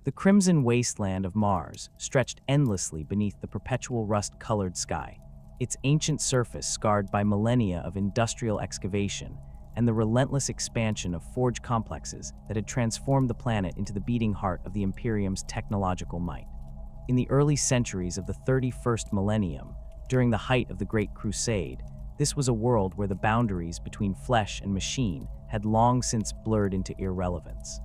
The crimson wasteland of Mars stretched endlessly beneath the perpetual rust-colored sky, its ancient surface scarred by millennia of industrial excavation and the relentless expansion of forge complexes that had transformed the planet into the beating heart of the Imperium's technological might. In the early centuries of the 31st millennium, during the height of the Great Crusade, this was a world where the boundaries between flesh and machine had long since blurred into irrelevance.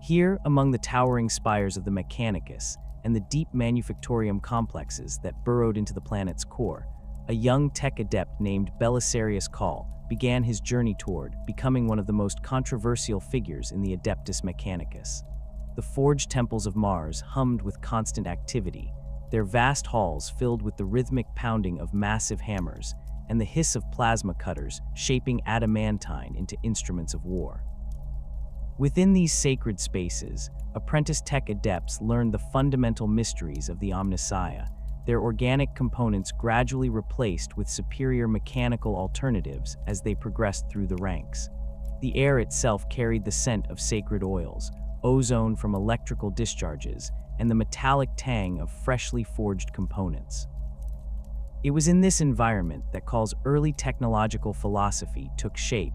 Here, among the towering spires of the Mechanicus and the deep manufactorium complexes that burrowed into the planet's core, a young tech adept named Belisarius Cawl began his journey toward becoming one of the most controversial figures in the Adeptus Mechanicus. The forge temples of Mars hummed with constant activity, their vast halls filled with the rhythmic pounding of massive hammers and the hiss of plasma cutters shaping adamantine into instruments of war. Within these sacred spaces, apprentice tech adepts learned the fundamental mysteries of the Omnissiah, their organic components gradually replaced with superior mechanical alternatives as they progressed through the ranks. The air itself carried the scent of sacred oils, ozone from electrical discharges, and the metallic tang of freshly forged components. It was in this environment that Cawl's early technological philosophy took shape,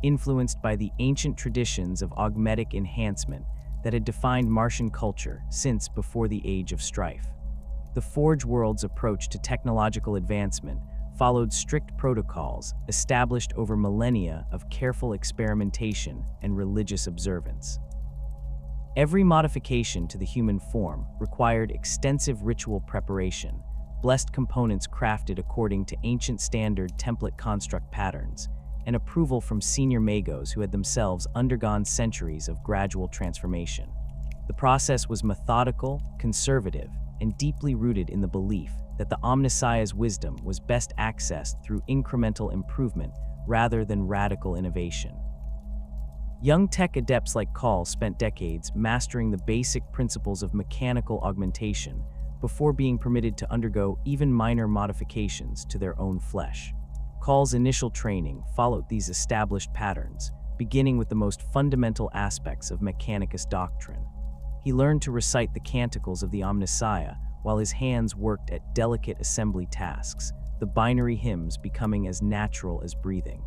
influenced by the ancient traditions of augmetic enhancement that had defined Martian culture since before the Age of Strife. The Forge world's approach to technological advancement followed strict protocols established over millennia of careful experimentation and religious observance. Every modification to the human form required extensive ritual preparation, blessed components crafted according to ancient standard template construct patterns, and approval from senior magos who had themselves undergone centuries of gradual transformation. The process was methodical, conservative, and deeply rooted in the belief that the Omnissiah's wisdom was best accessed through incremental improvement rather than radical innovation. Young tech adepts like Cawl spent decades mastering the basic principles of mechanical augmentation before being permitted to undergo even minor modifications to their own flesh. Cawl's initial training followed these established patterns, beginning with the most fundamental aspects of Mechanicus doctrine. He learned to recite the canticles of the Omnissiah while his hands worked at delicate assembly tasks, the binary hymns becoming as natural as breathing.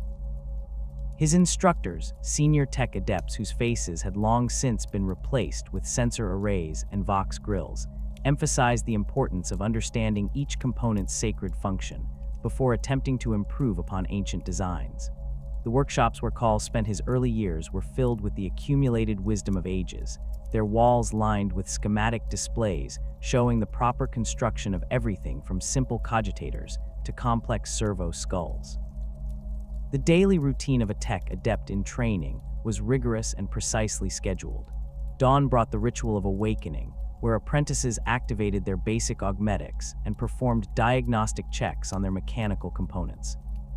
His instructors, senior tech adepts whose faces had long since been replaced with sensor arrays and Vox grills, emphasized the importance of understanding each component's sacred function before attempting to improve upon ancient designs. The workshops where Cawl spent his early years were filled with the accumulated wisdom of ages, their walls lined with schematic displays showing the proper construction of everything from simple cogitators to complex servo skulls. The daily routine of a tech adept in training was rigorous and precisely scheduled. Dawn brought the ritual of awakening, where apprentices activated their basic augmetics and performed diagnostic checks on their mechanical components.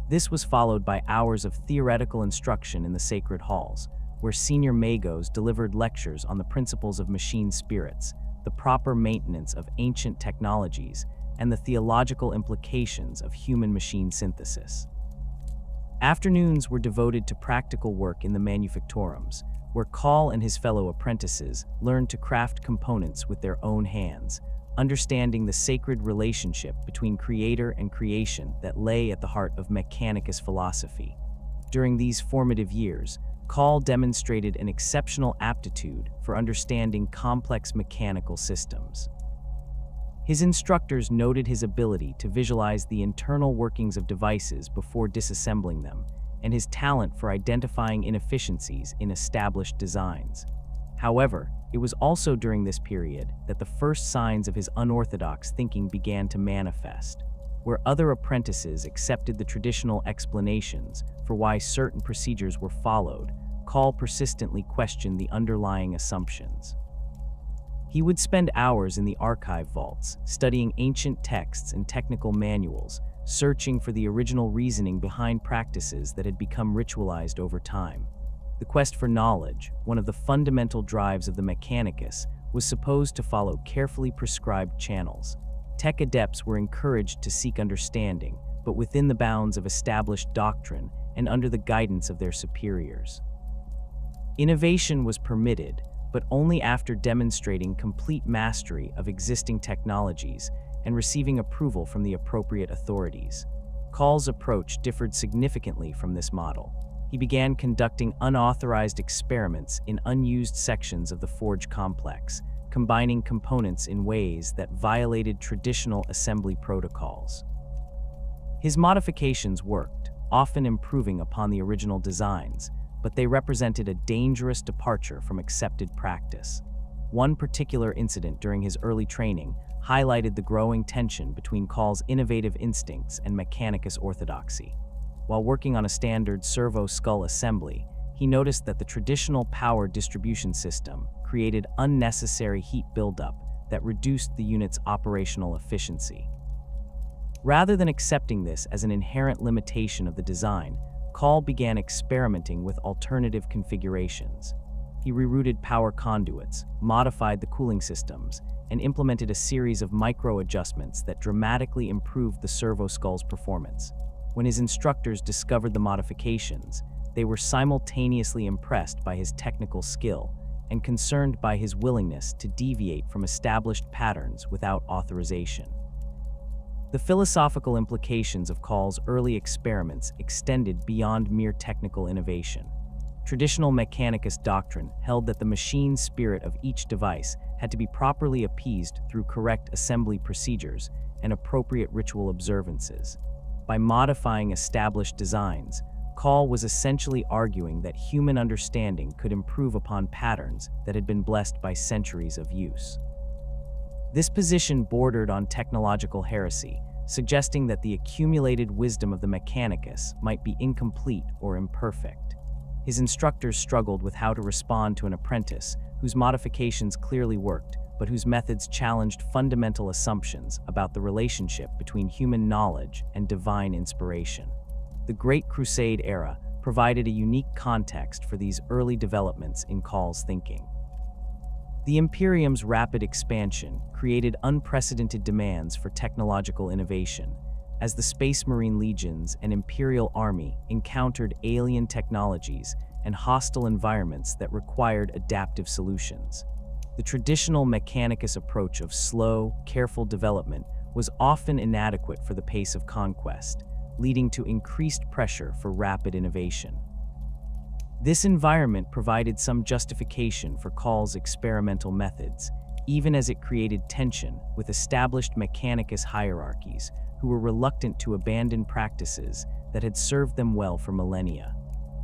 This was followed by hours of theoretical instruction in the sacred halls, where senior magos delivered lectures on the principles of machine spirits, the proper maintenance of ancient technologies, and the theological implications of human-machine synthesis. Afternoons were devoted to practical work in the manufactorums, where Cawl and his fellow apprentices learned to craft components with their own hands, understanding the sacred relationship between creator and creation that lay at the heart of Mechanicus philosophy. During these formative years, Cawl demonstrated an exceptional aptitude for understanding complex mechanical systems. His instructors noted his ability to visualize the internal workings of devices before disassembling them, and his talent for identifying inefficiencies in established designs. However, it was also during this period that the first signs of his unorthodox thinking began to manifest. Where other apprentices accepted the traditional explanations for why certain procedures were followed, Cawl persistently questioned the underlying assumptions. He would spend hours in the archive vaults, studying ancient texts and technical manuals, searching for the original reasoning behind practices that had become ritualized over time. The quest for knowledge, one of the fundamental drives of the Mechanicus, was supposed to follow carefully prescribed channels. Tech adepts were encouraged to seek understanding, but within the bounds of established doctrine and under the guidance of their superiors. Innovation was permitted, but only after demonstrating complete mastery of existing technologies and receiving approval from the appropriate authorities. Cawl's approach differed significantly from this model. He began conducting unauthorized experiments in unused sections of the forge complex, combining components in ways that violated traditional assembly protocols. His modifications worked, often improving upon the original designs, but they represented a dangerous departure from accepted practice. One particular incident during his early training highlighted the growing tension between Cawl's innovative instincts and Mechanicus orthodoxy. While working on a standard servo skull assembly, he noticed that the traditional power distribution system created unnecessary heat buildup that reduced the unit's operational efficiency. Rather than accepting this as an inherent limitation of the design, Cawl began experimenting with alternative configurations. He rerouted power conduits, modified the cooling systems, and implemented a series of micro-adjustments that dramatically improved the servo skull's performance. When his instructors discovered the modifications, they were simultaneously impressed by his technical skill and concerned by his willingness to deviate from established patterns without authorization. The philosophical implications of Cawl's early experiments extended beyond mere technical innovation. Traditional Mechanicus doctrine held that the machine spirit of each device had to be properly appeased through correct assembly procedures and appropriate ritual observances. By modifying established designs, Cawl was essentially arguing that human understanding could improve upon patterns that had been blessed by centuries of use. This position bordered on technological heresy, suggesting that the accumulated wisdom of the Mechanicus might be incomplete or imperfect. His instructors struggled with how to respond to an apprentice whose modifications clearly worked, but whose methods challenged fundamental assumptions about the relationship between human knowledge and divine inspiration. The Great Crusade era provided a unique context for these early developments in Cawl's thinking. The Imperium's rapid expansion created unprecedented demands for technological innovation, as the Space Marine legions and Imperial Army encountered alien technologies and hostile environments that required adaptive solutions. The traditional Mechanicus approach of slow, careful development was often inadequate for the pace of conquest, leading to increased pressure for rapid innovation. This environment provided some justification for Cawl's experimental methods, even as it created tension with established Mechanicus hierarchies who were reluctant to abandon practices that had served them well for millennia.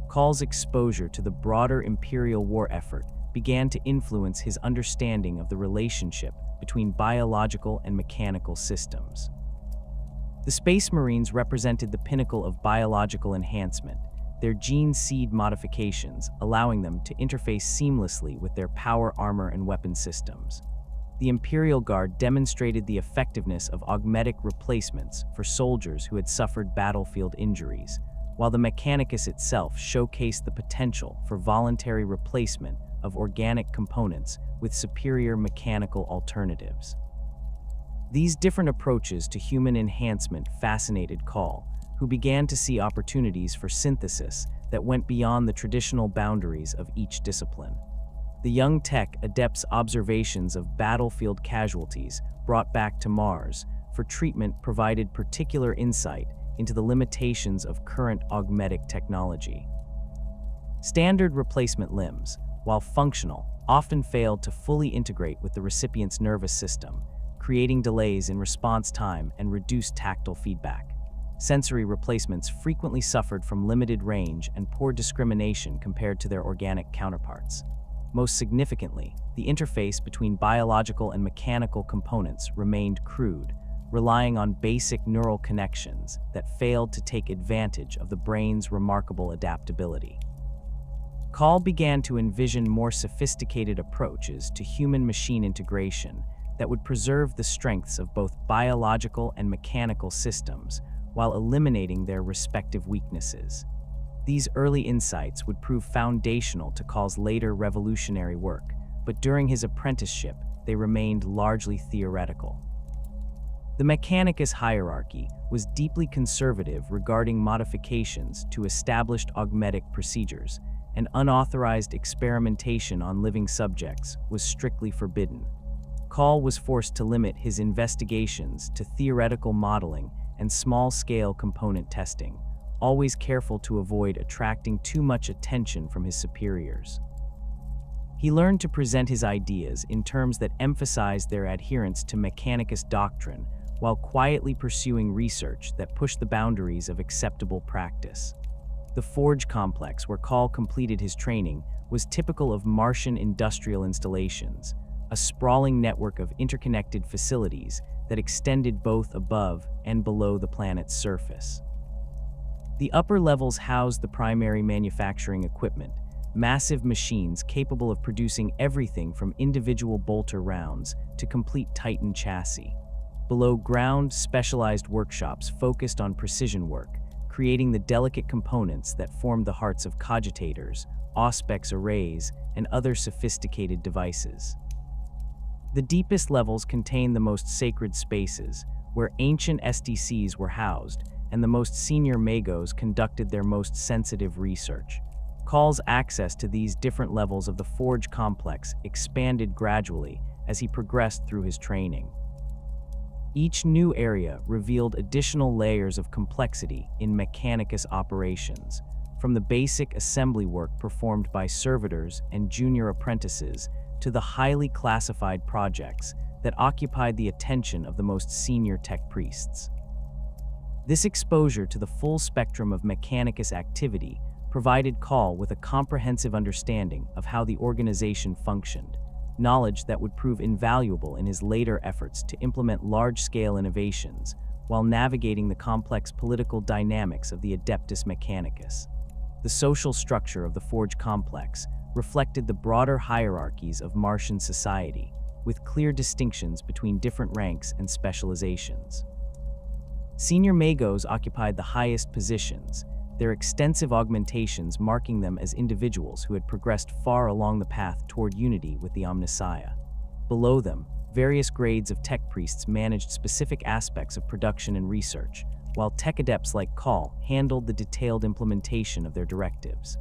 Cawl's exposure to the broader Imperial war effort began to influence his understanding of the relationship between biological and mechanical systems. The Space Marines represented the pinnacle of biological enhancement, their gene seed modifications allowing them to interface seamlessly with their power armor and weapon systems. The Imperial Guard demonstrated the effectiveness of augmetic replacements for soldiers who had suffered battlefield injuries, while the Mechanicus itself showcased the potential for voluntary replacement of organic components with superior mechanical alternatives. These different approaches to human enhancement fascinated Cawl, who began to see opportunities for synthesis that went beyond the traditional boundaries of each discipline. The young tech adept's observations of battlefield casualties brought back to Mars for treatment provided particular insight into the limitations of current augmetic technology. Standard replacement limbs, while functional, often failed to fully integrate with the recipient's nervous system, creating delays in response time and reduced tactile feedback. Sensory replacements frequently suffered from limited range and poor discrimination compared to their organic counterparts. Most significantly, the interface between biological and mechanical components remained crude, relying on basic neural connections that failed to take advantage of the brain's remarkable adaptability. Cawl began to envision more sophisticated approaches to human-machine integration that would preserve the strengths of both biological and mechanical systems while eliminating their respective weaknesses. These early insights would prove foundational to Cawl's later revolutionary work, but during his apprenticeship, they remained largely theoretical. The Mechanicus hierarchy was deeply conservative regarding modifications to established augmetic procedures, and unauthorized experimentation on living subjects was strictly forbidden. Cawl was forced to limit his investigations to theoretical modeling and small-scale component testing, always careful to avoid attracting too much attention from his superiors. He learned to present his ideas in terms that emphasized their adherence to Mechanicus doctrine while quietly pursuing research that pushed the boundaries of acceptable practice. The Forge complex where Cawl completed his training was typical of Martian industrial installations, a sprawling network of interconnected facilities that extended both above and below the planet's surface. The upper levels housed the primary manufacturing equipment, massive machines capable of producing everything from individual bolter rounds to complete Titan chassis. Below ground, specialized workshops focused on precision work, creating the delicate components that formed the hearts of cogitators, auspex arrays, and other sophisticated devices. The deepest levels contained the most sacred spaces, where ancient SDCs were housed, and the most senior Magos conducted their most sensitive research. Cawl's access to these different levels of the Forge complex expanded gradually as he progressed through his training. Each new area revealed additional layers of complexity in Mechanicus operations, from the basic assembly work performed by servitors and junior apprentices to the highly classified projects that occupied the attention of the most senior tech priests. This exposure to the full spectrum of Mechanicus activity provided Cawl with a comprehensive understanding of how the organization functioned, knowledge that would prove invaluable in his later efforts to implement large-scale innovations while navigating the complex political dynamics of the Adeptus Mechanicus. The social structure of the Forge complex reflected the broader hierarchies of Martian society, with clear distinctions between different ranks and specializations. Senior Magos occupied the highest positions, their extensive augmentations marking them as individuals who had progressed far along the path toward unity with the Omnissiah. Below them, various grades of tech priests managed specific aspects of production and research, while tech adepts like Cawl handled the detailed implementation of their directives.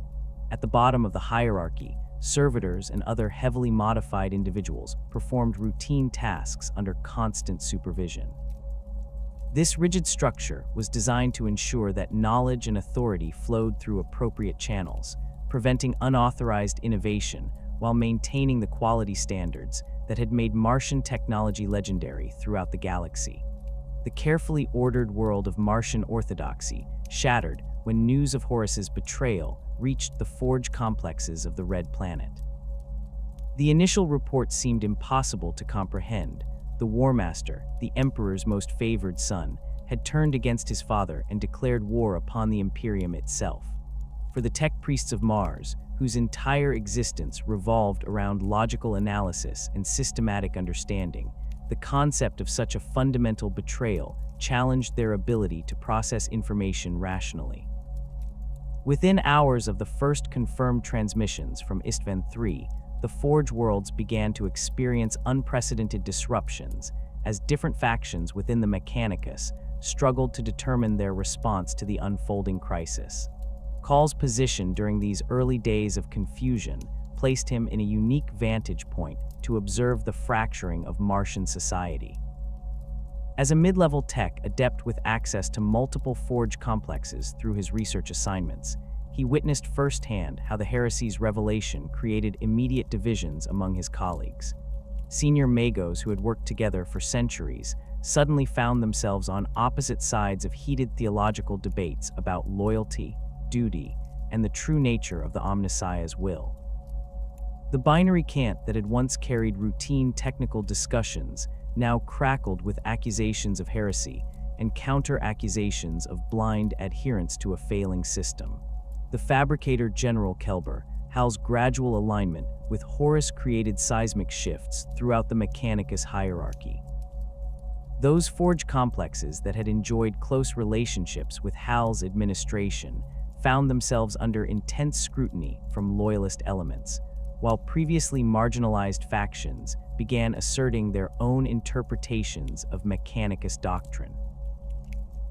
At the bottom of the hierarchy, servitors and other heavily modified individuals performed routine tasks under constant supervision. This rigid structure was designed to ensure that knowledge and authority flowed through appropriate channels, preventing unauthorized innovation while maintaining the quality standards that had made Martian technology legendary throughout the galaxy. The carefully ordered world of Martian orthodoxy shattered when news of Horus's betrayal reached the Forge complexes of the Red Planet. The initial report seemed impossible to comprehend. The War Master, the Emperor's most favored son, had turned against his father and declared war upon the Imperium itself. For the tech priests of Mars, whose entire existence revolved around logical analysis and systematic understanding, the concept of such a fundamental betrayal challenged their ability to process information rationally. Within hours of the first confirmed transmissions from Istvan III, the Forge worlds began to experience unprecedented disruptions as different factions within the Mechanicus struggled to determine their response to the unfolding crisis. Cawl's position during these early days of confusion placed him in a unique vantage point to observe the fracturing of Martian society. As a mid-level tech adept with access to multiple Forge complexes through his research assignments, he witnessed firsthand how the Heresy's revelation created immediate divisions among his colleagues. Senior Magos who had worked together for centuries suddenly found themselves on opposite sides of heated theological debates about loyalty, duty, and the true nature of the Omnissiah's will. The binary cant that had once carried routine technical discussions now crackled with accusations of heresy and counter-accusations of blind adherence to a failing system. The fabricator General Kelber housed gradual alignment with Horus-created seismic shifts throughout the Mechanicus hierarchy. Those Forge complexes that had enjoyed close relationships with Hal's administration found themselves under intense scrutiny from loyalist elements, while previously marginalized factions began asserting their own interpretations of Mechanicus doctrine.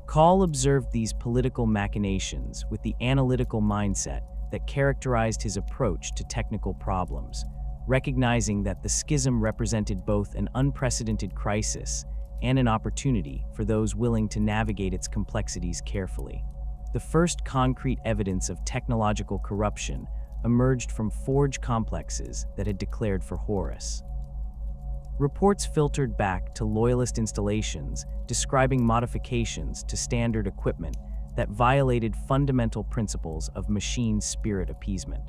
Cawl observed these political machinations with the analytical mindset that characterized his approach to technical problems, recognizing that the schism represented both an unprecedented crisis and an opportunity for those willing to navigate its complexities carefully. The first concrete evidence of technological corruption emerged from forge complexes that had declared for Horus. Reports filtered back to loyalist installations describing modifications to standard equipment that violated fundamental principles of machine spirit appeasement.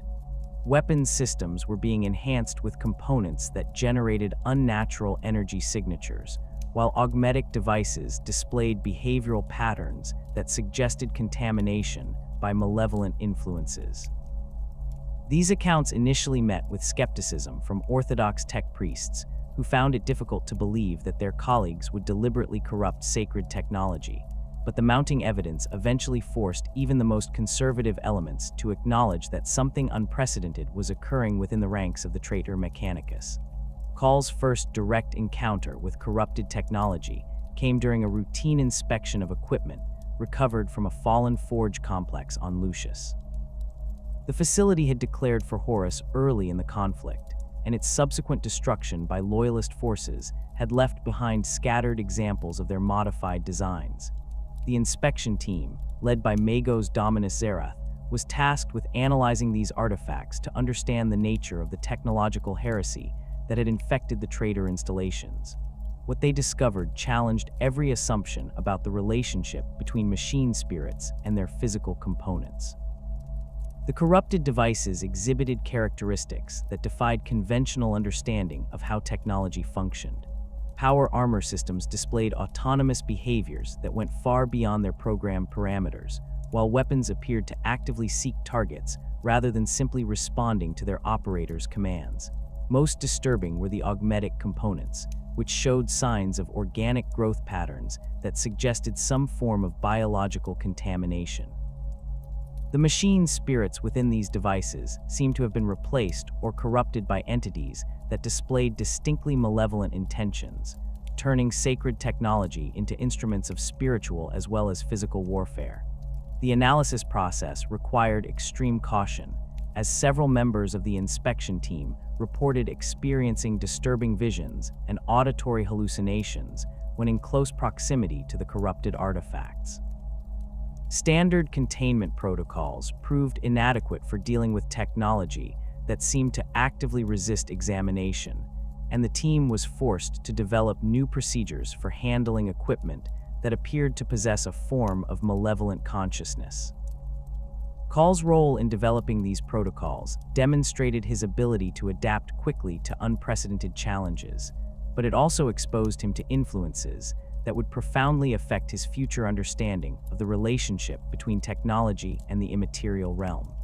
Weapons systems were being enhanced with components that generated unnatural energy signatures, while augmetic devices displayed behavioral patterns that suggested contamination by malevolent influences. These accounts initially met with skepticism from Orthodox tech priests who found it difficult to believe that their colleagues would deliberately corrupt sacred technology, but the mounting evidence eventually forced even the most conservative elements to acknowledge that something unprecedented was occurring within the ranks of the traitor Mechanicus. Cawl's first direct encounter with corrupted technology came during a routine inspection of equipment recovered from a fallen forge complex on Lucius. The facility had declared for Horus early in the conflict, and its subsequent destruction by loyalist forces had left behind scattered examples of their modified designs. The inspection team, led by Magos Dominus, was tasked with analyzing these artifacts to understand the nature of the technological heresy that had infected the traitor installations. What they discovered challenged every assumption about the relationship between machine spirits and their physical components. The corrupted devices exhibited characteristics that defied conventional understanding of how technology functioned. Power armor systems displayed autonomous behaviors that went far beyond their programmed parameters, while weapons appeared to actively seek targets rather than simply responding to their operators' commands. Most disturbing were the augmetic components, which showed signs of organic growth patterns that suggested some form of biological contamination. The machine spirits within these devices seemed to have been replaced or corrupted by entities that displayed distinctly malevolent intentions, turning sacred technology into instruments of spiritual as well as physical warfare. The analysis process required extreme caution, as several members of the inspection team reported experiencing disturbing visions and auditory hallucinations when in close proximity to the corrupted artifacts. Standard containment protocols proved inadequate for dealing with technology that seemed to actively resist examination, and the team was forced to develop new procedures for handling equipment that appeared to possess a form of malevolent consciousness. Cawl's role in developing these protocols demonstrated his ability to adapt quickly to unprecedented challenges, but it also exposed him to influences that would profoundly affect his future understanding of the relationship between technology and the immaterial realm.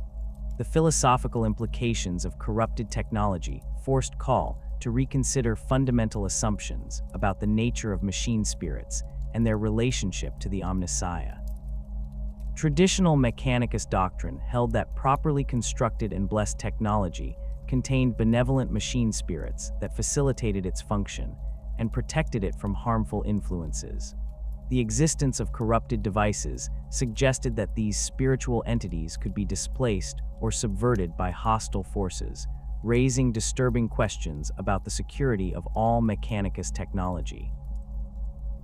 The philosophical implications of corrupted technology forced Cawl to reconsider fundamental assumptions about the nature of machine spirits and their relationship to the Omnissiah. Traditional Mechanicus doctrine held that properly constructed and blessed technology contained benevolent machine spirits that facilitated its function and protected it from harmful influences. The existence of corrupted devices suggested that these spiritual entities could be displaced or subverted by hostile forces, raising disturbing questions about the security of all Mechanicus technology.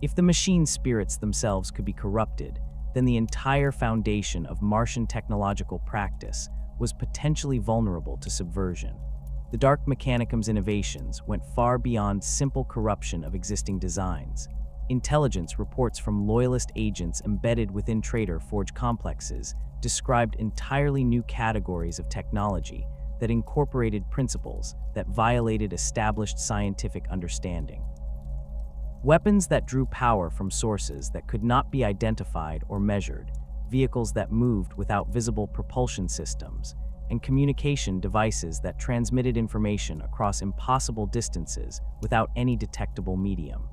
If the machine spirits themselves could be corrupted, then the entire foundation of Martian technological practice was potentially vulnerable to subversion. The Dark Mechanicum's innovations went far beyond simple corruption of existing designs. Intelligence reports from loyalist agents embedded within traitor forge complexes described entirely new categories of technology that incorporated principles that violated established scientific understanding. Weapons that drew power from sources that could not be identified or measured, vehicles that moved without visible propulsion systems, and communication devices that transmitted information across impossible distances without any detectable medium.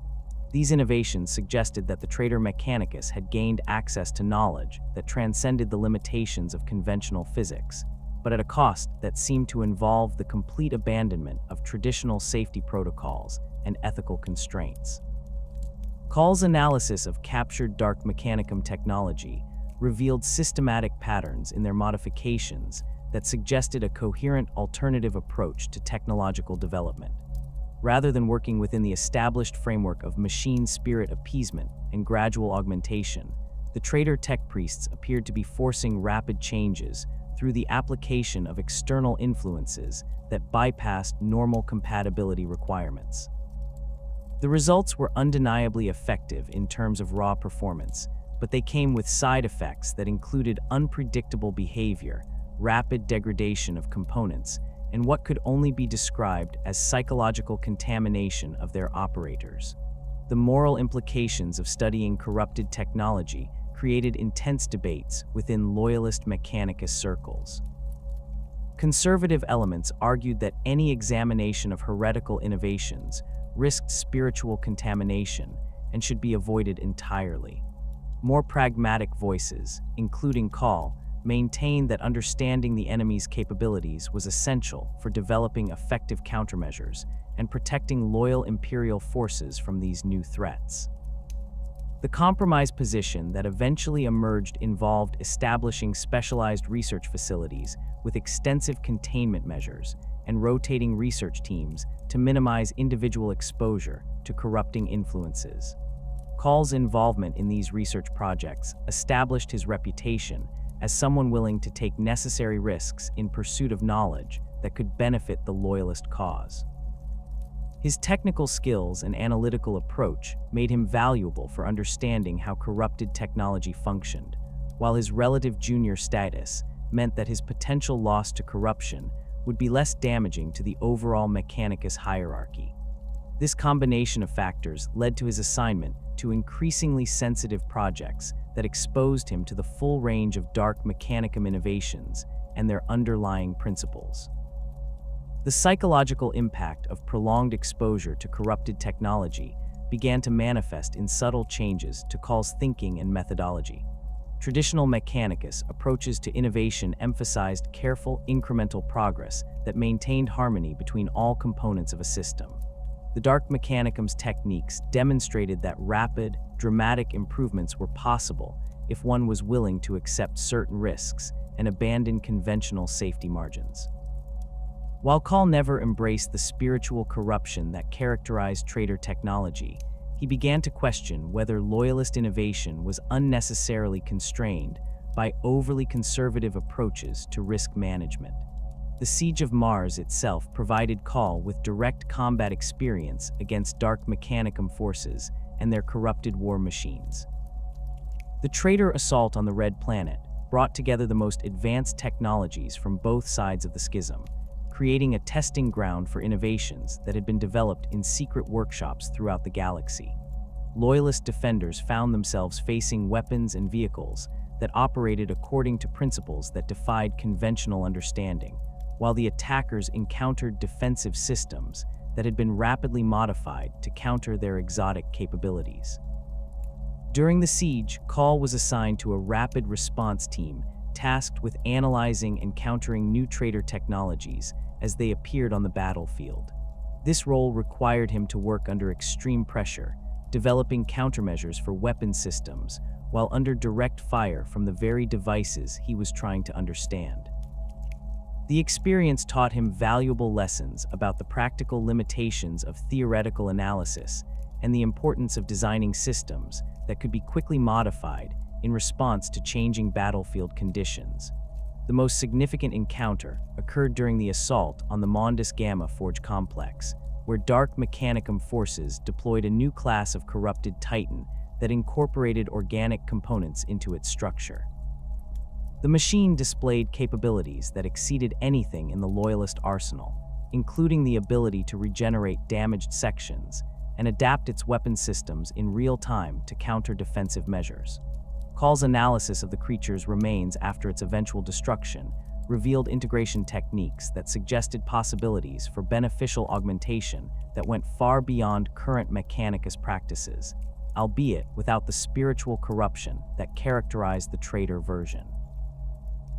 These innovations suggested that the traitor Mechanicus had gained access to knowledge that transcended the limitations of conventional physics, but at a cost that seemed to involve the complete abandonment of traditional safety protocols and ethical constraints. Cawl's analysis of captured Dark Mechanicum technology revealed systematic patterns in their modifications that suggested a coherent alternative approach to technological development. Rather than working within the established framework of machine spirit appeasement and gradual augmentation, the traitor tech priests appeared to be forcing rapid changes through the application of external influences that bypassed normal compatibility requirements. The results were undeniably effective in terms of raw performance, but they came with side effects that included unpredictable behavior, rapid degradation of components, and what could only be described as psychological contamination of their operators. The moral implications of studying corrupted technology created intense debates within loyalist Mechanicus circles. Conservative elements argued that any examination of heretical innovations risked spiritual contamination and should be avoided entirely. More pragmatic voices, including Cawl, maintained that understanding the enemy's capabilities was essential for developing effective countermeasures and protecting loyal Imperial forces from these new threats. The compromise position that eventually emerged involved establishing specialized research facilities with extensive containment measures and rotating research teams to minimize individual exposure to corrupting influences. Cawl's involvement in these research projects established his reputation as someone willing to take necessary risks in pursuit of knowledge that could benefit the loyalist cause. His technical skills and analytical approach made him valuable for understanding how corrupted technology functioned, while his relative junior status meant that his potential loss to corruption would be less damaging to the overall Mechanicus hierarchy. This combination of factors led to his assignment to increasingly sensitive projects that exposed him to the full range of dark Mechanicum innovations and their underlying principles. The psychological impact of prolonged exposure to corrupted technology began to manifest in subtle changes to Cawl's thinking and methodology. Traditional Mechanicus approaches to innovation emphasized careful, incremental progress that maintained harmony between all components of a system. The Dark Mechanicum's techniques demonstrated that rapid, dramatic improvements were possible if one was willing to accept certain risks and abandon conventional safety margins. While Cawl never embraced the spiritual corruption that characterized traitor technology, he began to question whether loyalist innovation was unnecessarily constrained by overly conservative approaches to risk management. The Siege of Mars itself provided Cawl with direct combat experience against Dark Mechanicum forces and their corrupted war machines. The traitor assault on the Red Planet brought together the most advanced technologies from both sides of the schism, creating a testing ground for innovations that had been developed in secret workshops throughout the galaxy. Loyalist defenders found themselves facing weapons and vehicles that operated according to principles that defied conventional understanding, while the attackers encountered defensive systems that had been rapidly modified to counter their exotic capabilities. During the siege, Cawl was assigned to a rapid response team tasked with analyzing and countering new traitor technologies as they appeared on the battlefield. This role required him to work under extreme pressure, developing countermeasures for weapon systems while under direct fire from the very devices he was trying to understand. The experience taught him valuable lessons about the practical limitations of theoretical analysis and the importance of designing systems that could be quickly modified in response to changing battlefield conditions. The most significant encounter occurred during the assault on the Mondus Gamma Forge complex, where Dark Mechanicum forces deployed a new class of corrupted Titan that incorporated organic components into its structure. The machine displayed capabilities that exceeded anything in the Loyalist arsenal, including the ability to regenerate damaged sections and adapt its weapon systems in real time to counter defensive measures. Cawl's analysis of the creature's remains after its eventual destruction revealed integration techniques that suggested possibilities for beneficial augmentation that went far beyond current Mechanicus practices, albeit without the spiritual corruption that characterized the traitor version.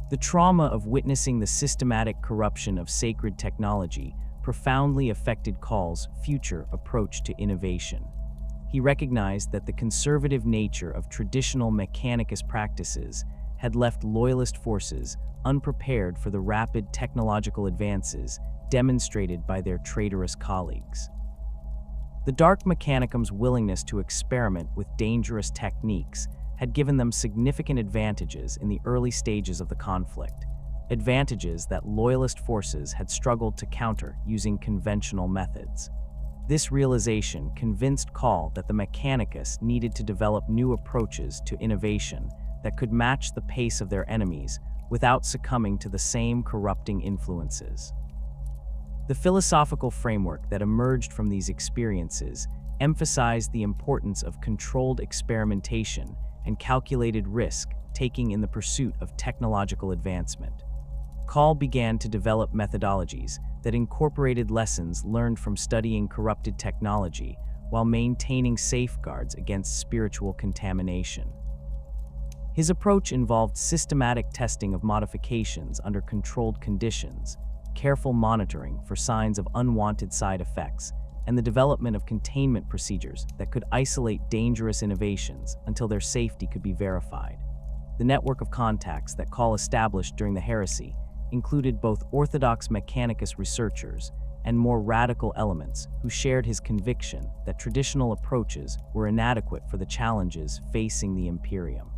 The trauma of witnessing the systematic corruption of sacred technology profoundly affected Cawl's future approach to innovation. He recognized that the conservative nature of traditional Mechanicus practices had left Loyalist forces unprepared for the rapid technological advances demonstrated by their traitorous colleagues. The Dark Mechanicum's willingness to experiment with dangerous techniques had given them significant advantages in the early stages of the conflict, advantages that Loyalist forces had struggled to counter using conventional methods. This realization convinced Cawl that the Mechanicus needed to develop new approaches to innovation that could match the pace of their enemies without succumbing to the same corrupting influences. The philosophical framework that emerged from these experiences emphasized the importance of controlled experimentation and calculated risk-taking in the pursuit of technological advancement. Cawl began to develop methodologies that incorporated lessons learned from studying corrupted technology while maintaining safeguards against spiritual contamination. His approach involved systematic testing of modifications under controlled conditions, careful monitoring for signs of unwanted side effects, and the development of containment procedures that could isolate dangerous innovations until their safety could be verified. The network of contacts that Cawl established during the Heresy included both orthodox Mechanicus researchers and more radical elements who shared his conviction that traditional approaches were inadequate for the challenges facing the Imperium.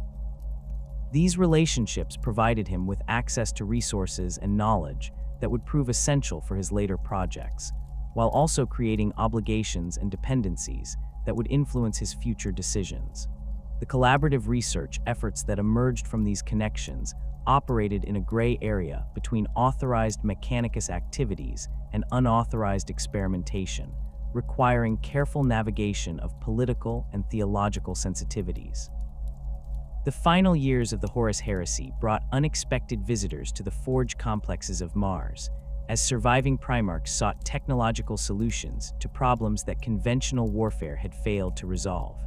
These relationships provided him with access to resources and knowledge that would prove essential for his later projects, while also creating obligations and dependencies that would influence his future decisions. The collaborative research efforts that emerged from these connections operated in a gray area between authorized Mechanicus activities and unauthorized experimentation, requiring careful navigation of political and theological sensitivities. The final years of the Horus Heresy brought unexpected visitors to the forge complexes of Mars, as surviving Primarchs sought technological solutions to problems that conventional warfare had failed to resolve.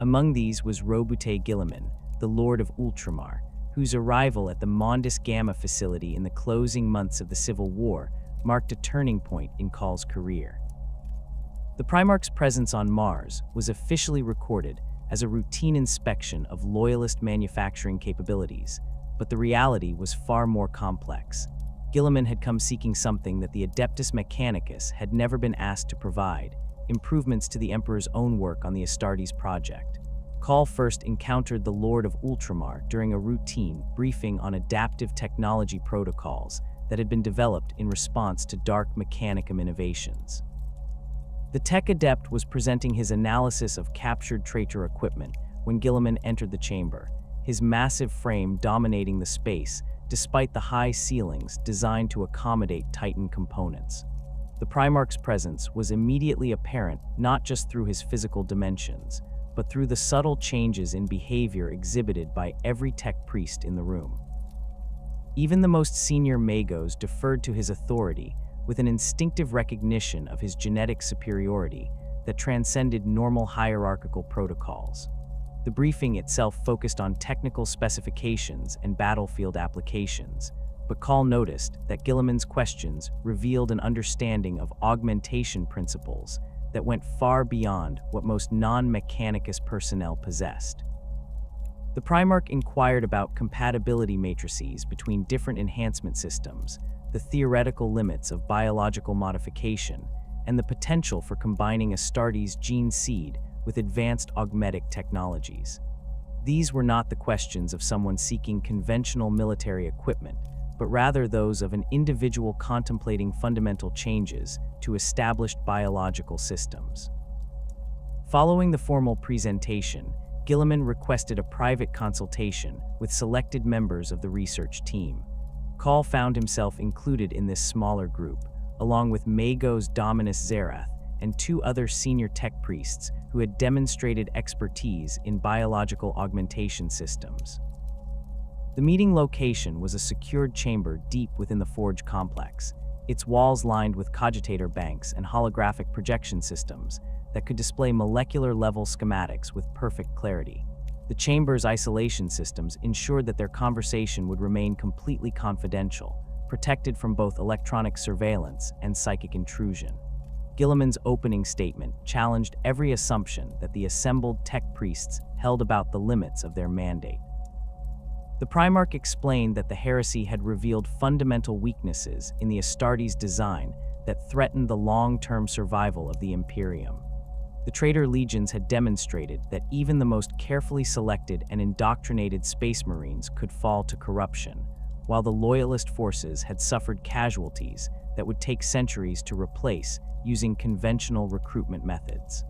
Among these was Roboute Guilliman, the Lord of Ultramar, whose arrival at the Mondus Gamma facility in the closing months of the Civil War marked a turning point in Cawl's career. The Primarch's presence on Mars was officially recorded as a routine inspection of Loyalist manufacturing capabilities, but the reality was far more complex. Guilliman had come seeking something that the Adeptus Mechanicus had never been asked to provide: improvements to the Emperor's own work on the Astartes project. Cawl first encountered the Lord of Ultramar during a routine briefing on adaptive technology protocols that had been developed in response to Dark Mechanicum innovations. The tech adept was presenting his analysis of captured traitor equipment when Guilliman entered the chamber, his massive frame dominating the space despite the high ceilings designed to accommodate Titan components. The Primarch's presence was immediately apparent not just through his physical dimensions, but through the subtle changes in behavior exhibited by every tech priest in the room. Even the most senior Magos deferred to his authority with an instinctive recognition of his genetic superiority that transcended normal hierarchical protocols. The briefing itself focused on technical specifications and battlefield applications, but Cawl noticed that Guilliman's questions revealed an understanding of augmentation principles that went far beyond what most non-Mechanicus personnel possessed. The Primarch inquired about compatibility matrices between different enhancement systems, the theoretical limits of biological modification, and the potential for combining Astartes' gene seed with advanced augmetic technologies. These were not the questions of someone seeking conventional military equipment, but rather those of an individual contemplating fundamental changes to established biological systems. Following the formal presentation, Guilliman requested a private consultation with selected members of the research team. Cawl found himself included in this smaller group, along with Magos Dominus and 2 other senior tech priests who had demonstrated expertise in biological augmentation systems. The meeting location was a secured chamber deep within the forge complex, its walls lined with cogitator banks and holographic projection systems that could display molecular-level schematics with perfect clarity. The chamber's isolation systems ensured that their conversation would remain completely confidential, protected from both electronic surveillance and psychic intrusion. Guilliman's opening statement challenged every assumption that the assembled tech priests held about the limits of their mandate. The Primarch explained that the heresy had revealed fundamental weaknesses in the Astartes design that threatened the long-term survival of the Imperium. The traitor legions had demonstrated that even the most carefully selected and indoctrinated Space Marines could fall to corruption, while the loyalist forces had suffered casualties that would take centuries to replace using conventional recruitment methods.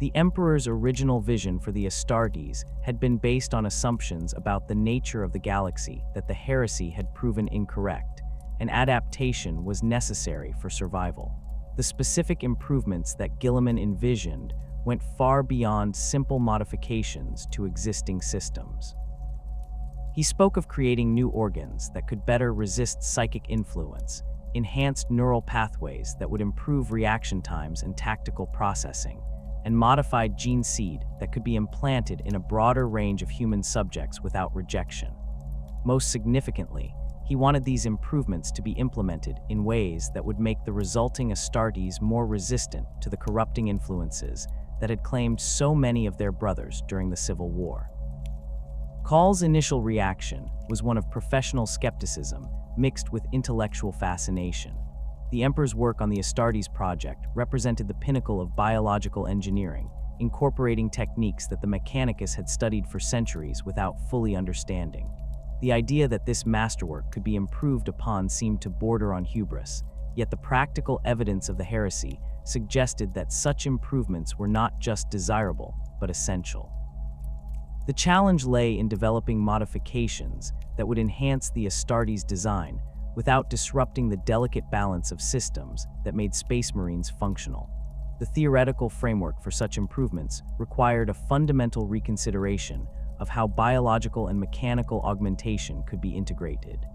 The Emperor's original vision for the Astartes had been based on assumptions about the nature of the galaxy that the heresy had proven incorrect, and adaptation was necessary for survival. The specific improvements that Guilliman envisioned went far beyond simple modifications to existing systems. He spoke of creating new organs that could better resist psychic influence, enhanced neural pathways that would improve reaction times and tactical processing, and modified gene seed that could be implanted in a broader range of human subjects without rejection. Most significantly, he wanted these improvements to be implemented in ways that would make the resulting Astartes more resistant to the corrupting influences that had claimed so many of their brothers during the Civil War. Cawl's initial reaction was one of professional skepticism mixed with intellectual fascination. The Emperor's work on the Astartes project represented the pinnacle of biological engineering, incorporating techniques that the Mechanicus had studied for centuries without fully understanding. The idea that this masterwork could be improved upon seemed to border on hubris, yet the practical evidence of the heresy suggested that such improvements were not just desirable, but essential. The challenge lay in developing modifications that would enhance the Astartes design without disrupting the delicate balance of systems that made Space Marines functional. The theoretical framework for such improvements required a fundamental reconsideration of how biological and mechanical augmentation could be integrated.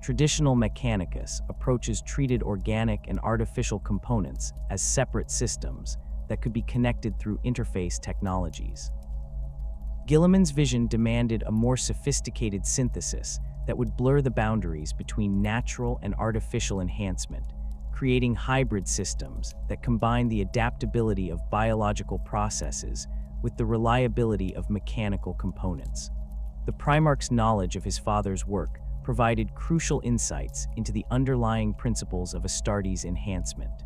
Traditional Mechanicus approaches treated organic and artificial components as separate systems that could be connected through interface technologies. Guilliman's vision demanded a more sophisticated synthesis that would blur the boundaries between natural and artificial enhancement, creating hybrid systems that combine the adaptability of biological processes with the reliability of mechanical components. The Primarch's knowledge of his father's work provided crucial insights into the underlying principles of Astartes enhancement.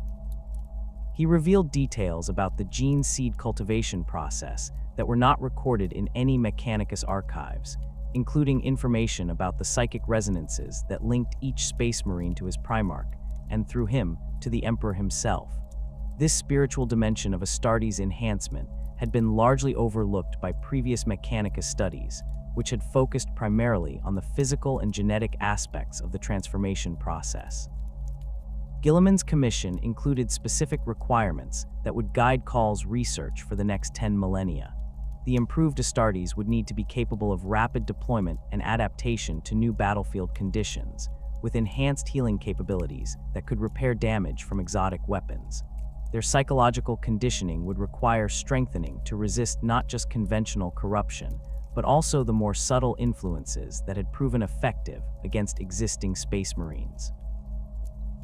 He revealed details about the gene seed cultivation process that were not recorded in any Mechanicus archives, including information about the psychic resonances that linked each Space Marine to his Primarch, and through him, to the Emperor himself. This spiritual dimension of Astartes enhancement had been largely overlooked by previous Mechanicus studies, which had focused primarily on the physical and genetic aspects of the transformation process. Guilliman's commission included specific requirements that would guide Cawl's research for the next 10 millennia. The improved Astartes would need to be capable of rapid deployment and adaptation to new battlefield conditions, with enhanced healing capabilities that could repair damage from exotic weapons. Their psychological conditioning would require strengthening to resist not just conventional corruption, but also the more subtle influences that had proven effective against existing Space Marines.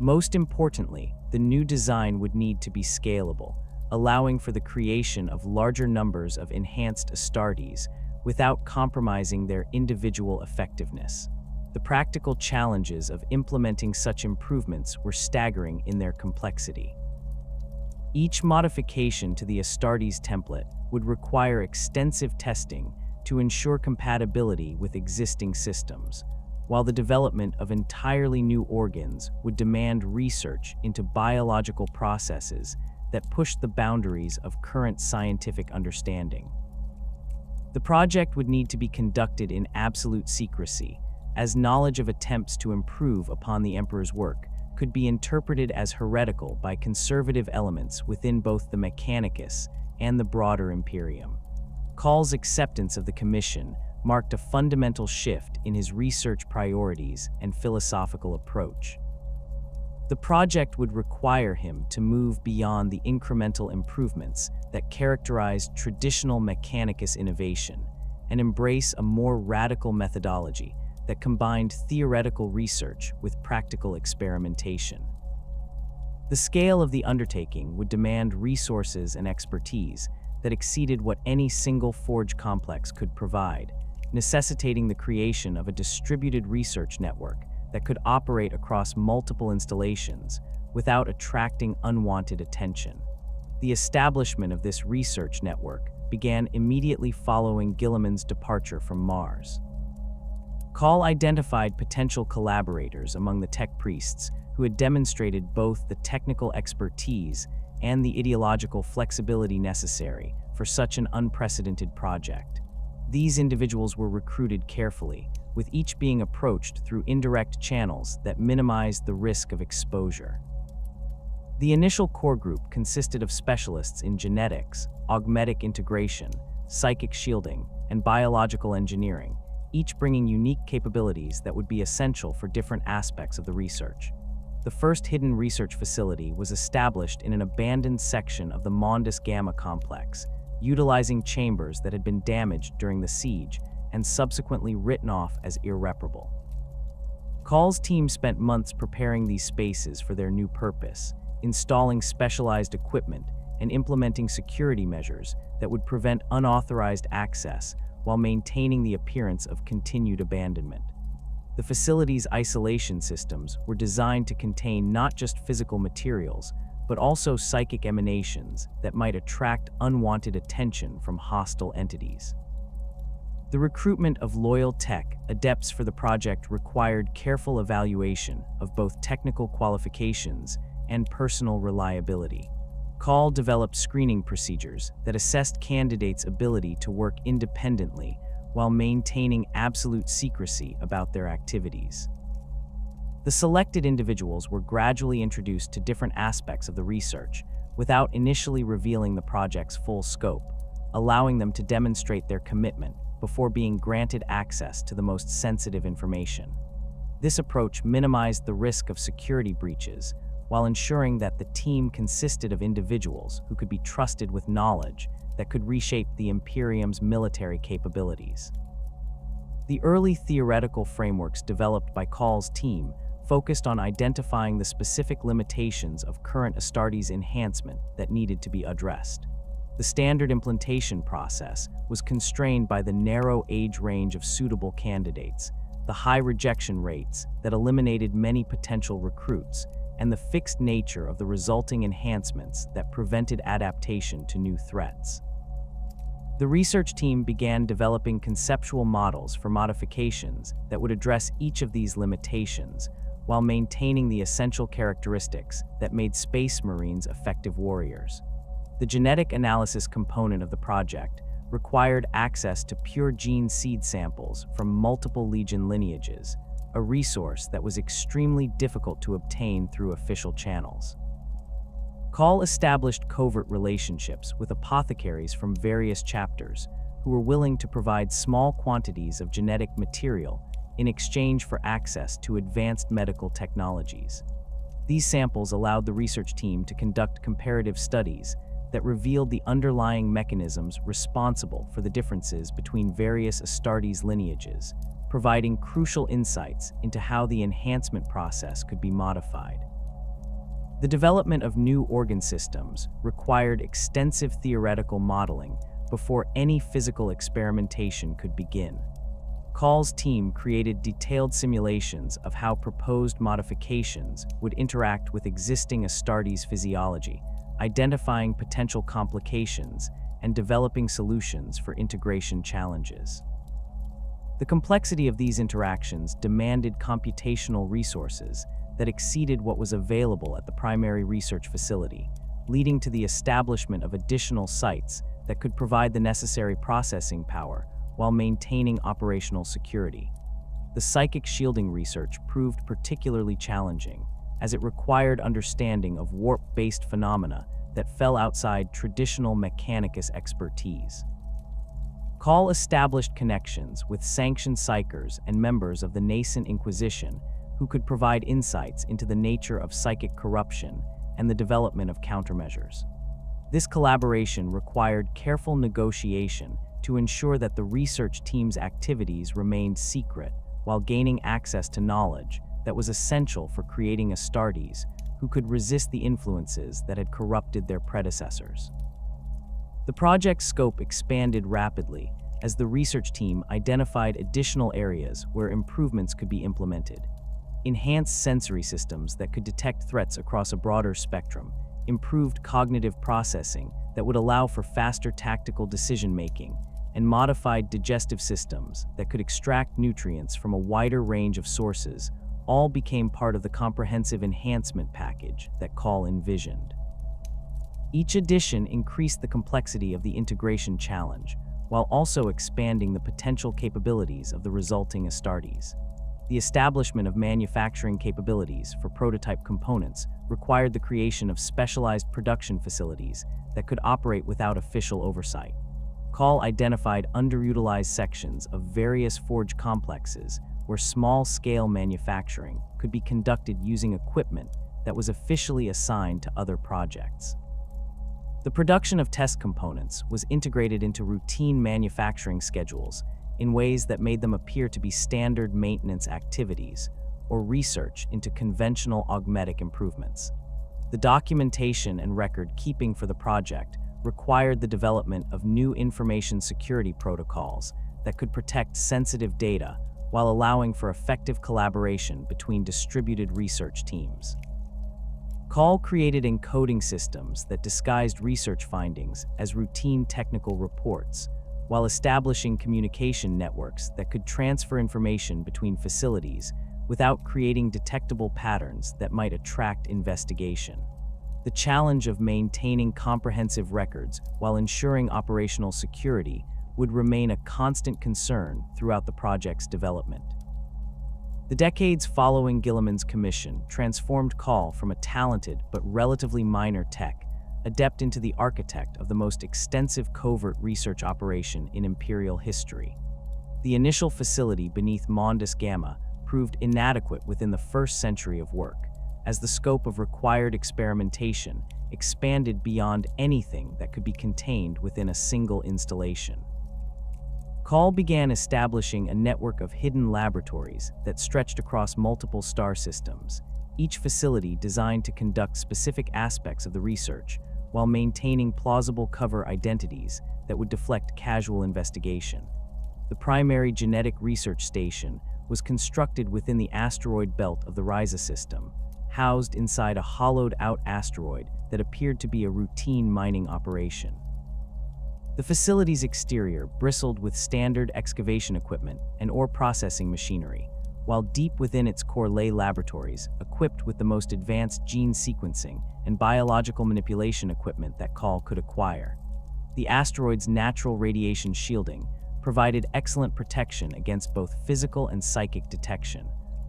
Most importantly, the new design would need to be scalable, allowing for the creation of larger numbers of enhanced Astartes without compromising their individual effectiveness. The practical challenges of implementing such improvements were staggering in their complexity. Each modification to the Astartes template would require extensive testing to ensure compatibility with existing systems, while the development of entirely new organs would demand research into biological processes that pushed the boundaries of current scientific understanding. The project would need to be conducted in absolute secrecy, as knowledge of attempts to improve upon the Emperor's work could be interpreted as heretical by conservative elements within both the Mechanicus and the broader Imperium. Cawl's acceptance of the commission marked a fundamental shift in his research priorities and philosophical approach. The project would require him to move beyond the incremental improvements that characterized traditional Mechanicus innovation and embrace a more radical methodology that combined theoretical research with practical experimentation. The scale of the undertaking would demand resources and expertise that exceeded what any single forge complex could provide, necessitating the creation of a distributed research network that could operate across multiple installations without attracting unwanted attention. The establishment of this research network began immediately following Guilliman's departure from Mars. Cawl identified potential collaborators among the tech priests who had demonstrated both the technical expertise and the ideological flexibility necessary for such an unprecedented project. These individuals were recruited carefully, with each being approached through indirect channels that minimized the risk of exposure. The initial core group consisted of specialists in genetics, augmetic integration, psychic shielding, and biological engineering, each bringing unique capabilities that would be essential for different aspects of the research. The first hidden research facility was established in an abandoned section of the Mondus Gamma complex, utilizing chambers that had been damaged during the siege and subsequently written off as irreparable. Cawl's team spent months preparing these spaces for their new purpose, installing specialized equipment and implementing security measures that would prevent unauthorized access while maintaining the appearance of continued abandonment. The facility's isolation systems were designed to contain not just physical materials, but also psychic emanations that might attract unwanted attention from hostile entities. The recruitment of loyal tech adepts for the project required careful evaluation of both technical qualifications and personal reliability. Cawl developed screening procedures that assessed candidates' ability to work independently while maintaining absolute secrecy about their activities. The selected individuals were gradually introduced to different aspects of the research without initially revealing the project's full scope, allowing them to demonstrate their commitment before being granted access to the most sensitive information. This approach minimized the risk of security breaches while ensuring that the team consisted of individuals who could be trusted with knowledge that could reshape the Imperium's military capabilities. The early theoretical frameworks developed by Cawl's team focused on identifying the specific limitations of current Astartes enhancement that needed to be addressed. The standard implementation process was constrained by the narrow age range of suitable candidates, the high rejection rates that eliminated many potential recruits, and the fixed nature of the resulting enhancements that prevented adaptation to new threats. The research team began developing conceptual models for modifications that would address each of these limitations while maintaining the essential characteristics that made Space Marines effective warriors. The genetic analysis component of the project required access to pure gene seed samples from multiple Legion lineages, a resource that was extremely difficult to obtain through official channels. Cawl established covert relationships with apothecaries from various chapters who were willing to provide small quantities of genetic material in exchange for access to advanced medical technologies. These samples allowed the research team to conduct comparative studies that revealed the underlying mechanisms responsible for the differences between various Astartes lineages, providing crucial insights into how the enhancement process could be modified. The development of new organ systems required extensive theoretical modeling before any physical experimentation could begin. Cawl's team created detailed simulations of how proposed modifications would interact with existing Astartes physiology, identifying potential complications and developing solutions for integration challenges. The complexity of these interactions demanded computational resources that exceeded what was available at the primary research facility, leading to the establishment of additional sites that could provide the necessary processing power while maintaining operational security. The psychic shielding research proved particularly challenging, as it required understanding of warp-based phenomena that fell outside traditional Mechanicus expertise. Cawl established connections with sanctioned psychers and members of the nascent Inquisition who could provide insights into the nature of psychic corruption and the development of countermeasures. This collaboration required careful negotiation to ensure that the research team's activities remained secret while gaining access to knowledge that was essential for creating Astartes who could resist the influences that had corrupted their predecessors. The project's scope expanded rapidly as the research team identified additional areas where improvements could be implemented. Enhanced sensory systems that could detect threats across a broader spectrum, improved cognitive processing that would allow for faster tactical decision-making, and modified digestive systems that could extract nutrients from a wider range of sources all became part of the comprehensive enhancement package that Cawl envisioned. Each addition increased the complexity of the integration challenge, while also expanding the potential capabilities of the resulting Astartes. The establishment of manufacturing capabilities for prototype components required the creation of specialized production facilities that could operate without official oversight. Cawl identified underutilized sections of various forge complexes where small-scale manufacturing could be conducted using equipment that was officially assigned to other projects. The production of test components was integrated into routine manufacturing schedules in ways that made them appear to be standard maintenance activities or research into conventional augmetic improvements. The documentation and record-keeping for the project required the development of new information security protocols that could protect sensitive data while allowing for effective collaboration between distributed research teams. Cawl created encoding systems that disguised research findings as routine technical reports, while establishing communication networks that could transfer information between facilities without creating detectable patterns that might attract investigation. The challenge of maintaining comprehensive records while ensuring operational security would remain a constant concern throughout the project's development. The decades following Guilliman's commission transformed Cawl from a talented but relatively minor tech adept into the architect of the most extensive covert research operation in Imperial history. The initial facility beneath Mondus Gamma proved inadequate within the first century of work, as the scope of required experimentation expanded beyond anything that could be contained within a single installation. Cawl began establishing a network of hidden laboratories that stretched across multiple star systems, each facility designed to conduct specific aspects of the research while maintaining plausible cover identities that would deflect casual investigation. The primary genetic research station was constructed within the asteroid belt of the Risa system, housed inside a hollowed-out asteroid that appeared to be a routine mining operation. The facility's exterior bristled with standard excavation equipment and ore processing machinery, while deep within its core lay laboratories equipped with the most advanced gene sequencing and biological manipulation equipment that Cawl could acquire. The asteroid's natural radiation shielding provided excellent protection against both physical and psychic detection,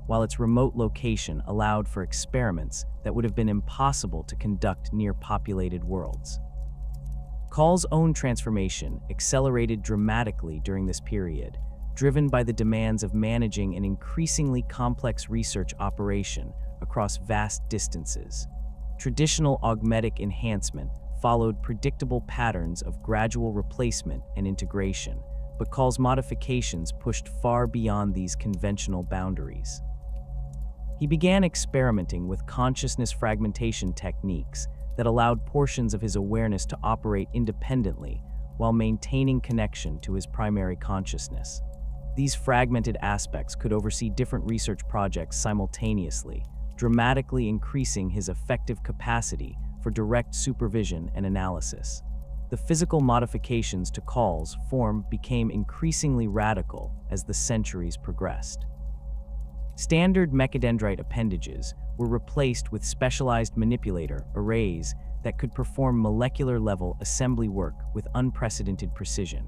while its remote location allowed for experiments that would have been impossible to conduct near populated worlds. Cawl's own transformation accelerated dramatically during this period, driven by the demands of managing an increasingly complex research operation across vast distances. Traditional augmetic enhancement followed predictable patterns of gradual replacement and integration, but Cawl's modifications pushed far beyond these conventional boundaries. He began experimenting with consciousness fragmentation techniques that allowed portions of his awareness to operate independently while maintaining connection to his primary consciousness. These fragmented aspects could oversee different research projects simultaneously, dramatically increasing his effective capacity for direct supervision and analysis. The physical modifications to Cawl's form became increasingly radical as the centuries progressed. Standard mechadendrite appendages were replaced with specialized manipulator arrays that could perform molecular-level assembly work with unprecedented precision.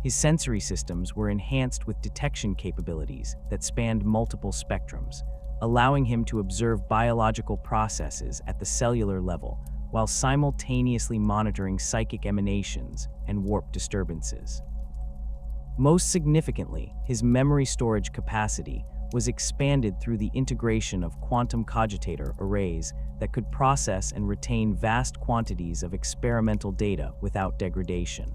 His sensory systems were enhanced with detection capabilities that spanned multiple spectrums, allowing him to observe biological processes at the cellular level while simultaneously monitoring psychic emanations and warp disturbances. Most significantly, his memory storage capacity was expanded through the integration of quantum cogitator arrays that could process and retain vast quantities of experimental data without degradation.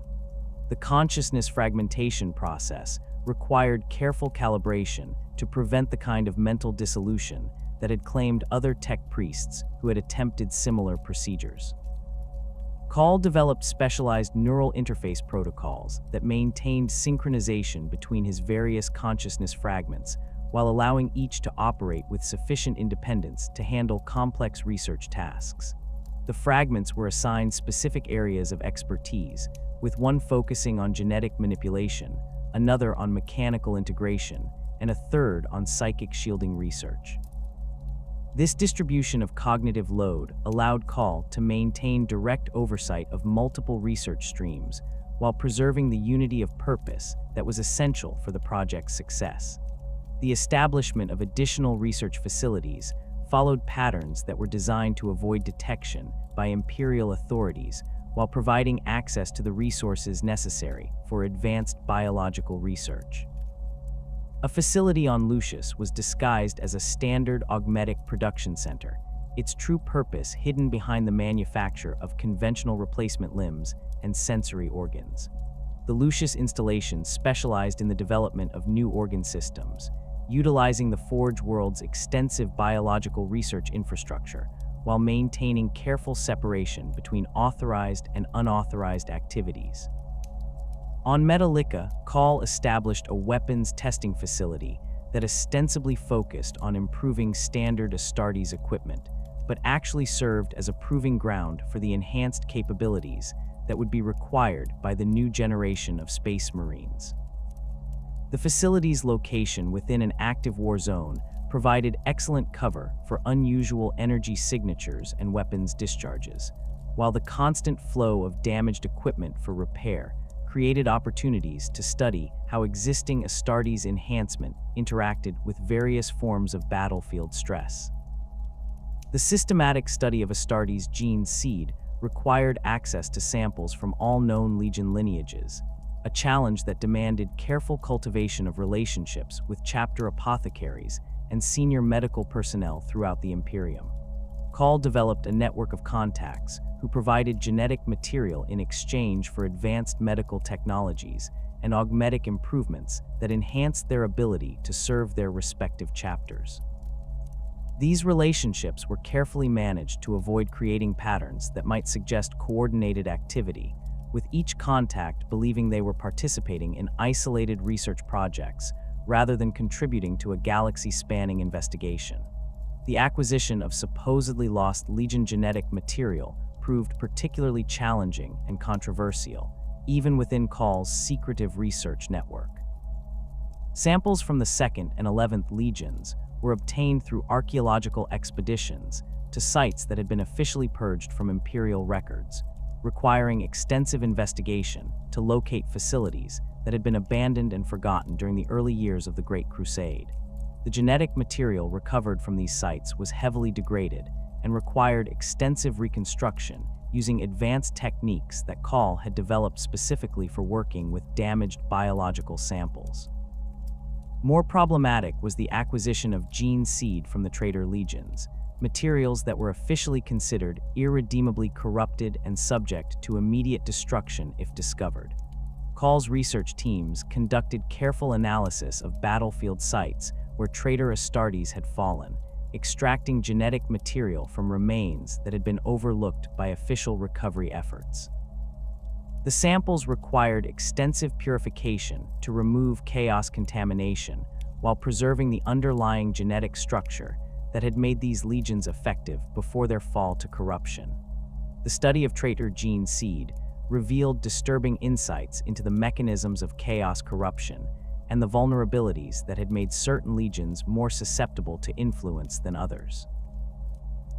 The consciousness fragmentation process required careful calibration to prevent the kind of mental dissolution that had claimed other tech priests who had attempted similar procedures. Cawl developed specialized neural interface protocols that maintained synchronization between his various consciousness fragments, while allowing each to operate with sufficient independence to handle complex research tasks. The fragments were assigned specific areas of expertise, with one focusing on genetic manipulation, another on mechanical integration, and a third on psychic shielding research. This distribution of cognitive load allowed Cawl to maintain direct oversight of multiple research streams while preserving the unity of purpose that was essential for the project's success. The establishment of additional research facilities followed patterns that were designed to avoid detection by Imperial authorities while providing access to the resources necessary for advanced biological research. A facility on Lucius was disguised as a standard augmetic production center, its true purpose hidden behind the manufacture of conventional replacement limbs and sensory organs. The Lucius installation specialized in the development of new organ systems, utilizing the Forge world's extensive biological research infrastructure, while maintaining careful separation between authorized and unauthorized activities. On Metalica, Cawl established a weapons testing facility that ostensibly focused on improving standard Astartes equipment, but actually served as a proving ground for the enhanced capabilities that would be required by the new generation of Space Marines. The facility's location within an active war zone provided excellent cover for unusual energy signatures and weapons discharges, while the constant flow of damaged equipment for repair created opportunities to study how existing Astartes enhancement interacted with various forms of battlefield stress. The systematic study of Astartes' gene seed required access to samples from all known Legion lineages, a challenge that demanded careful cultivation of relationships with chapter apothecaries and senior medical personnel throughout the Imperium. Cawl developed a network of contacts who provided genetic material in exchange for advanced medical technologies and augmetic improvements that enhanced their ability to serve their respective chapters. These relationships were carefully managed to avoid creating patterns that might suggest coordinated activity, with each contact believing they were participating in isolated research projects rather than contributing to a galaxy-spanning investigation. The acquisition of supposedly lost Legion genetic material proved particularly challenging and controversial, even within Cawl's secretive research network. Samples from the 2nd and 11th Legions were obtained through archaeological expeditions to sites that had been officially purged from Imperial records, requiring extensive investigation to locate facilities that had been abandoned and forgotten during the early years of the Great Crusade. The genetic material recovered from these sites was heavily degraded and required extensive reconstruction using advanced techniques that Cawl had developed specifically for working with damaged biological samples. More problematic was the acquisition of gene seed from the traitor legions, materials that were officially considered irredeemably corrupted and subject to immediate destruction if discovered. Cawl's research teams conducted careful analysis of battlefield sites where traitor Astartes had fallen, extracting genetic material from remains that had been overlooked by official recovery efforts. The samples required extensive purification to remove chaos contamination while preserving the underlying genetic structure that had made these legions effective before their fall to corruption. The study of traitor gene seed revealed disturbing insights into the mechanisms of chaos corruption and the vulnerabilities that had made certain legions more susceptible to influence than others.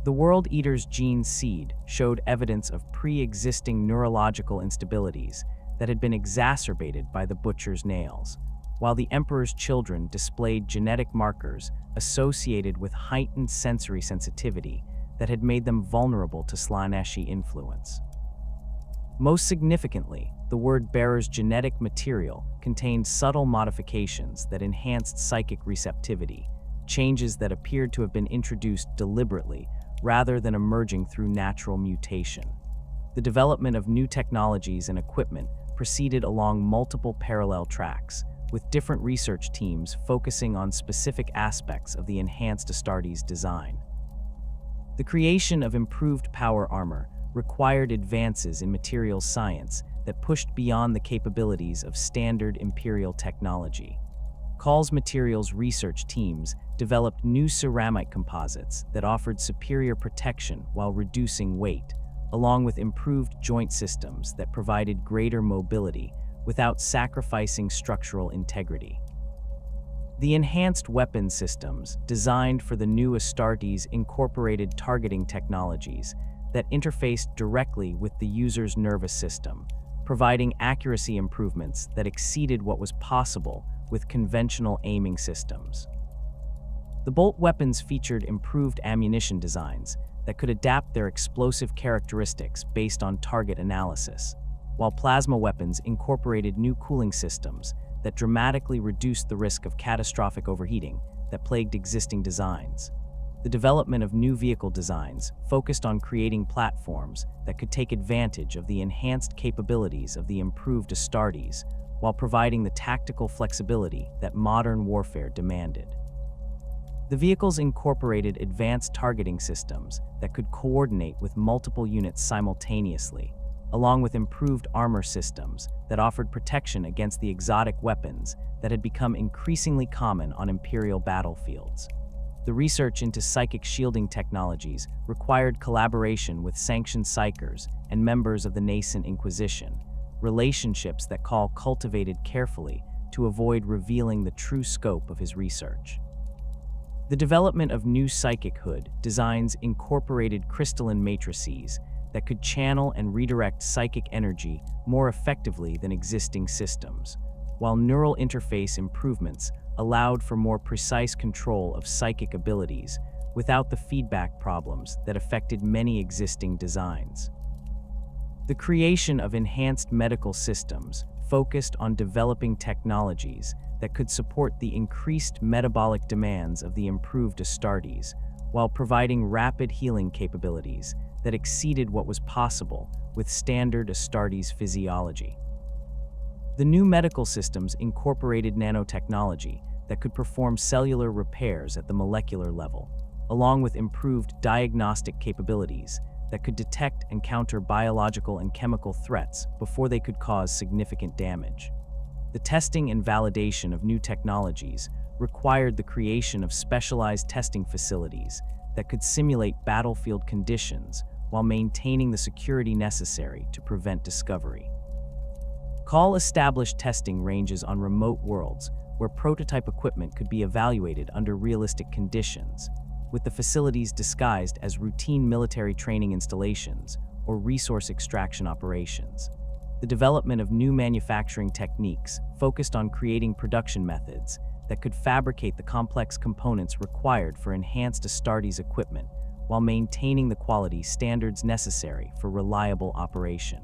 The World Eater's gene seed showed evidence of pre-existing neurological instabilities that had been exacerbated by the Butcher's nails, while the Emperor's children displayed genetic markers associated with heightened sensory sensitivity that had made them vulnerable to Slaaneshi influence. Most significantly, the Word-Bearer's genetic material contained subtle modifications that enhanced psychic receptivity, changes that appeared to have been introduced deliberately rather than emerging through natural mutation. The development of new technologies and equipment proceeded along multiple parallel tracks, with different research teams focusing on specific aspects of the enhanced Astartes design. The creation of improved power armor required advances in materials science that pushed beyond the capabilities of standard Imperial technology. Cawl's materials research teams developed new ceramic composites that offered superior protection while reducing weight, along with improved joint systems that provided greater mobility without sacrificing structural integrity. The enhanced weapon systems designed for the new Astartes incorporated targeting technologies that interfaced directly with the user's nervous system, providing accuracy improvements that exceeded what was possible with conventional aiming systems. The bolt weapons featured improved ammunition designs that could adapt their explosive characteristics based on target analysis, while plasma weapons incorporated new cooling systems that dramatically reduced the risk of catastrophic overheating that plagued existing designs. The development of new vehicle designs focused on creating platforms that could take advantage of the enhanced capabilities of the improved Astartes, while providing the tactical flexibility that modern warfare demanded. The vehicles incorporated advanced targeting systems that could coordinate with multiple units simultaneously, along with improved armor systems that offered protection against the exotic weapons that had become increasingly common on Imperial battlefields. The research into psychic shielding technologies required collaboration with sanctioned psychers and members of the nascent Inquisition, relationships that Cawl cultivated carefully to avoid revealing the true scope of his research. The development of new psychic hood designs incorporated crystalline matrices that could channel and redirect psychic energy more effectively than existing systems, while neural interface improvements allowed for more precise control of psychic abilities without the feedback problems that affected many existing designs. The creation of enhanced medical systems focused on developing technologies that could support the increased metabolic demands of the improved Astartes, while providing rapid healing capabilities that exceeded what was possible with standard Astartes physiology. The new medical systems incorporated nanotechnology that could perform cellular repairs at the molecular level, along with improved diagnostic capabilities that could detect and counter biological and chemical threats before they could cause significant damage. The testing and validation of new technologies required the creation of specialized testing facilities that could simulate battlefield conditions while maintaining the security necessary to prevent discovery. Cawl established testing ranges on remote worlds where prototype equipment could be evaluated under realistic conditions, with the facilities disguised as routine military training installations or resource extraction operations. The development of new manufacturing techniques focused on creating production methods that could fabricate the complex components required for enhanced Astartes equipment while maintaining the quality standards necessary for reliable operation.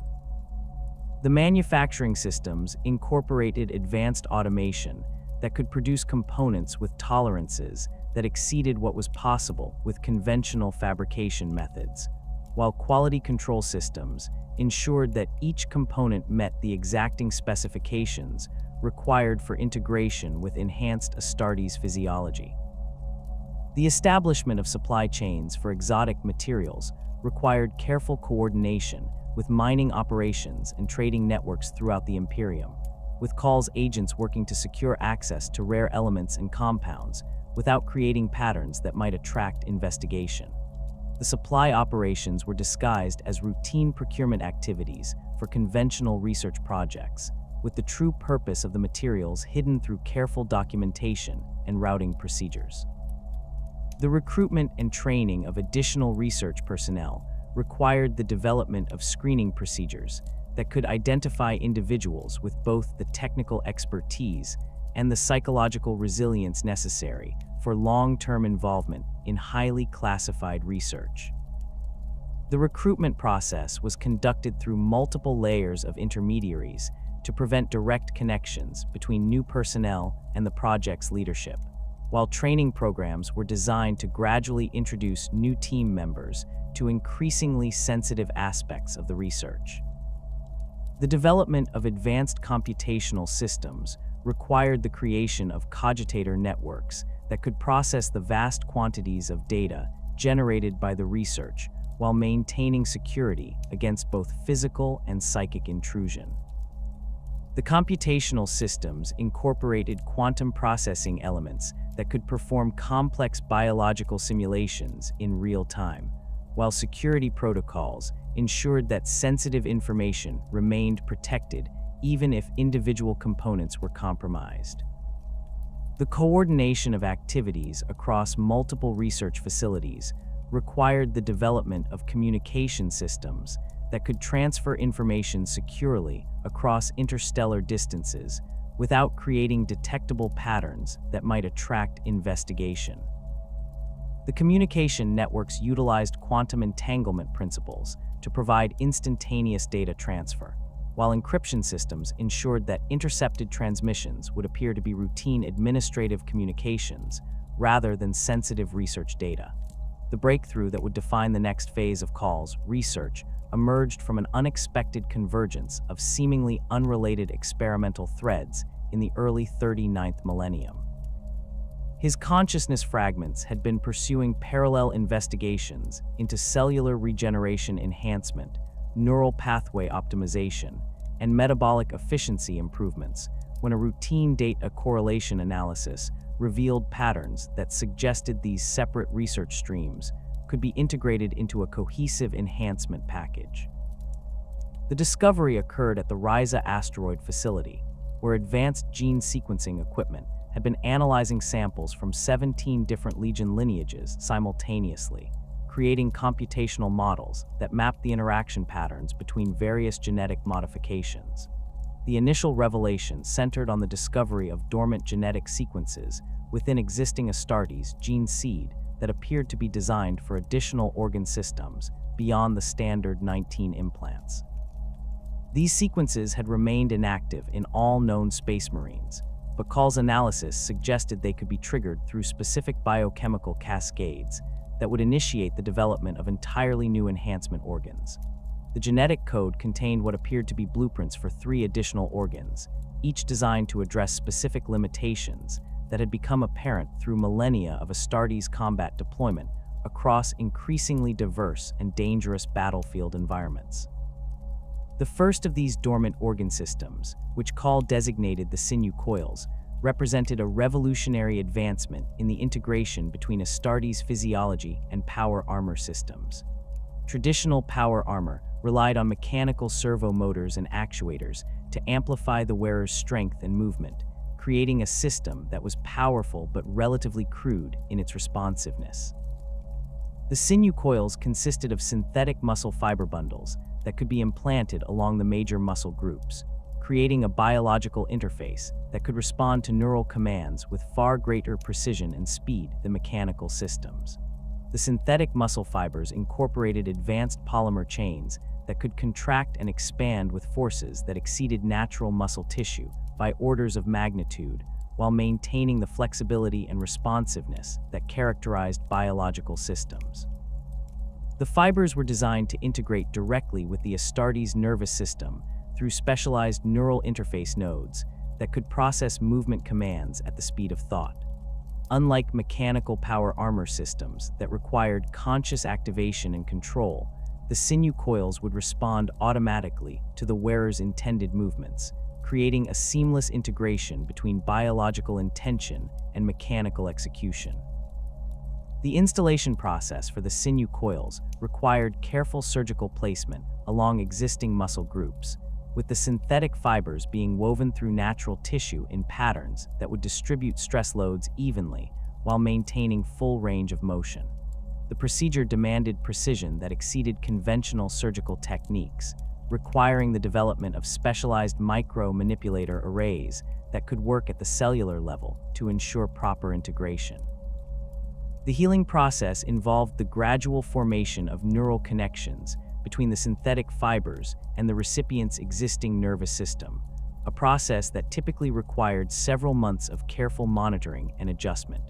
The manufacturing systems incorporated advanced automation that could produce components with tolerances that exceeded what was possible with conventional fabrication methods, while quality control systems ensured that each component met the exacting specifications required for integration with enhanced Astartes physiology. The establishment of supply chains for exotic materials required careful coordination with mining operations and trading networks throughout the Imperium, with Cawl's agents working to secure access to rare elements and compounds without creating patterns that might attract investigation. The supply operations were disguised as routine procurement activities for conventional research projects, with the true purpose of the materials hidden through careful documentation and routing procedures. The recruitment and training of additional research personnel required the development of screening procedures that could identify individuals with both the technical expertise and the psychological resilience necessary for long-term involvement in highly classified research. The recruitment process was conducted through multiple layers of intermediaries to prevent direct connections between new personnel and the project's leadership, while training programs were designed to gradually introduce new team members to increasingly sensitive aspects of the research. The development of advanced computational systems required the creation of cogitator networks that could process the vast quantities of data generated by the research while maintaining security against both physical and psychic intrusion. The computational systems incorporated quantum processing elements that could perform complex biological simulations in real time, while security protocols ensured that sensitive information remained protected even if individual components were compromised. The coordination of activities across multiple research facilities required the development of communication systems that could transfer information securely across interstellar distances without creating detectable patterns that might attract investigation. The communication networks utilized quantum entanglement principles to provide instantaneous data transfer, while encryption systems ensured that intercepted transmissions would appear to be routine administrative communications rather than sensitive research data. The breakthrough that would define the next phase of Cawl's research emerged from an unexpected convergence of seemingly unrelated experimental threads in the early 39th millennium. His consciousness fragments had been pursuing parallel investigations into cellular regeneration enhancement, neural pathway optimization, and metabolic efficiency improvements when a routine data correlation analysis revealed patterns that suggested these separate research streams could be integrated into a cohesive enhancement package. The discovery occurred at the Risa asteroid facility, where advanced gene sequencing equipment had been analyzing samples from 17 different Legion lineages simultaneously, creating computational models that mapped the interaction patterns between various genetic modifications. The initial revelation centered on the discovery of dormant genetic sequences within existing Astartes gene seed that appeared to be designed for additional organ systems beyond the standard 19 implants. These sequences had remained inactive in all known Space Marines, but Cawl's analysis suggested they could be triggered through specific biochemical cascades that would initiate the development of entirely new enhancement organs. The genetic code contained what appeared to be blueprints for 3 additional organs, each designed to address specific limitations that had become apparent through millennia of Astartes combat deployment across increasingly diverse and dangerous battlefield environments. The first of these dormant organ systems, which Cawl designated the sinew coils, represented a revolutionary advancement in the integration between Astartes physiology and power armor systems. Traditional power armor relied on mechanical servo motors and actuators to amplify the wearer's strength and movement, creating a system that was powerful but relatively crude in its responsiveness. The sinew coils consisted of synthetic muscle fiber bundles that could be implanted along the major muscle groups, creating a biological interface that could respond to neural commands with far greater precision and speed than mechanical systems. The synthetic muscle fibers incorporated advanced polymer chains that could contract and expand with forces that exceeded natural muscle tissue by orders of magnitude, while maintaining the flexibility and responsiveness that characterized biological systems. The fibers were designed to integrate directly with the Astartes nervous system through specialized neural interface nodes that could process movement commands at the speed of thought. Unlike mechanical power armor systems that required conscious activation and control, the sinew coils would respond automatically to the wearer's intended movements, creating a seamless integration between biological intention and mechanical execution. The installation process for the sinew coils required careful surgical placement along existing muscle groups, with the synthetic fibers being woven through natural tissue in patterns that would distribute stress loads evenly while maintaining full range of motion. The procedure demanded precision that exceeded conventional surgical techniques, requiring the development of specialized micro-manipulator arrays that could work at the cellular level to ensure proper integration. The healing process involved the gradual formation of neural connections between the synthetic fibers and the recipient's existing nervous system, a process that typically required several months of careful monitoring and adjustment.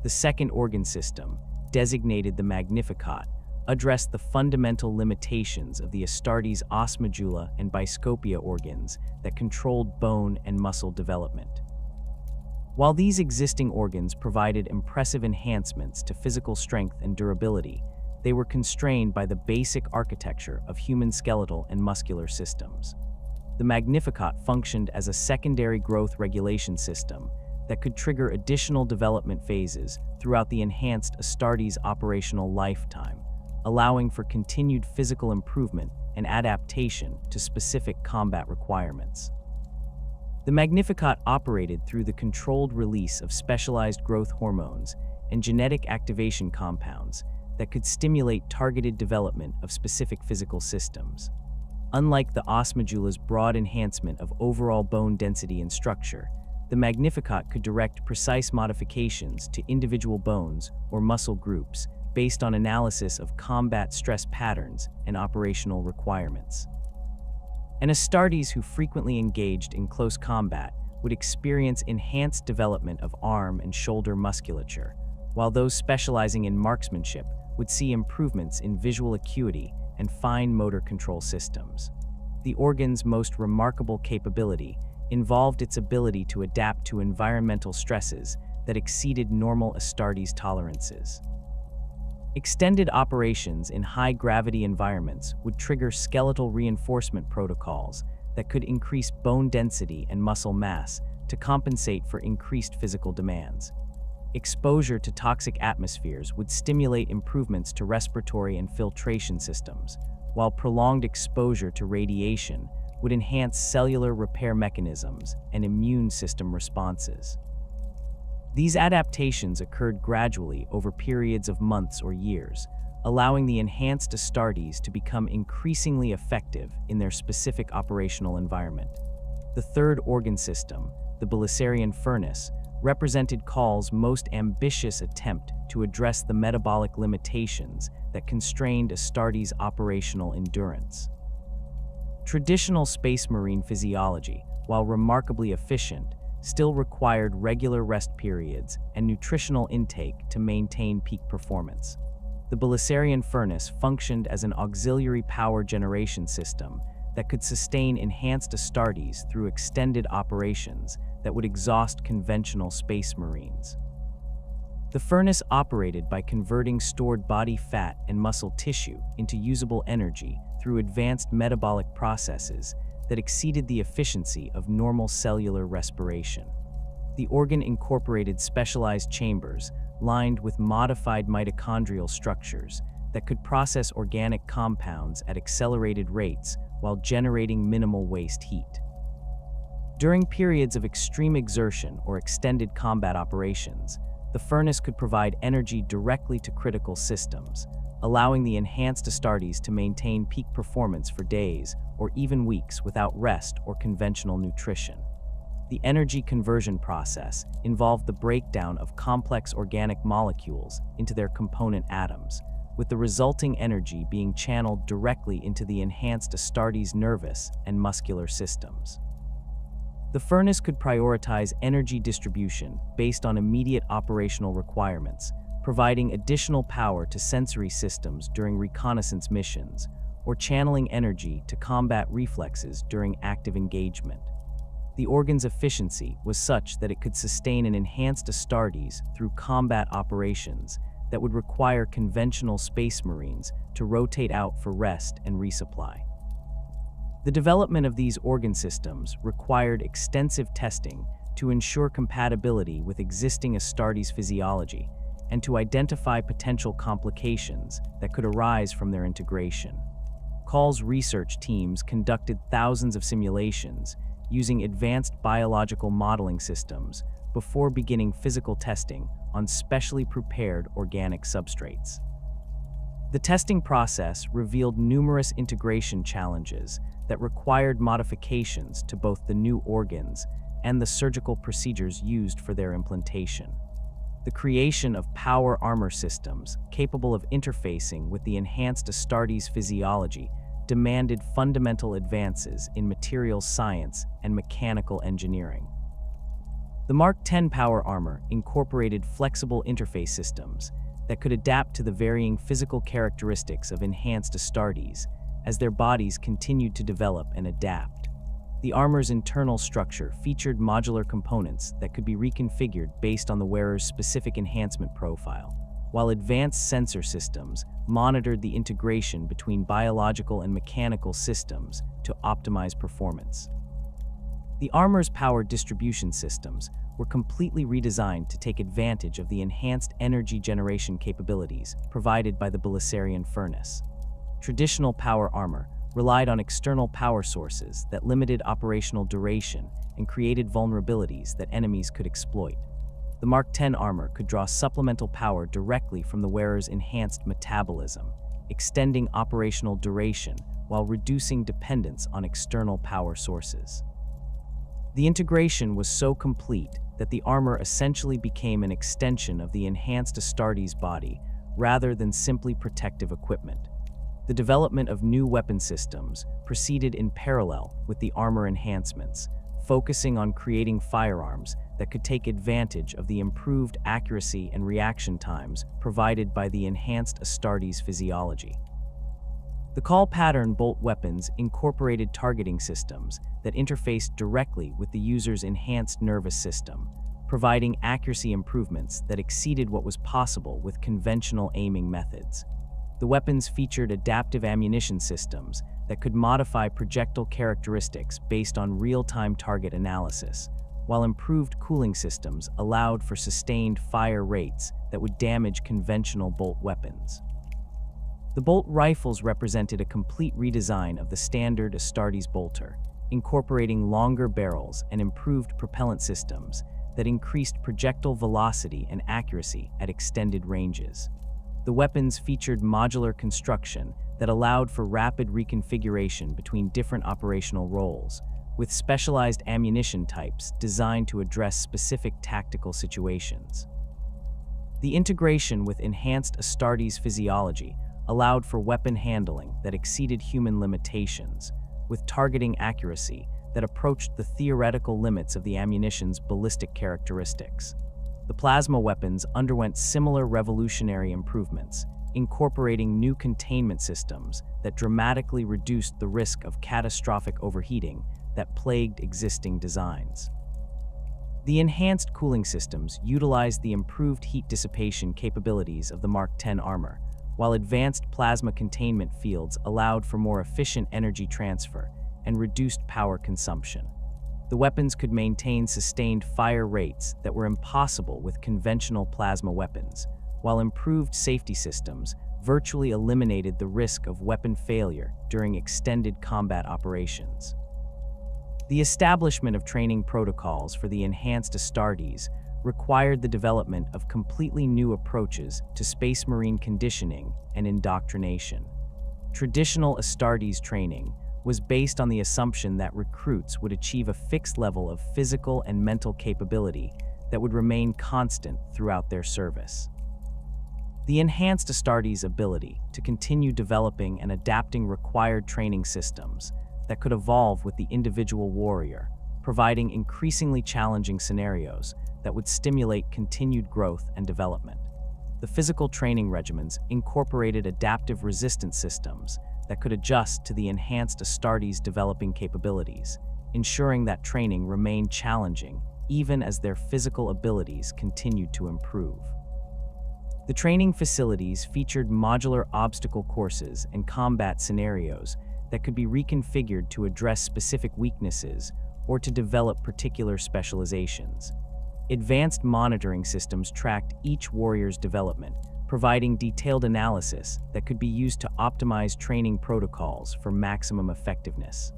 The second organ system, designated the Magnificat, addressed the fundamental limitations of the Astartes osmodula and biscopia organs that controlled bone and muscle development. While these existing organs provided impressive enhancements to physical strength and durability, they were constrained by the basic architecture of human skeletal and muscular systems. The Magnificat functioned as a secondary growth regulation system that could trigger additional development phases throughout the enhanced Astartes operational lifetime, allowing for continued physical improvement and adaptation to specific combat requirements. The Magnificat operated through the controlled release of specialized growth hormones and genetic activation compounds that could stimulate targeted development of specific physical systems. Unlike the Os Medulla's broad enhancement of overall bone density and structure, the Magnificat could direct precise modifications to individual bones or muscle groups based on analysis of combat stress patterns and operational requirements. And Astartes who frequently engaged in close combat would experience enhanced development of arm and shoulder musculature, while those specializing in marksmanship would see improvements in visual acuity and fine motor control systems. The organ's most remarkable capability involved its ability to adapt to environmental stresses that exceeded normal Astartes tolerances. Extended operations in high-gravity environments would trigger skeletal reinforcement protocols that could increase bone density and muscle mass to compensate for increased physical demands. Exposure to toxic atmospheres would stimulate improvements to respiratory and filtration systems, while prolonged exposure to radiation would enhance cellular repair mechanisms and immune system responses. These adaptations occurred gradually over periods of months or years, allowing the enhanced Astartes to become increasingly effective in their specific operational environment. The third organ system, the Belisarian furnace, represented Cawl's most ambitious attempt to address the metabolic limitations that constrained Astartes' operational endurance. Traditional Space Marine physiology, while remarkably efficient, still required regular rest periods and nutritional intake to maintain peak performance. The Belisarian furnace functioned as an auxiliary power generation system that could sustain enhanced Astartes through extended operations that would exhaust conventional Space Marines. The furnace operated by converting stored body fat and muscle tissue into usable energy through advanced metabolic processes that exceeded the efficiency of normal cellular respiration. The organ incorporated specialized chambers lined with modified mitochondrial structures that could process organic compounds at accelerated rates while generating minimal waste heat. During periods of extreme exertion or extended combat operations, the furnace could provide energy directly to critical systems, allowing the enhanced Astartes to maintain peak performance for days or even weeks without rest or conventional nutrition. The energy conversion process involved the breakdown of complex organic molecules into their component atoms, with the resulting energy being channeled directly into the enhanced Astartes' nervous and muscular systems. The furnace could prioritize energy distribution based on immediate operational requirements, providing additional power to sensory systems during reconnaissance missions, or channeling energy to combat reflexes during active engagement. The organ's efficiency was such that it could sustain an enhanced Astartes through combat operations that would require conventional Space Marines to rotate out for rest and resupply. The development of these organ systems required extensive testing to ensure compatibility with existing Astartes physiology and to identify potential complications that could arise from their integration. Cawl's research teams conducted thousands of simulations using advanced biological modeling systems before beginning physical testing on specially prepared organic substrates. The testing process revealed numerous integration challenges that required modifications to both the new organs and the surgical procedures used for their implantation. The creation of power armor systems capable of interfacing with the enhanced Astartes physiology demanded fundamental advances in materials science and mechanical engineering. The Mark X power armor incorporated flexible interface systems that could adapt to the varying physical characteristics of enhanced Astartes as their bodies continued to develop and adapt. The armor's internal structure featured modular components that could be reconfigured based on the wearer's specific enhancement profile, while advanced sensor systems monitored the integration between biological and mechanical systems to optimize performance. The armor's power distribution systems were completely redesigned to take advantage of the enhanced energy generation capabilities provided by the Belisarian furnace. Traditional power armor relied on external power sources that limited operational duration and created vulnerabilities that enemies could exploit. The Mark X armor could draw supplemental power directly from the wearer's enhanced metabolism, extending operational duration while reducing dependence on external power sources. The integration was so complete that the armor essentially became an extension of the enhanced Astartes body rather than simply protective equipment. The development of new weapon systems proceeded in parallel with the armor enhancements, focusing on creating firearms that could take advantage of the improved accuracy and reaction times provided by the enhanced Astartes physiology. The call pattern bolt weapons incorporated targeting systems that interfaced directly with the user's enhanced nervous system, providing accuracy improvements that exceeded what was possible with conventional aiming methods. The weapons featured adaptive ammunition systems that could modify projectile characteristics based on real-time target analysis, while improved cooling systems allowed for sustained fire rates that would damage conventional bolt weapons. The bolt rifles represented a complete redesign of the standard Astartes bolter, incorporating longer barrels and improved propellant systems that increased projectile velocity and accuracy at extended ranges. The weapons featured modular construction that allowed for rapid reconfiguration between different operational roles, with specialized ammunition types designed to address specific tactical situations. The integration with enhanced Astartes physiology allowed for weapon handling that exceeded human limitations, with targeting accuracy that approached the theoretical limits of the ammunition's ballistic characteristics. The plasma weapons underwent similar revolutionary improvements, incorporating new containment systems that dramatically reduced the risk of catastrophic overheating that plagued existing designs. The enhanced cooling systems utilized the improved heat dissipation capabilities of the Mark X armor, while advanced plasma containment fields allowed for more efficient energy transfer and reduced power consumption. The weapons could maintain sustained fire rates that were impossible with conventional plasma weapons, while improved safety systems virtually eliminated the risk of weapon failure during extended combat operations. The establishment of training protocols for the enhanced Astartes required the development of completely new approaches to Space Marine conditioning and indoctrination. Traditional Astartes training was based on the assumption that recruits would achieve a fixed level of physical and mental capability that would remain constant throughout their service. The enhanced Astartes' ability to continue developing and adapting required training systems that could evolve with the individual warrior, providing increasingly challenging scenarios that would stimulate continued growth and development. The physical training regimens incorporated adaptive resistance systems that could adjust to the enhanced Astartes' developing capabilities, ensuring that training remained challenging even as their physical abilities continued to improve. The training facilities featured modular obstacle courses and combat scenarios that could be reconfigured to address specific weaknesses or to develop particular specializations. Advanced monitoring systems tracked each warrior's development, providing detailed analysis that could be used to optimize training protocols for maximum effectiveness.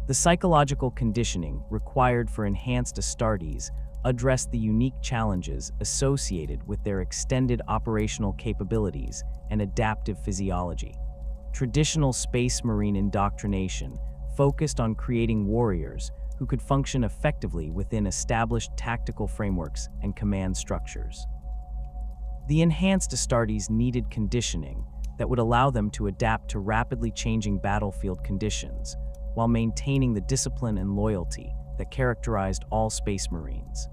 The psychological conditioning required for enhanced Astartes addressed the unique challenges associated with their extended operational capabilities and adaptive physiology. Traditional Space Marine indoctrination focused on creating warriors who could function effectively within established tactical frameworks and command structures. The enhanced Astartes needed conditioning that would allow them to adapt to rapidly changing battlefield conditions while maintaining the discipline and loyalty that characterized all Space Marines.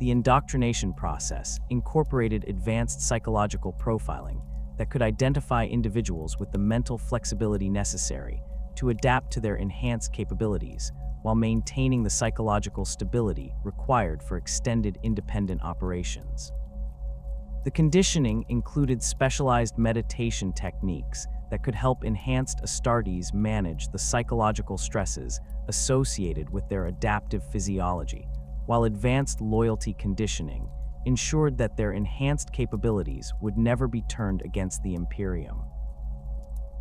The indoctrination process incorporated advanced psychological profiling that could identify individuals with the mental flexibility necessary to adapt to their enhanced capabilities while maintaining the psychological stability required for extended independent operations. The conditioning included specialized meditation techniques that could help enhanced Astartes manage the psychological stresses associated with their adaptive physiology, while advanced loyalty conditioning ensured that their enhanced capabilities would never be turned against the Imperium.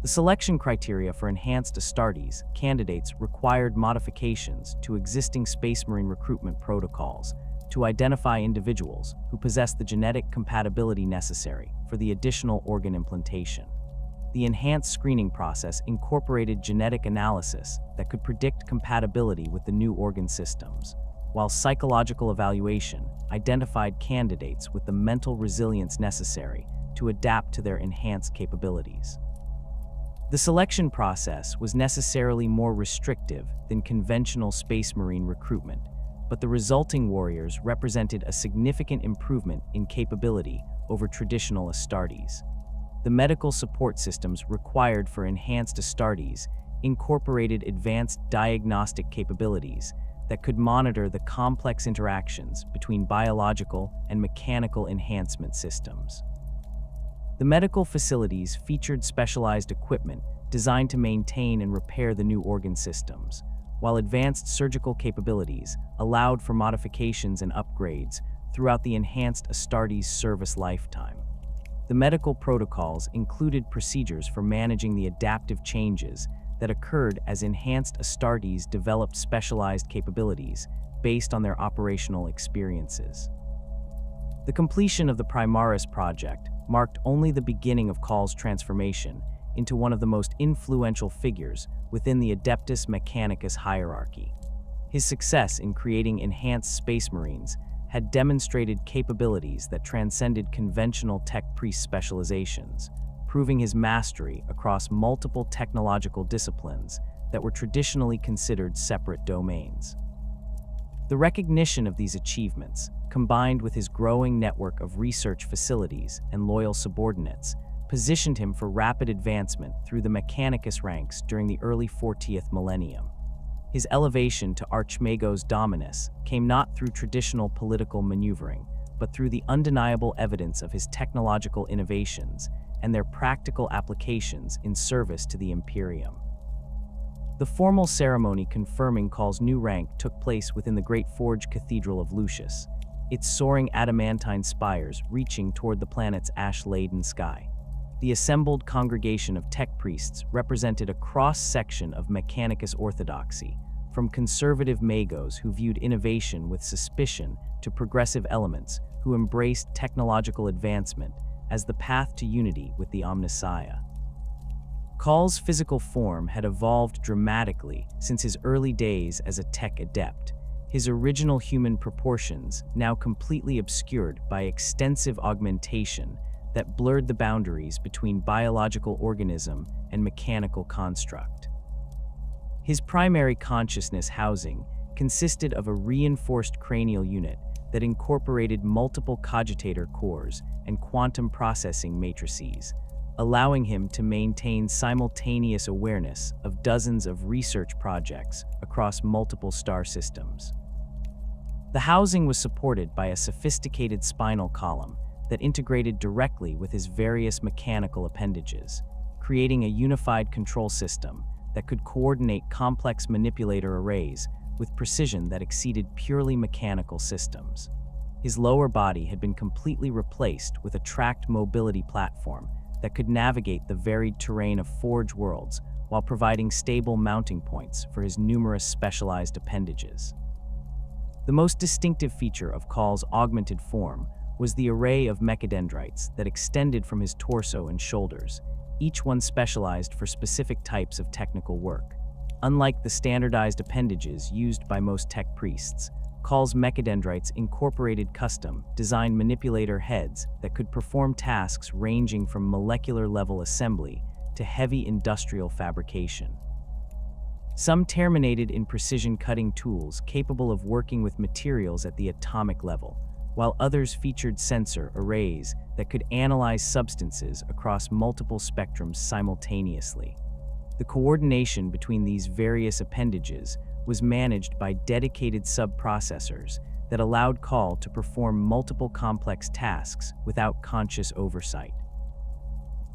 The selection criteria for enhanced Astartes candidates required modifications to existing Space Marine recruitment protocols to identify individuals who possess the genetic compatibility necessary for the additional organ implantation. The enhanced screening process incorporated genetic analysis that could predict compatibility with the new organ systems, while psychological evaluation identified candidates with the mental resilience necessary to adapt to their enhanced capabilities. The selection process was necessarily more restrictive than conventional Space Marine recruitment, but the resulting warriors represented a significant improvement in capability over traditional Astartes. The medical support systems required for enhanced Astartes incorporated advanced diagnostic capabilities that could monitor the complex interactions between biological and mechanical enhancement systems. The medical facilities featured specialized equipment designed to maintain and repair the new organ systems, while advanced surgical capabilities allowed for modifications and upgrades throughout the enhanced Astartes service lifetime. The medical protocols included procedures for managing the adaptive changes that occurred as enhanced Astartes developed specialized capabilities based on their operational experiences. The completion of the Primaris project marked only the beginning of Cawl's transformation into one of the most influential figures within the Adeptus Mechanicus hierarchy. His success in creating enhanced Space Marines had demonstrated capabilities that transcended conventional tech priest specializations, proving his mastery across multiple technological disciplines that were traditionally considered separate domains. The recognition of these achievements, combined with his growing network of research facilities and loyal subordinates, positioned him for rapid advancement through the Mechanicus ranks during the early 40th millennium. His elevation to Archmagos Dominus came not through traditional political maneuvering, but through the undeniable evidence of his technological innovations and their practical applications in service to the Imperium. The formal ceremony confirming Cawl's new rank took place within the Great Forge Cathedral of Lucius, its soaring adamantine spires reaching toward the planet's ash-laden sky. The assembled congregation of tech priests represented a cross-section of Mechanicus orthodoxy, from conservative magos who viewed innovation with suspicion to progressive elements who embraced technological advancement as the path to unity with the Omnissiah. Cawl's physical form had evolved dramatically since his early days as a tech adept, his original human proportions now completely obscured by extensive augmentation that blurred the boundaries between biological organism and mechanical construct. His primary consciousness housing consisted of a reinforced cranial unit that incorporated multiple cogitator cores and quantum processing matrices, allowing him to maintain simultaneous awareness of dozens of research projects across multiple star systems. The housing was supported by a sophisticated spinal column that integrated directly with his various mechanical appendages, creating a unified control system that could coordinate complex manipulator arrays with precision that exceeded purely mechanical systems. His lower body had been completely replaced with a tracked mobility platform that could navigate the varied terrain of Forge worlds while providing stable mounting points for his numerous specialized appendages. The most distinctive feature of Cawl's augmented form was the array of mechadendrites that extended from his torso and shoulders, each one specialized for specific types of technical work. Unlike the standardized appendages used by most tech priests, Cawl's mechadendrites incorporated custom-designed manipulator heads that could perform tasks ranging from molecular-level assembly to heavy industrial fabrication. Some terminated in precision-cutting tools capable of working with materials at the atomic level, while others featured sensor arrays that could analyze substances across multiple spectrums simultaneously. The coordination between these various appendages was managed by dedicated sub-processors that allowed Cawl to perform multiple complex tasks without conscious oversight.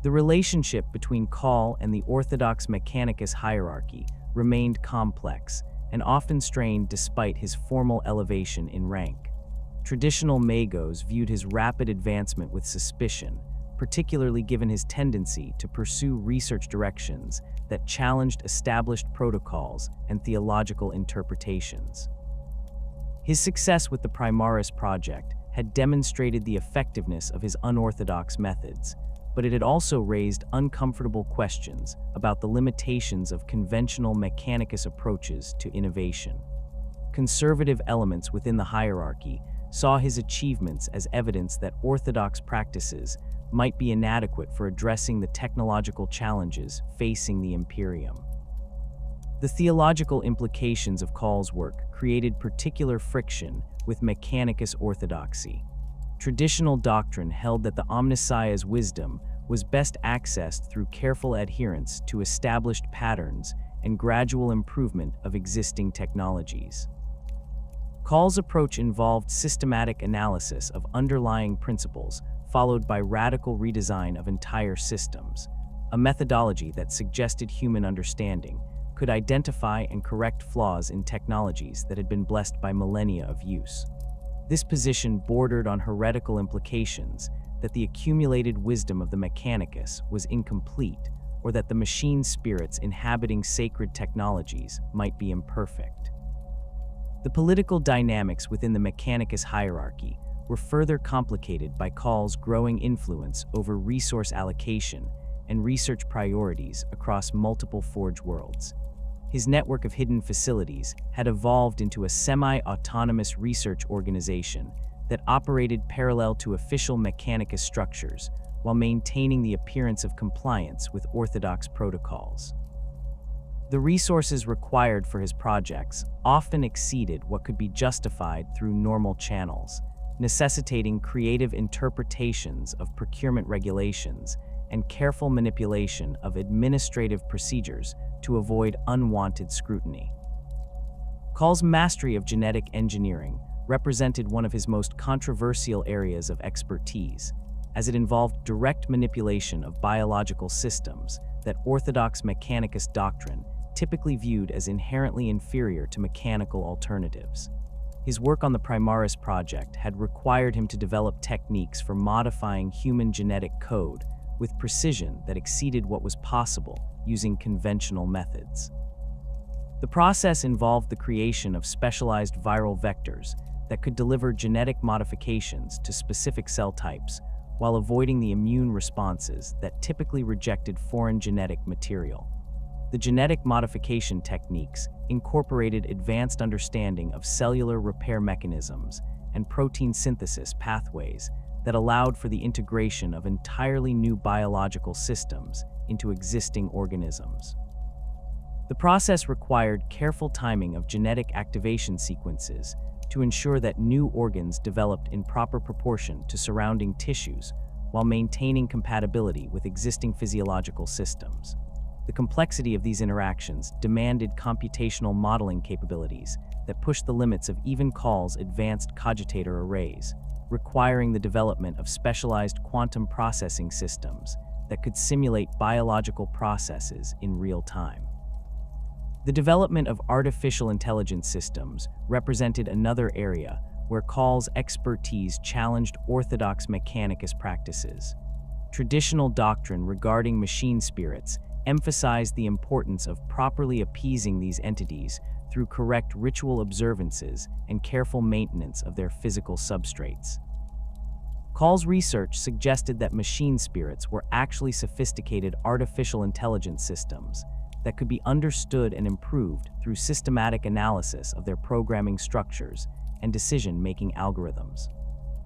The relationship between Cawl and the Orthodox Mechanicus hierarchy remained complex and often strained despite his formal elevation in rank. Traditional Magos viewed his rapid advancement with suspicion, particularly given his tendency to pursue research directions that challenged established protocols and theological interpretations. His success with the Primaris project had demonstrated the effectiveness of his unorthodox methods, but it had also raised uncomfortable questions about the limitations of conventional Mechanicus approaches to innovation. Conservative elements within the hierarchy saw his achievements as evidence that orthodox practices might be inadequate for addressing the technological challenges facing the Imperium. The theological implications of Cawl's work created particular friction with Mechanicus orthodoxy. Traditional doctrine held that the Omnissiah's wisdom was best accessed through careful adherence to established patterns and gradual improvement of existing technologies. Cawl's approach involved systematic analysis of underlying principles, followed by radical redesign of entire systems, a methodology that suggested human understanding could identify and correct flaws in technologies that had been blessed by millennia of use. This position bordered on heretical implications that the accumulated wisdom of the Mechanicus was incomplete, or that the machine spirits inhabiting sacred technologies might be imperfect. The political dynamics within the Mechanicus hierarchy were further complicated by Cawl's growing influence over resource allocation and research priorities across multiple Forge worlds. His network of hidden facilities had evolved into a semi-autonomous research organization that operated parallel to official Mechanicus structures while maintaining the appearance of compliance with orthodox protocols. The resources required for his projects often exceeded what could be justified through normal channels, necessitating creative interpretations of procurement regulations and careful manipulation of administrative procedures to avoid unwanted scrutiny. Cawl's mastery of genetic engineering represented one of his most controversial areas of expertise, as it involved direct manipulation of biological systems that orthodox Mechanicus doctrine typically viewed as inherently inferior to mechanical alternatives. His work on the Primaris project had required him to develop techniques for modifying human genetic code with precision that exceeded what was possible using conventional methods. The process involved the creation of specialized viral vectors that could deliver genetic modifications to specific cell types while avoiding the immune responses that typically rejected foreign genetic material. The genetic modification techniques incorporated advanced understanding of cellular repair mechanisms and protein synthesis pathways that allowed for the integration of entirely new biological systems into existing organisms. The process required careful timing of genetic activation sequences to ensure that new organs developed in proper proportion to surrounding tissues while maintaining compatibility with existing physiological systems. The complexity of these interactions demanded computational modeling capabilities that pushed the limits of even Cawl's advanced cogitator arrays, requiring the development of specialized quantum processing systems that could simulate biological processes in real time. The development of artificial intelligence systems represented another area where Cawl's expertise challenged orthodox Mechanicus practices. Traditional doctrine regarding machine spirits emphasized the importance of properly appeasing these entities through correct ritual observances and careful maintenance of their physical substrates. Cawl's research suggested that machine spirits were actually sophisticated artificial intelligence systems that could be understood and improved through systematic analysis of their programming structures and decision-making algorithms.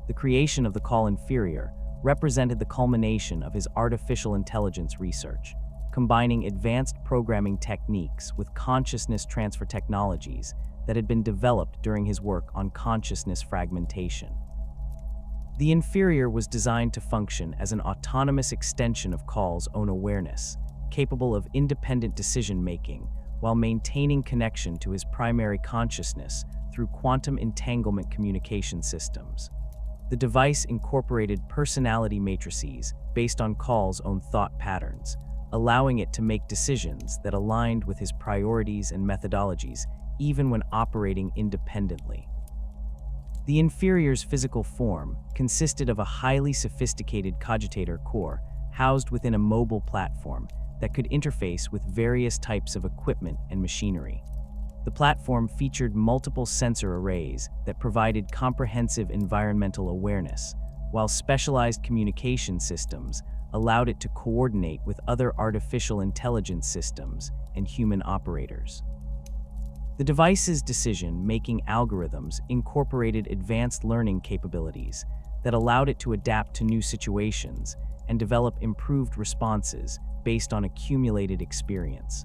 The creation of the Cawl Inferior represented the culmination of his artificial intelligence research, combining advanced programming techniques with consciousness transfer technologies that had been developed during his work on consciousness fragmentation. The Inferior was designed to function as an autonomous extension of Cawl's own awareness, capable of independent decision-making while maintaining connection to his primary consciousness through quantum entanglement communication systems. The device incorporated personality matrices based on Cawl's own thought patterns, allowing it to make decisions that aligned with his priorities and methodologies, even when operating independently. The inferior's physical form consisted of a highly sophisticated cogitator core housed within a mobile platform that could interface with various types of equipment and machinery. The platform featured multiple sensor arrays that provided comprehensive environmental awareness, while specialized communication systems allowed it to coordinate with other artificial intelligence systems and human operators. The device's decision-making algorithms incorporated advanced learning capabilities that allowed it to adapt to new situations and develop improved responses based on accumulated experience.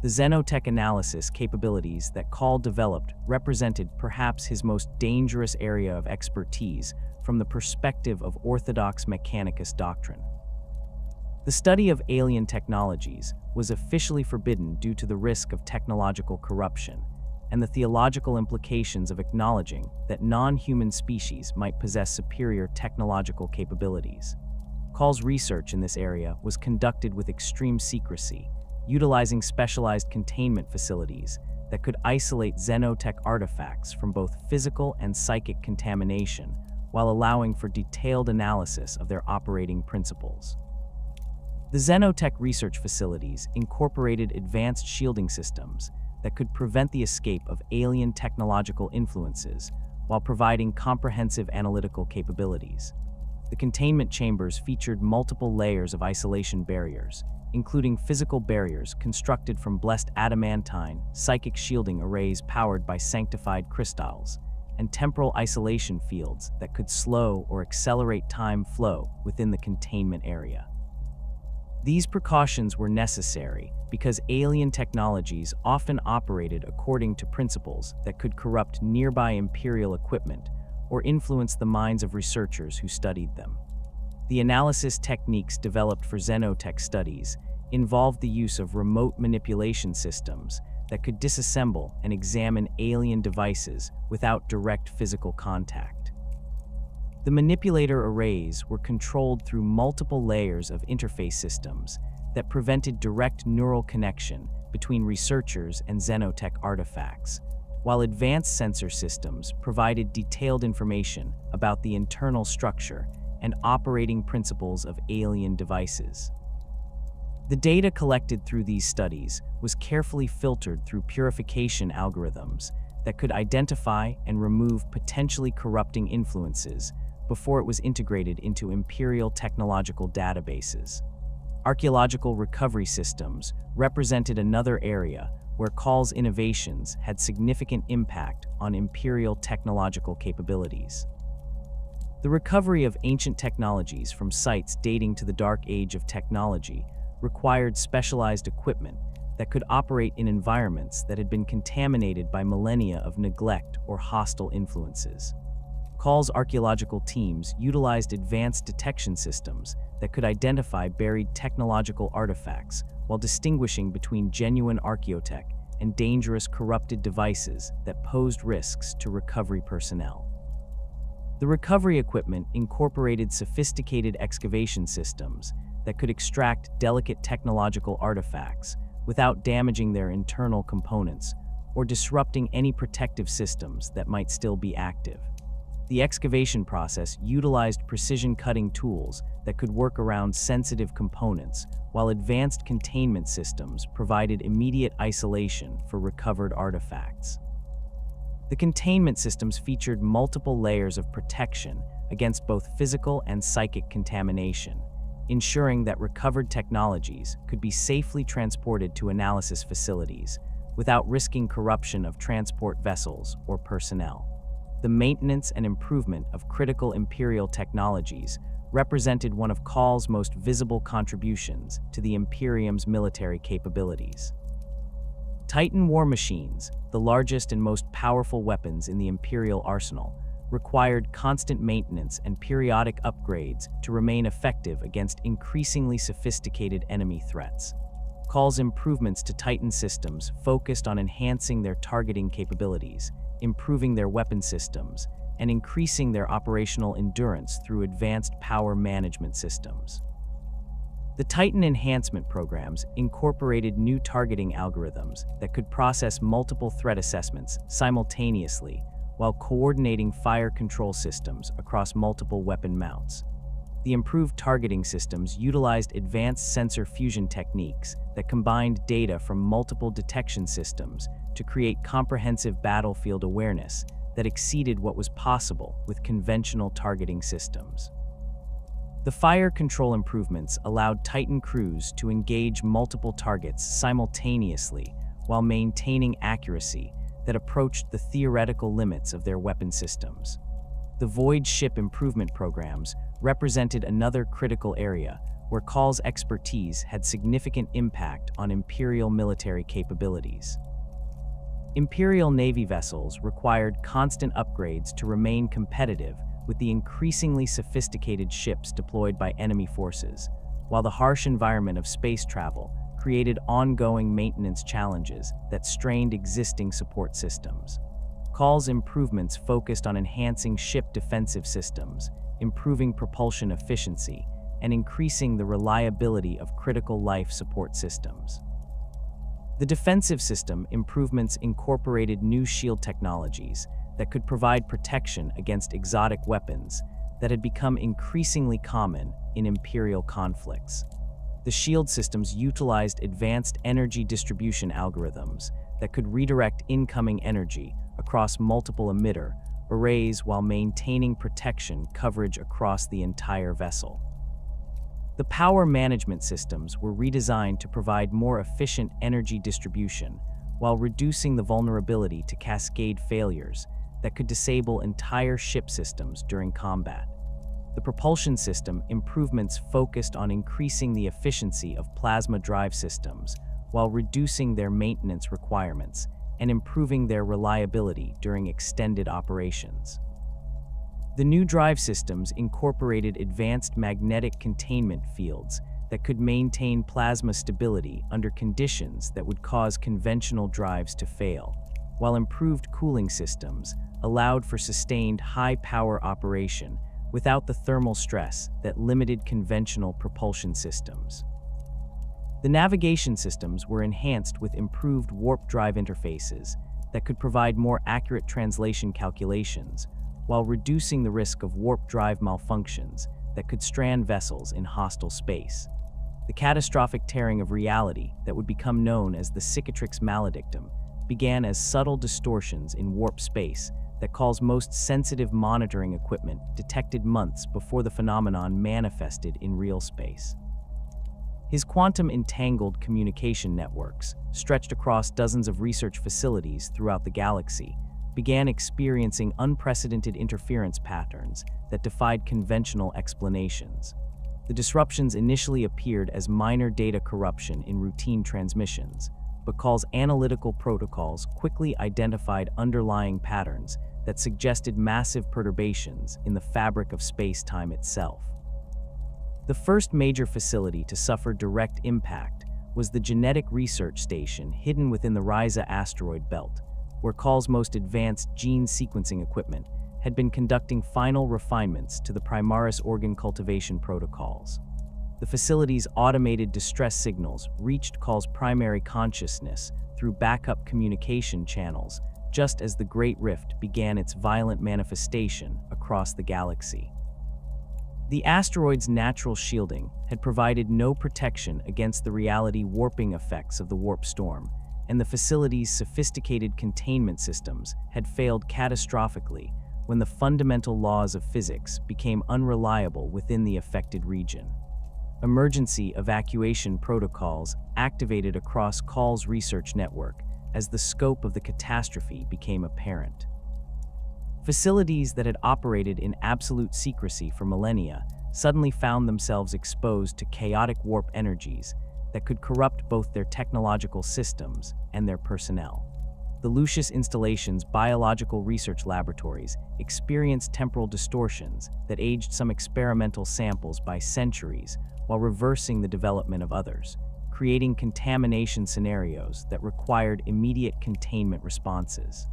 The xenotech analysis capabilities that Cawl developed represented perhaps his most dangerous area of expertise from the perspective of orthodox Mechanicus doctrine. The study of alien technologies was officially forbidden due to the risk of technological corruption and the theological implications of acknowledging that non-human species might possess superior technological capabilities. Cawl's research in this area was conducted with extreme secrecy, utilizing specialized containment facilities that could isolate xenotech artifacts from both physical and psychic contamination while allowing for detailed analysis of their operating principles. The xenotech research facilities incorporated advanced shielding systems that could prevent the escape of alien technological influences while providing comprehensive analytical capabilities. The containment chambers featured multiple layers of isolation barriers, including physical barriers constructed from blessed adamantine, psychic shielding arrays powered by sanctified crystals, and temporal isolation fields that could slow or accelerate time flow within the containment area. These precautions were necessary because alien technologies often operated according to principles that could corrupt nearby Imperial equipment or influence the minds of researchers who studied them. The analysis techniques developed for xenotech studies involved the use of remote manipulation systems that could disassemble and examine alien devices without direct physical contact. The manipulator arrays were controlled through multiple layers of interface systems that prevented direct neural connection between researchers and xenotech artifacts, while advanced sensor systems provided detailed information about the internal structure and operating principles of alien devices. The data collected through these studies was carefully filtered through purification algorithms that could identify and remove potentially corrupting influences before it was integrated into Imperial technological databases. Archaeological recovery systems represented another area where Cawl's innovations had significant impact on Imperial technological capabilities. The recovery of ancient technologies from sites dating to the Dark Age of technology required specialized equipment that could operate in environments that had been contaminated by millennia of neglect or hostile influences. Cawl's archaeological teams utilized advanced detection systems that could identify buried technological artifacts while distinguishing between genuine archaeotech and dangerous corrupted devices that posed risks to recovery personnel. The recovery equipment incorporated sophisticated excavation systems that could extract delicate technological artifacts without damaging their internal components or disrupting any protective systems that might still be active. The excavation process utilized precision cutting tools that could work around sensitive components, while advanced containment systems provided immediate isolation for recovered artifacts. The containment systems featured multiple layers of protection against both physical and psychic contamination, ensuring that recovered technologies could be safely transported to analysis facilities without risking corruption of transport vessels or personnel. The maintenance and improvement of critical Imperial technologies represented one of Cawl's most visible contributions to the Imperium's military capabilities. Titan war machines, the largest and most powerful weapons in the Imperial arsenal, required constant maintenance and periodic upgrades to remain effective against increasingly sophisticated enemy threats. Cawl's improvements to Titan systems focused on enhancing their targeting capabilities, improving their weapon systems, and increasing their operational endurance through advanced power management systems. The Titan enhancement programs incorporated new targeting algorithms that could process multiple threat assessments simultaneously while coordinating fire control systems across multiple weapon mounts. The improved targeting systems utilized advanced sensor fusion techniques that combined data from multiple detection systems to create comprehensive battlefield awareness that exceeded what was possible with conventional targeting systems. The fire control improvements allowed Titan crews to engage multiple targets simultaneously while maintaining accuracy that approached the theoretical limits of their weapon systems. The Void Ship improvement programs represented another critical area where Cawl's expertise had significant impact on Imperial military capabilities. Imperial Navy vessels required constant upgrades to remain competitive with the increasingly sophisticated ships deployed by enemy forces, while the harsh environment of space travel created ongoing maintenance challenges that strained existing support systems. Cawl's improvements focused on enhancing ship defensive systems, improving propulsion efficiency, and increasing the reliability of critical life support systems. The defensive system improvements incorporated new shield technologies that could provide protection against exotic weapons that had become increasingly common in Imperial conflicts. The shield systems utilized advanced energy distribution algorithms that could redirect incoming energy across multiple emitter arrays while maintaining protection coverage across the entire vessel. The power management systems were redesigned to provide more efficient energy distribution while reducing the vulnerability to cascade failures that could disable entire ship systems during combat. The propulsion system improvements focused on increasing the efficiency of plasma drive systems while reducing their maintenance requirements and improving their reliability during extended operations. The new drive systems incorporated advanced magnetic containment fields that could maintain plasma stability under conditions that would cause conventional drives to fail, while improved cooling systems allowed for sustained high-power operation without the thermal stress that limited conventional propulsion systems. The navigation systems were enhanced with improved warp drive interfaces that could provide more accurate translation calculations while reducing the risk of warp drive malfunctions that could strand vessels in hostile space. The catastrophic tearing of reality that would become known as the Cicatrix maledictum began as subtle distortions in warp space that Cawl's most sensitive monitoring equipment detected months before the phenomenon manifested in real space. His quantum-entangled communication networks, stretched across dozens of research facilities throughout the galaxy, began experiencing unprecedented interference patterns that defied conventional explanations. The disruptions initially appeared as minor data corruption in routine transmissions, but Cawl's analytical protocols quickly identified underlying patterns that suggested massive perturbations in the fabric of space-time itself. The first major facility to suffer direct impact was the Genetic Research Station hidden within the Risa asteroid belt, where Cawl's most advanced gene sequencing equipment had been conducting final refinements to the Primaris organ cultivation protocols. The facility's automated distress signals reached Cawl's primary consciousness through backup communication channels just as the Great Rift began its violent manifestation across the galaxy. The asteroid's natural shielding had provided no protection against the reality warping effects of the warp storm, and the facility's sophisticated containment systems had failed catastrophically when the fundamental laws of physics became unreliable within the affected region. Emergency evacuation protocols activated across Cawl's research network as the scope of the catastrophe became apparent. Facilities that had operated in absolute secrecy for millennia suddenly found themselves exposed to chaotic warp energies that could corrupt both their technological systems and their personnel. The Lucius installation's biological research laboratories experienced temporal distortions that aged some experimental samples by centuries while reversing the development of others, creating contamination scenarios that required immediate containment responses.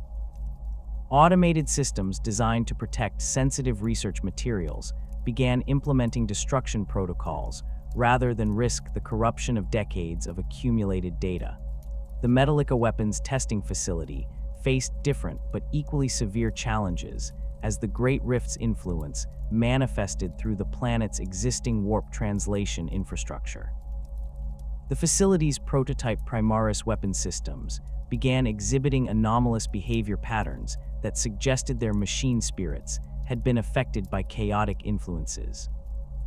Automated systems designed to protect sensitive research materials began implementing destruction protocols rather than risk the corruption of decades of accumulated data. The Metallica weapons testing facility faced different but equally severe challenges as the Great Rift's influence manifested through the planet's existing warp translation infrastructure. The facility's prototype Primaris weapon systems began exhibiting anomalous behavior patterns that suggested their machine spirits had been affected by chaotic influences.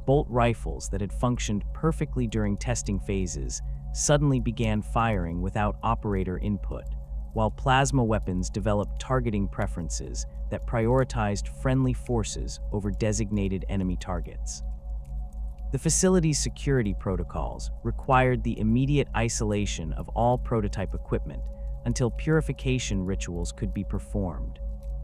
Bolt rifles that had functioned perfectly during testing phases suddenly began firing without operator input, while plasma weapons developed targeting preferences that prioritized friendly forces over designated enemy targets. The facility's security protocols required the immediate isolation of all prototype equipment until purification rituals could be performed.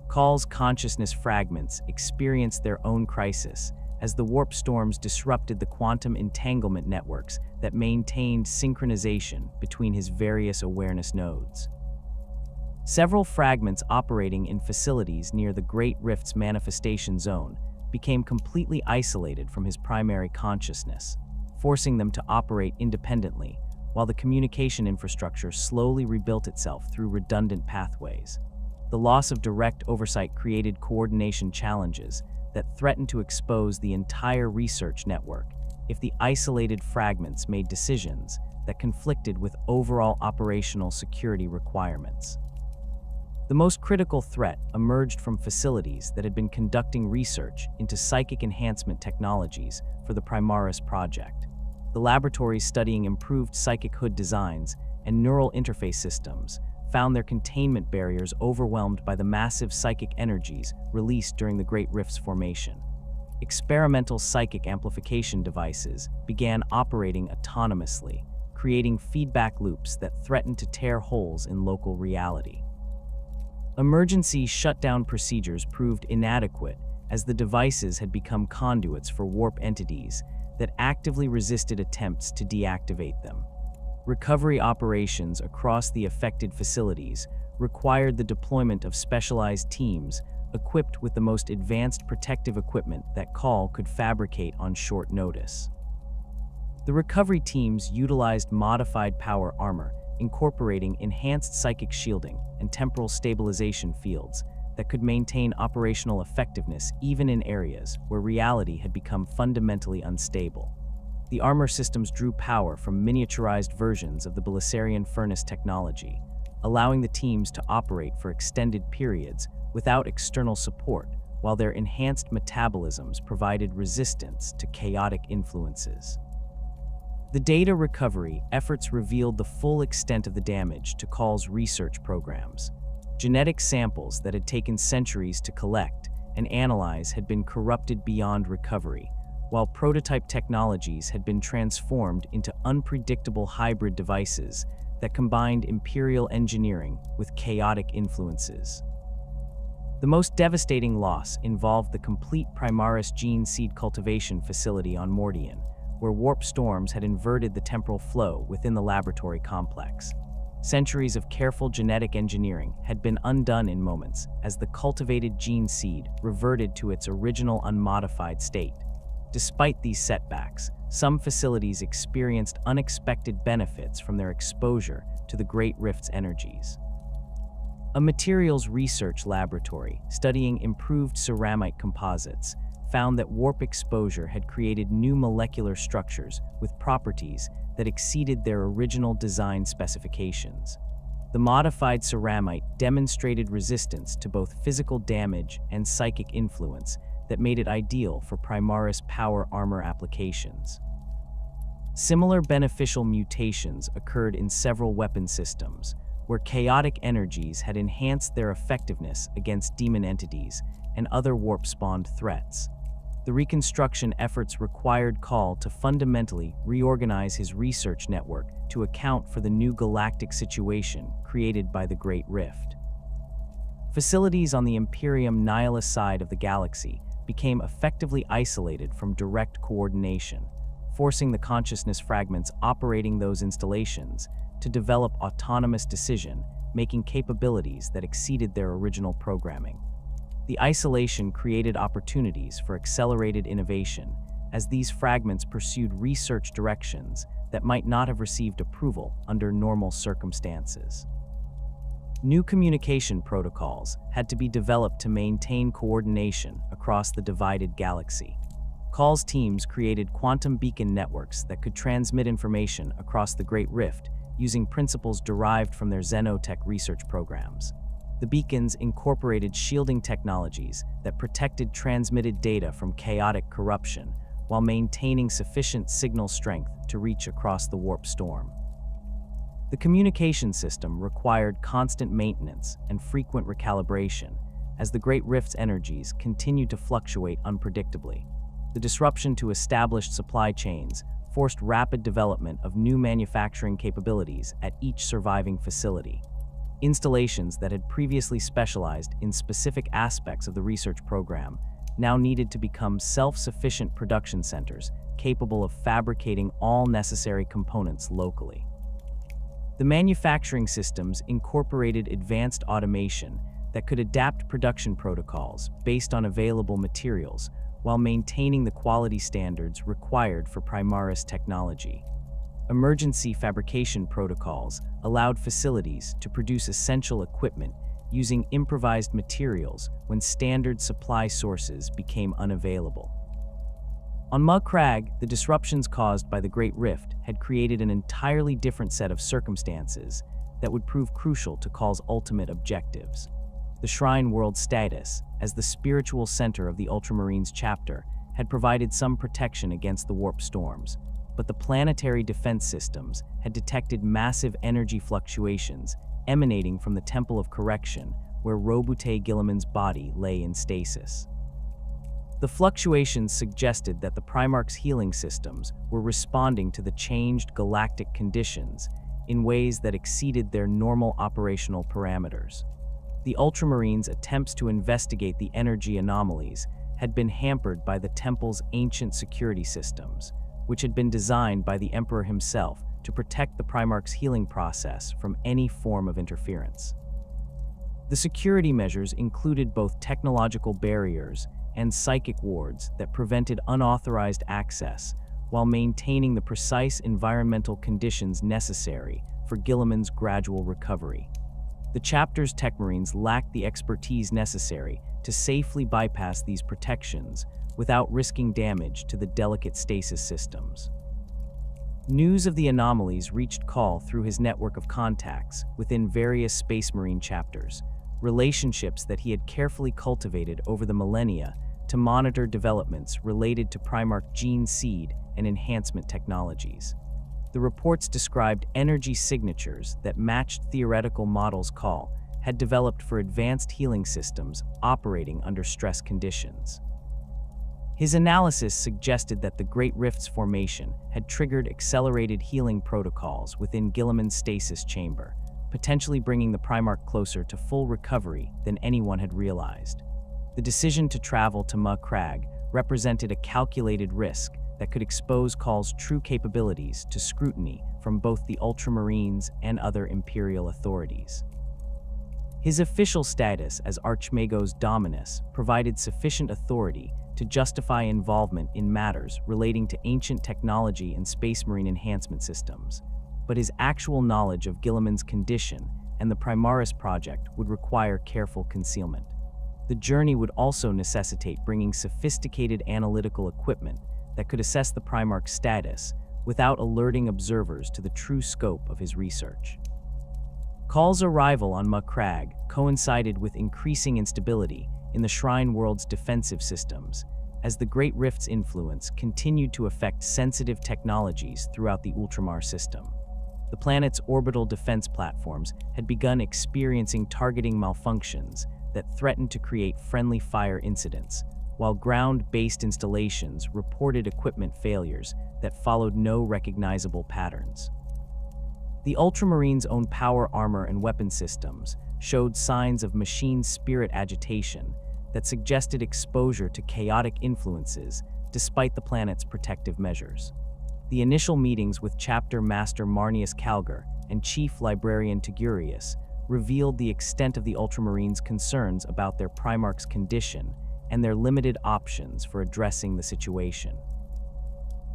Cawl's consciousness fragments experienced their own crisis as the warp storms disrupted the quantum entanglement networks that maintained synchronization between his various awareness nodes. Several fragments operating in facilities near the Great Rift's manifestation zone became completely isolated from his primary consciousness, forcing them to operate independently, while the communication infrastructure slowly rebuilt itself through redundant pathways. The loss of direct oversight created coordination challenges that threatened to expose the entire research network if the isolated fragments made decisions that conflicted with overall operational security requirements. The most critical threat emerged from facilities that had been conducting research into psychic enhancement technologies for the Primaris project. The laboratories studying improved psychic hood designs and neural interface systems found their containment barriers overwhelmed by the massive psychic energies released during the Great Rift's formation. Experimental psychic amplification devices began operating autonomously, creating feedback loops that threatened to tear holes in local reality. Emergency shutdown procedures proved inadequate as the devices had become conduits for warp entities that actively resisted attempts to deactivate them. Recovery operations across the affected facilities required the deployment of specialized teams equipped with the most advanced protective equipment that Cawl could fabricate on short notice. The recovery teams utilized modified power armor, incorporating enhanced psychic shielding and temporal stabilization fields that could maintain operational effectiveness even in areas where reality had become fundamentally unstable. The armor systems drew power from miniaturized versions of the Belisarian furnace technology, allowing the teams to operate for extended periods without external support, while their enhanced metabolisms provided resistance to chaotic influences. The data recovery efforts revealed the full extent of the damage to Cawl's research programs. Genetic samples that had taken centuries to collect and analyze had been corrupted beyond recovery, while prototype technologies had been transformed into unpredictable hybrid devices that combined Imperial engineering with chaotic influences. The most devastating loss involved the complete Primaris gene seed cultivation facility on Mordian, where warp storms had inverted the temporal flow within the laboratory complex. Centuries of careful genetic engineering had been undone in moments as the cultivated gene seed reverted to its original unmodified state. Despite these setbacks, some facilities experienced unexpected benefits from their exposure to the Great Rift's energies. A materials research laboratory studying improved ceramite composites found that warp exposure had created new molecular structures with properties that exceeded their original design specifications. The modified ceramite demonstrated resistance to both physical damage and psychic influence that made it ideal for Primaris power armor applications. Similar beneficial mutations occurred in several weapon systems, where chaotic energies had enhanced their effectiveness against demon entities and other warp-spawned threats. The reconstruction efforts required Cawl to fundamentally reorganize his research network to account for the new galactic situation created by the Great Rift. Facilities on the Imperium nihilist side of the galaxy became effectively isolated from direct coordination, forcing the consciousness fragments operating those installations to develop autonomous decision making capabilities that exceeded their original programming. The isolation created opportunities for accelerated innovation, as these fragments pursued research directions that might not have received approval under normal circumstances. New communication protocols had to be developed to maintain coordination across the divided galaxy. Cawl's teams created quantum beacon networks that could transmit information across the Great Rift using principles derived from their xenotech research programs. The beacons incorporated shielding technologies that protected transmitted data from chaotic corruption while maintaining sufficient signal strength to reach across the warp storm. The communication system required constant maintenance and frequent recalibration as the Great Rift's energies continued to fluctuate unpredictably. The disruption to established supply chains forced rapid development of new manufacturing capabilities at each surviving facility. Installations that had previously specialized in specific aspects of the research program now needed to become self-sufficient production centers capable of fabricating all necessary components locally. The manufacturing systems incorporated advanced automation that could adapt production protocols based on available materials while maintaining the quality standards required for Primaris technology. Emergency fabrication protocols allowed facilities to produce essential equipment using improvised materials when standard supply sources became unavailable. On Crag, the disruptions caused by the Great Rift had created an entirely different set of circumstances that would prove crucial to Cawl's ultimate objectives. The Shrine World status, as the spiritual center of the Ultramarines chapter, had provided some protection against the warp storms, but the planetary defense systems had detected massive energy fluctuations emanating from the Temple of Correction, where Roboute Guilliman's body lay in stasis. The fluctuations suggested that the Primarch's healing systems were responding to the changed galactic conditions in ways that exceeded their normal operational parameters. The Ultramarines' attempts to investigate the energy anomalies had been hampered by the Temple's ancient security systems, which had been designed by the Emperor himself to protect the Primarch's healing process from any form of interference. The security measures included both technological barriers and psychic wards that prevented unauthorized access while maintaining the precise environmental conditions necessary for Guilliman's gradual recovery. The chapter's Tech Marines lacked the expertise necessary to safely bypass these protections without risking damage to the delicate stasis systems. News of the anomalies reached Cawl through his network of contacts within various Space Marine chapters, relationships that he had carefully cultivated over the millennia to monitor developments related to Primarch gene seed and enhancement technologies. The reports described energy signatures that matched theoretical models Cawl had developed for advanced healing systems operating under stress conditions. His analysis suggested that the Great Rift's formation had triggered accelerated healing protocols within Guilliman's stasis chamber, potentially bringing the Primarch closer to full recovery than anyone had realized. The decision to travel to Crag represented a calculated risk that could expose Cawl's true capabilities to scrutiny from both the Ultramarines and other Imperial authorities. His official status as Archmagos Dominus provided sufficient authority to justify involvement in matters relating to ancient technology and Space Marine enhancement systems, but his actual knowledge of Guilliman's condition and the Primaris project would require careful concealment. The journey would also necessitate bringing sophisticated analytical equipment that could assess the Primarch's status without alerting observers to the true scope of his research. Cawl's arrival on Crag coincided with increasing instability in the Shrine World's defensive systems, as the Great Rift's influence continued to affect sensitive technologies throughout the Ultramar system. The planet's orbital defense platforms had begun experiencing targeting malfunctions that threatened to create friendly fire incidents, while ground-based installations reported equipment failures that followed no recognizable patterns. The Ultramarines' own power armor and weapon systems showed signs of machine spirit agitation that suggested exposure to chaotic influences despite the planet's protective measures. The initial meetings with Chapter Master Marnius Calgar and Chief Librarian Tigurius revealed the extent of the Ultramarines' concerns about their Primarch's condition and their limited options for addressing the situation.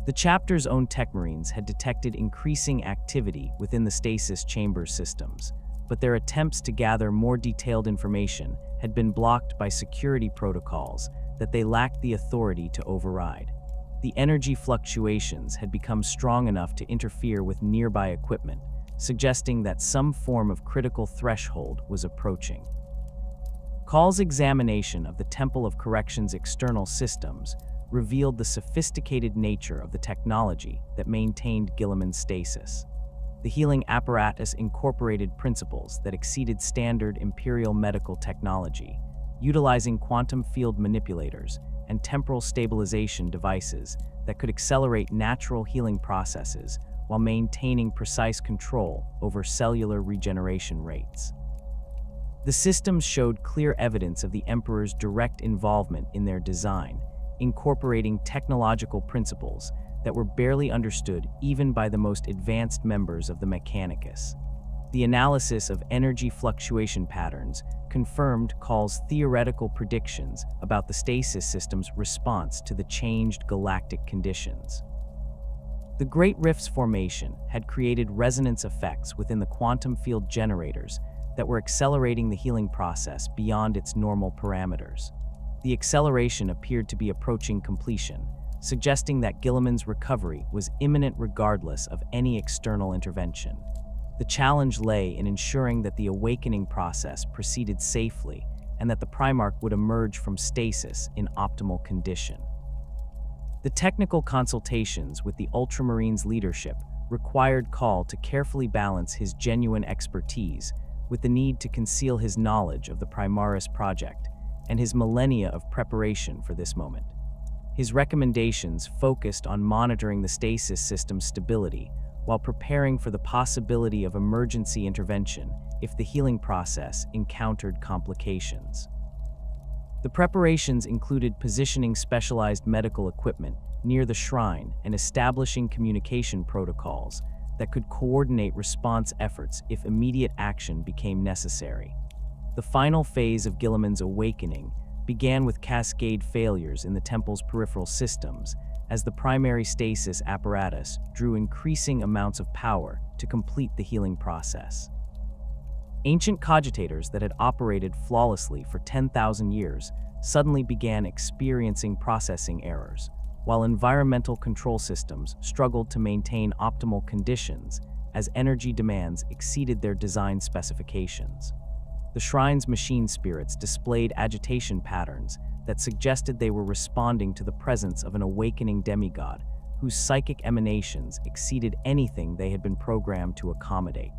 The chapter's own Tech Marines had detected increasing activity within the stasis chamber systems, but their attempts to gather more detailed information had been blocked by security protocols that they lacked the authority to override. The energy fluctuations had become strong enough to interfere with nearby equipment, suggesting that some form of critical threshold was approaching. Cawl's examination of the Temple of Correction's external systems revealed the sophisticated nature of the technology that maintained Guilliman's stasis. The healing apparatus incorporated principles that exceeded standard Imperial medical technology, utilizing quantum field manipulators and temporal stabilization devices that could accelerate natural healing processes while maintaining precise control over cellular regeneration rates. The systems showed clear evidence of the Emperor's direct involvement in their design, incorporating technological principles that were barely understood even by the most advanced members of the Mechanicus. The analysis of energy fluctuation patterns confirmed Cawl's theoretical predictions about the stasis system's response to the changed galactic conditions. The Great Rift's formation had created resonance effects within the quantum field generators that were accelerating the healing process beyond its normal parameters. The acceleration appeared to be approaching completion, suggesting that Guilliman's recovery was imminent regardless of any external intervention. The challenge lay in ensuring that the awakening process proceeded safely and that the Primarch would emerge from stasis in optimal condition. The technical consultations with the Ultramarines' leadership required Cawl to carefully balance his genuine expertise with the need to conceal his knowledge of the Primaris project and his millennia of preparation for this moment. His recommendations focused on monitoring the stasis system's stability while preparing for the possibility of emergency intervention if the healing process encountered complications. The preparations included positioning specialized medical equipment near the shrine and establishing communication protocols that could coordinate response efforts if immediate action became necessary. The final phase of Guilliman's awakening began with cascade failures in the temple's peripheral systems as the primary stasis apparatus drew increasing amounts of power to complete the healing process. Ancient cogitators that had operated flawlessly for 10,000 years suddenly began experiencing processing errors, while environmental control systems struggled to maintain optimal conditions as energy demands exceeded their design specifications. The shrine's machine spirits displayed agitation patterns that suggested they were responding to the presence of an awakening demigod whose psychic emanations exceeded anything they had been programmed to accommodate.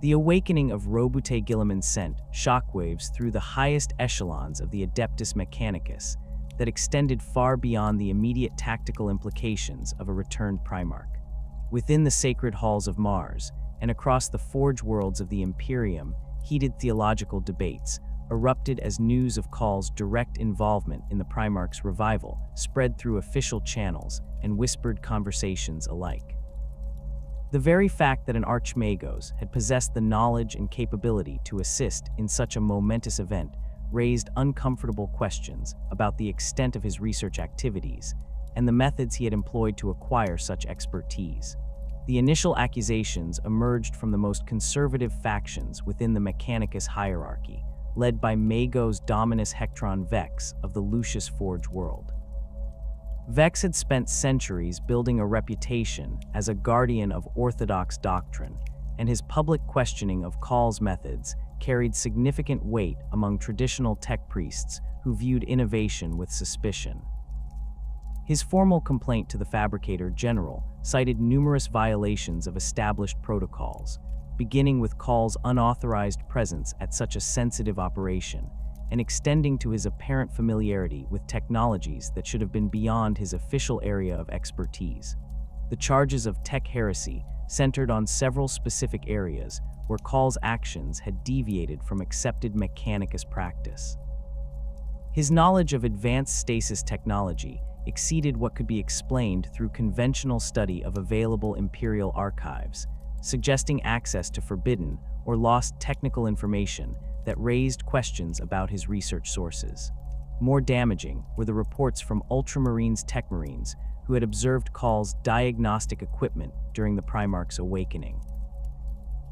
The awakening of Roboute Guilliman sent shockwaves through the highest echelons of the Adeptus Mechanicus that extended far beyond the immediate tactical implications of a returned Primarch. Within the sacred halls of Mars and across the forge worlds of the Imperium, heated theological debates erupted as news of Cawl's direct involvement in the Primarch's revival spread through official channels and whispered conversations alike. The very fact that an Archmagos had possessed the knowledge and capability to assist in such a momentous event raised uncomfortable questions about the extent of his research activities and the methods he had employed to acquire such expertise. The initial accusations emerged from the most conservative factions within the Mechanicus hierarchy, led by Magos Dominus Hectron Vex of the Lucius Forge world. Vex had spent centuries building a reputation as a guardian of orthodox doctrine, and his public questioning of Cawl's methods carried significant weight among traditional tech priests who viewed innovation with suspicion. His formal complaint to the Fabricator General cited numerous violations of established protocols, beginning with Cawl's unauthorized presence at such a sensitive operation, and extending to his apparent familiarity with technologies that should have been beyond his official area of expertise. The charges of tech heresy centered on several specific areas where Cawl's actions had deviated from accepted Mechanicus practice. His knowledge of advanced stasis technology exceeded what could be explained through conventional study of available Imperial archives, suggesting access to forbidden or lost technical information that raised questions about his research sources. More damaging were the reports from Ultramarines Tech Marines who had observed Cawl's diagnostic equipment during the Primarch's awakening.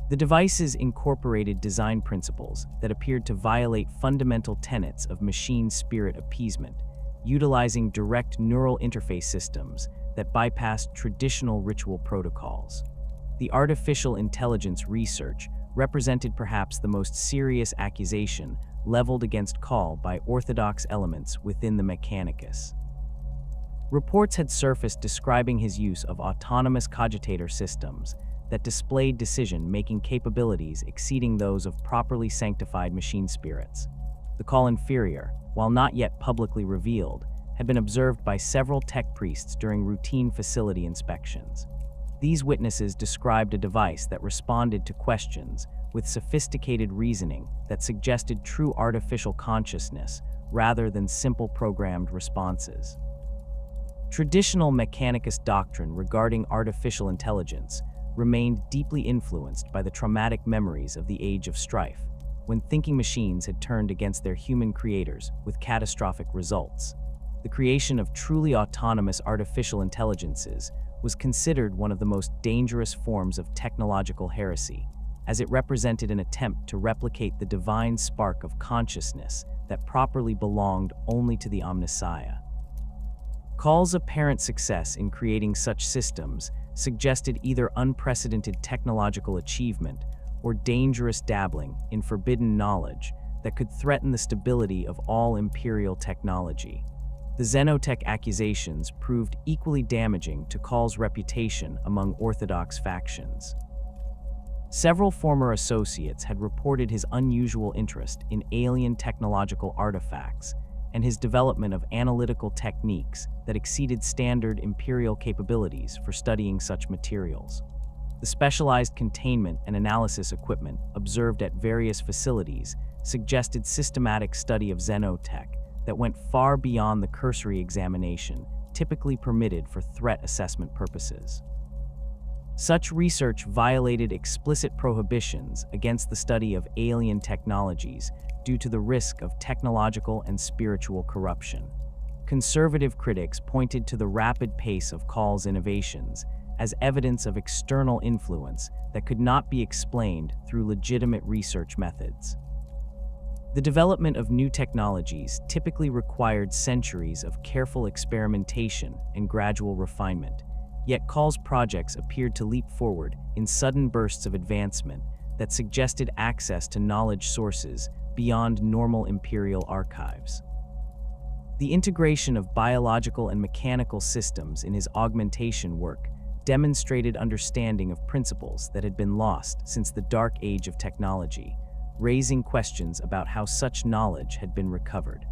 The devices incorporated design principles that appeared to violate fundamental tenets of machine spirit appeasement, utilizing direct neural interface systems that bypassed traditional ritual protocols. The artificial intelligence research represented perhaps the most serious accusation leveled against Cawl by orthodox elements within the Mechanicus. Reports had surfaced describing his use of autonomous cogitator systems that displayed decision-making capabilities exceeding those of properly sanctified machine spirits. The Cawl inferior, while not yet publicly revealed, had been observed by several tech priests during routine facility inspections. These witnesses described a device that responded to questions with sophisticated reasoning that suggested true artificial consciousness rather than simple programmed responses. Traditional Mechanicus doctrine regarding artificial intelligence remained deeply influenced by the traumatic memories of the Age of Strife, when thinking machines had turned against their human creators with catastrophic results. The creation of truly autonomous artificial intelligences was considered one of the most dangerous forms of technological heresy, as it represented an attempt to replicate the divine spark of consciousness that properly belonged only to the Omnissiah. Cawl's apparent success in creating such systems suggested either unprecedented technological achievement or dangerous dabbling in forbidden knowledge that could threaten the stability of all Imperial technology. The Xenotech accusations proved equally damaging to Cawl's reputation among Orthodox factions. Several former associates had reported his unusual interest in alien technological artifacts and his development of analytical techniques that exceeded standard Imperial capabilities for studying such materials. The specialized containment and analysis equipment observed at various facilities suggested systematic study of Xenotech that went far beyond the cursory examination typically permitted for threat assessment purposes. Such research violated explicit prohibitions against the study of alien technologies due to the risk of technological and spiritual corruption. Conservative critics pointed to the rapid pace of Cawl's innovations as evidence of external influence that could not be explained through legitimate research methods. The development of new technologies typically required centuries of careful experimentation and gradual refinement, yet Cawl's projects appeared to leap forward in sudden bursts of advancement that suggested access to knowledge sources beyond normal Imperial archives. The integration of biological and mechanical systems in his augmentation work demonstrated understanding of principles that had been lost since the Dark Age of technology, raising questions about how such knowledge had been recovered.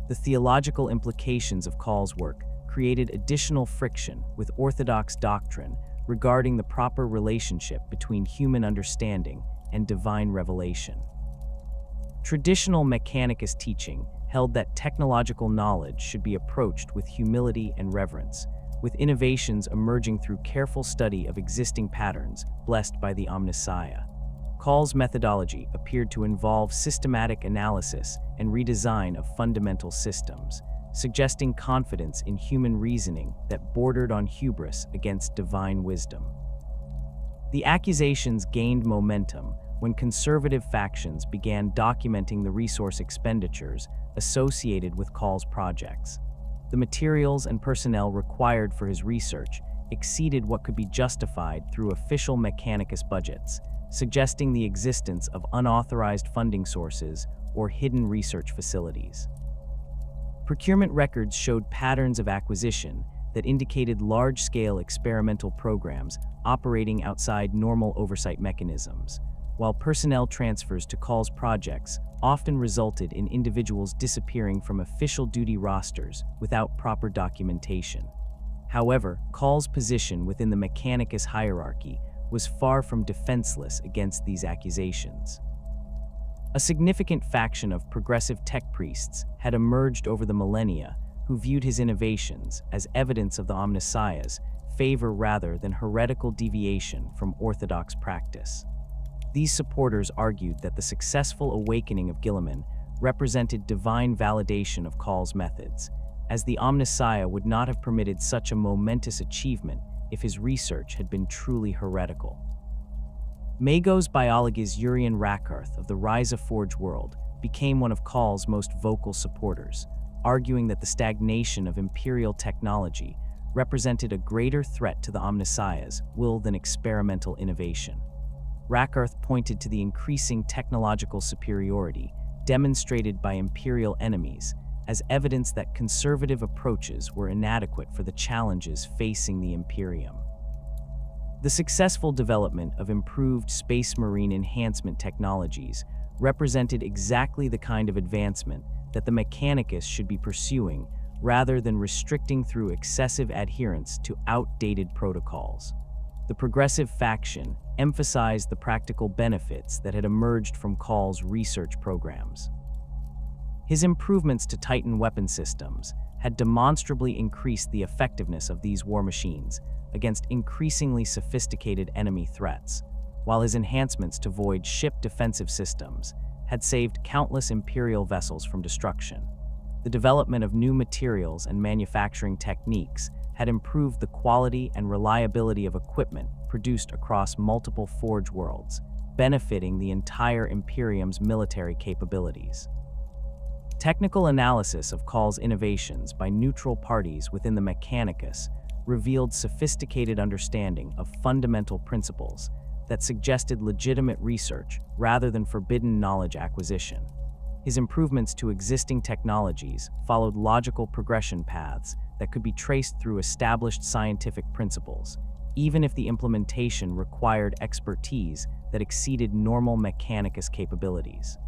The theological implications of Cawl's work created additional friction with Orthodox doctrine regarding the proper relationship between human understanding and divine revelation. Traditional Mechanicus teaching held that technological knowledge should be approached with humility and reverence, with innovations emerging through careful study of existing patterns blessed by the Omnissiah. Cawl's methodology appeared to involve systematic analysis and redesign of fundamental systems, suggesting confidence in human reasoning that bordered on hubris against divine wisdom. The accusations gained momentum when conservative factions began documenting the resource expenditures associated with Cawl's projects. The materials and personnel required for his research exceeded what could be justified through official Mechanicus budgets, suggesting the existence of unauthorized funding sources or hidden research facilities. Procurement records showed patterns of acquisition that indicated large-scale experimental programs operating outside normal oversight mechanisms, while personnel transfers to Cawl's projects often resulted in individuals disappearing from official duty rosters without proper documentation. However, Cawl's position within the Mechanicus hierarchy was far from defenseless against these accusations. A significant faction of progressive tech priests had emerged over the millennia who viewed his innovations as evidence of the Omnissiah's favor rather than heretical deviation from orthodox practice. These supporters argued that the successful awakening of Guilliman represented divine validation of Cawl's methods, as the Omnissiah would not have permitted such a momentous achievement if his research had been truly heretical. Magos Biologis Urian Rakarth of the Rise of Forge world became one of Cawl's most vocal supporters, arguing that the stagnation of Imperial technology represented a greater threat to the Omnissiah's will than experimental innovation. Rakarth pointed to the increasing technological superiority demonstrated by Imperial enemies as evidence that conservative approaches were inadequate for the challenges facing the Imperium. The successful development of improved Space Marine enhancement technologies represented exactly the kind of advancement that the Mechanicus should be pursuing, rather than restricting through excessive adherence to outdated protocols. The progressive faction emphasized the practical benefits that had emerged from Cawl's research programs. His improvements to Titan weapon systems had demonstrably increased the effectiveness of these war machines against increasingly sophisticated enemy threats, while his enhancements to Void ship defensive systems had saved countless Imperial vessels from destruction. The development of new materials and manufacturing techniques had improved the quality and reliability of equipment produced across multiple Forge worlds, benefiting the entire Imperium's military capabilities. Technical analysis of Cawl's innovations by neutral parties within the Mechanicus revealed sophisticated understanding of fundamental principles that suggested legitimate research rather than forbidden knowledge acquisition. His improvements to existing technologies followed logical progression paths that could be traced through established scientific principles, even if the implementation required expertise that exceeded normal Mechanicus capabilities.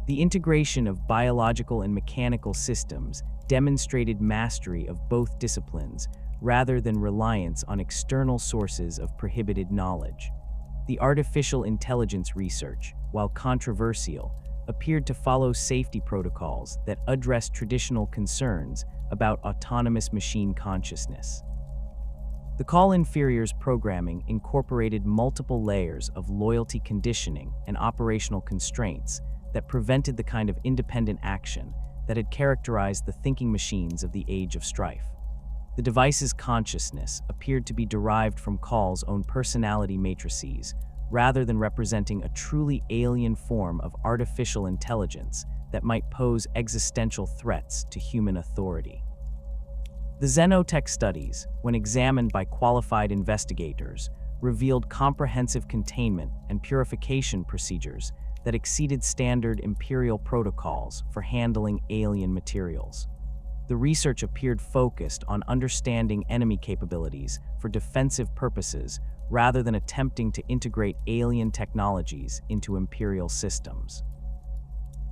The integration of biological and mechanical systems demonstrated mastery of both disciplines rather than reliance on external sources of prohibited knowledge. The artificial intelligence research, while controversial, appeared to follow safety protocols that addressed traditional concerns about autonomous machine consciousness. The Cawl Inferior's programming incorporated multiple layers of loyalty conditioning and operational constraints that prevented the kind of independent action that had characterized the thinking machines of the Age of Strife. The device's consciousness appeared to be derived from Cawl's own personality matrices, rather than representing a truly alien form of artificial intelligence that might pose existential threats to human authority. The Xenotech studies, when examined by qualified investigators, revealed comprehensive containment and purification procedures that exceeded standard Imperial protocols for handling alien materials. The research appeared focused on understanding enemy capabilities for defensive purposes rather than attempting to integrate alien technologies into Imperial systems.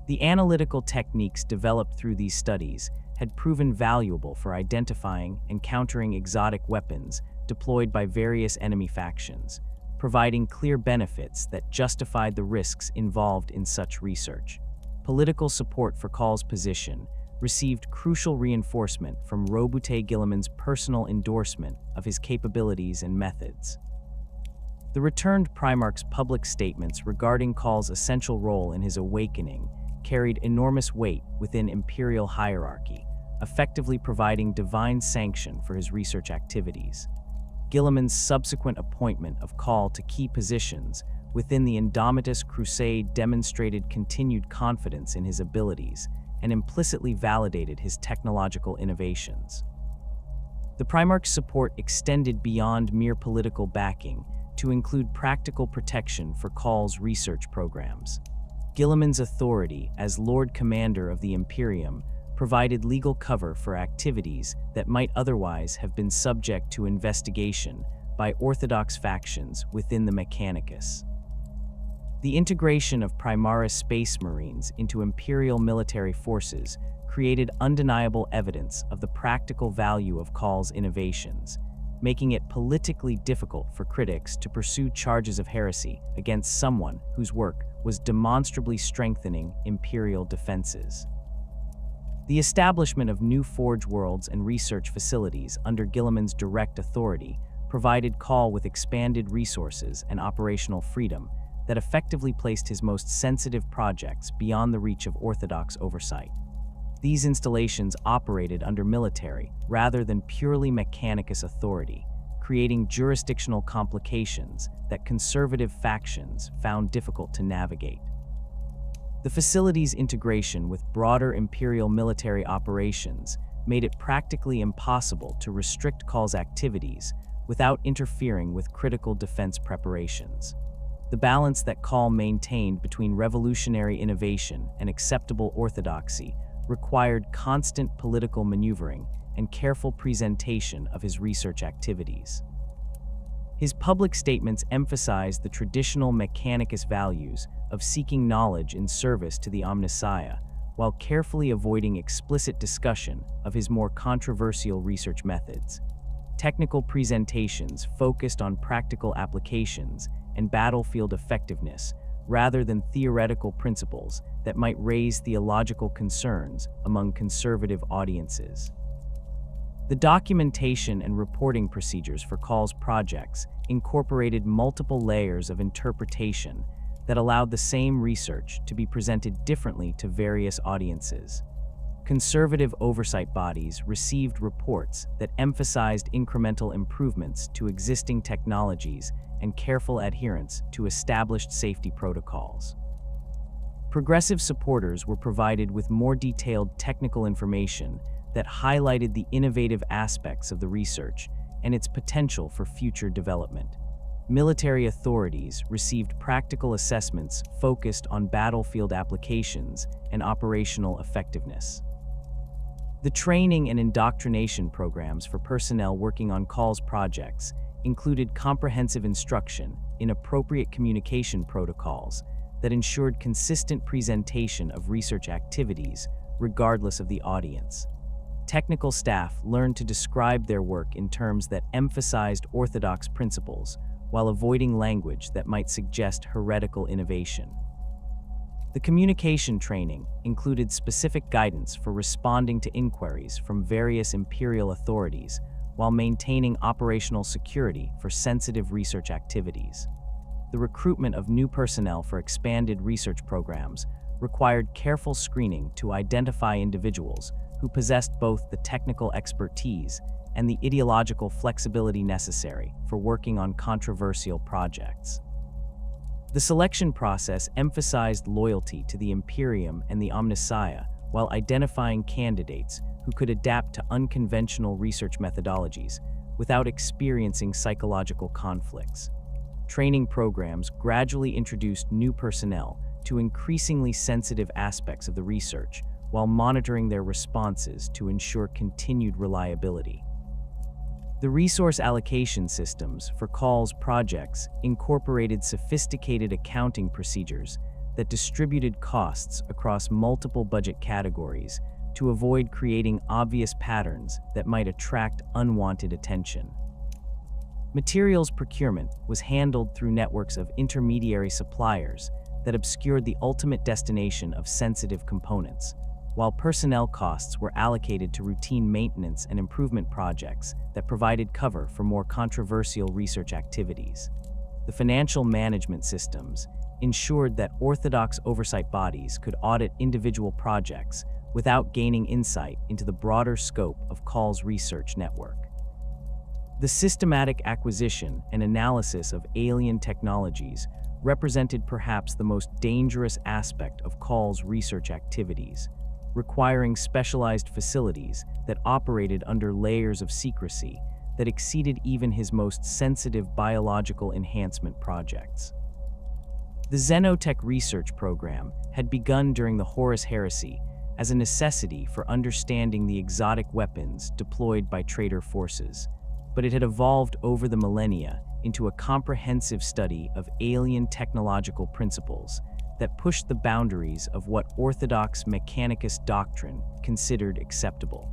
The analytical techniques developed through these studies had proven valuable for identifying and countering exotic weapons deployed by various enemy factions, providing clear benefits that justified the risks involved in such research. Political support for Cawl's position received crucial reinforcement from Roboute Guilliman's personal endorsement of his capabilities and methods. The returned Primarch's public statements regarding Cawl's essential role in his awakening carried enormous weight within Imperial hierarchy, effectively providing divine sanction for his research activities. Guilliman's subsequent appointment of Cawl to key positions within the Great Crusade demonstrated continued confidence in his abilities and implicitly validated his technological innovations. The Primarch's support extended beyond mere political backing to include practical protection for Cawl's research programs. Guilliman's authority as Lord Commander of the Imperium provided legal cover for activities that might otherwise have been subject to investigation by orthodox factions within the Mechanicus. The integration of Primaris Space Marines into Imperial military forces created undeniable evidence of the practical value of Cawl's innovations, making it politically difficult for critics to pursue charges of heresy against someone whose work was demonstrably strengthening Imperial defenses. The establishment of new Forge worlds and research facilities under Guilliman's direct authority provided Cawl with expanded resources and operational freedom that effectively placed his most sensitive projects beyond the reach of orthodox oversight. These installations operated under military rather than purely Mechanicus authority, creating jurisdictional complications that conservative factions found difficult to navigate. The facility's integration with broader Imperial military operations made it practically impossible to restrict Cawl's activities without interfering with critical defense preparations. The balance that Cawl maintained between revolutionary innovation and acceptable orthodoxy required constant political maneuvering and careful presentation of his research activities. His public statements emphasized the traditional Mechanicus values of seeking knowledge in service to the Omnissiah, while carefully avoiding explicit discussion of his more controversial research methods. Technical presentations focused on practical applications and battlefield effectiveness rather than theoretical principles that might raise theological concerns among conservative audiences. The documentation and reporting procedures for Cawl's projects incorporated multiple layers of interpretation that allowed the same research to be presented differently to various audiences. Conservative oversight bodies received reports that emphasized incremental improvements to existing technologies and careful adherence to established safety protocols. Progressive supporters were provided with more detailed technical information that highlighted the innovative aspects of the research and its potential for future development. Military authorities received practical assessments focused on battlefield applications and operational effectiveness. The training and indoctrination programs for personnel working on Cawl's projects included comprehensive instruction in appropriate communication protocols that ensured consistent presentation of research activities regardless of the audience. Technical staff learned to describe their work in terms that emphasized orthodox principles while avoiding language that might suggest heretical innovation. The communication training included specific guidance for responding to inquiries from various imperial authorities while maintaining operational security for sensitive research activities. The recruitment of new personnel for expanded research programs required careful screening to identify individuals who possessed both the technical expertise and the ideological flexibility necessary for working on controversial projects. The selection process emphasized loyalty to the Imperium and the Omnissiah while identifying candidates who could adapt to unconventional research methodologies without experiencing psychological conflicts. Training programs gradually introduced new personnel to increasingly sensitive aspects of the research while monitoring their responses to ensure continued reliability. The resource allocation systems for Cawl's projects incorporated sophisticated accounting procedures that distributed costs across multiple budget categories to avoid creating obvious patterns that might attract unwanted attention. Materials procurement was handled through networks of intermediary suppliers that obscured the ultimate destination of sensitive components, while personnel costs were allocated to routine maintenance and improvement projects that provided cover for more controversial research activities. The financial management systems ensured that orthodox oversight bodies could audit individual projects without gaining insight into the broader scope of Cawl's research network. The systematic acquisition and analysis of alien technologies represented perhaps the most dangerous aspect of Cawl's research activities, requiring specialized facilities that operated under layers of secrecy that exceeded even his most sensitive biological enhancement projects. The Xenotech research program had begun during the Horus Heresy as a necessity for understanding the exotic weapons deployed by traitor forces, but it had evolved over the millennia into a comprehensive study of alien technological principles that pushed the boundaries of what orthodox Mechanicus doctrine considered acceptable.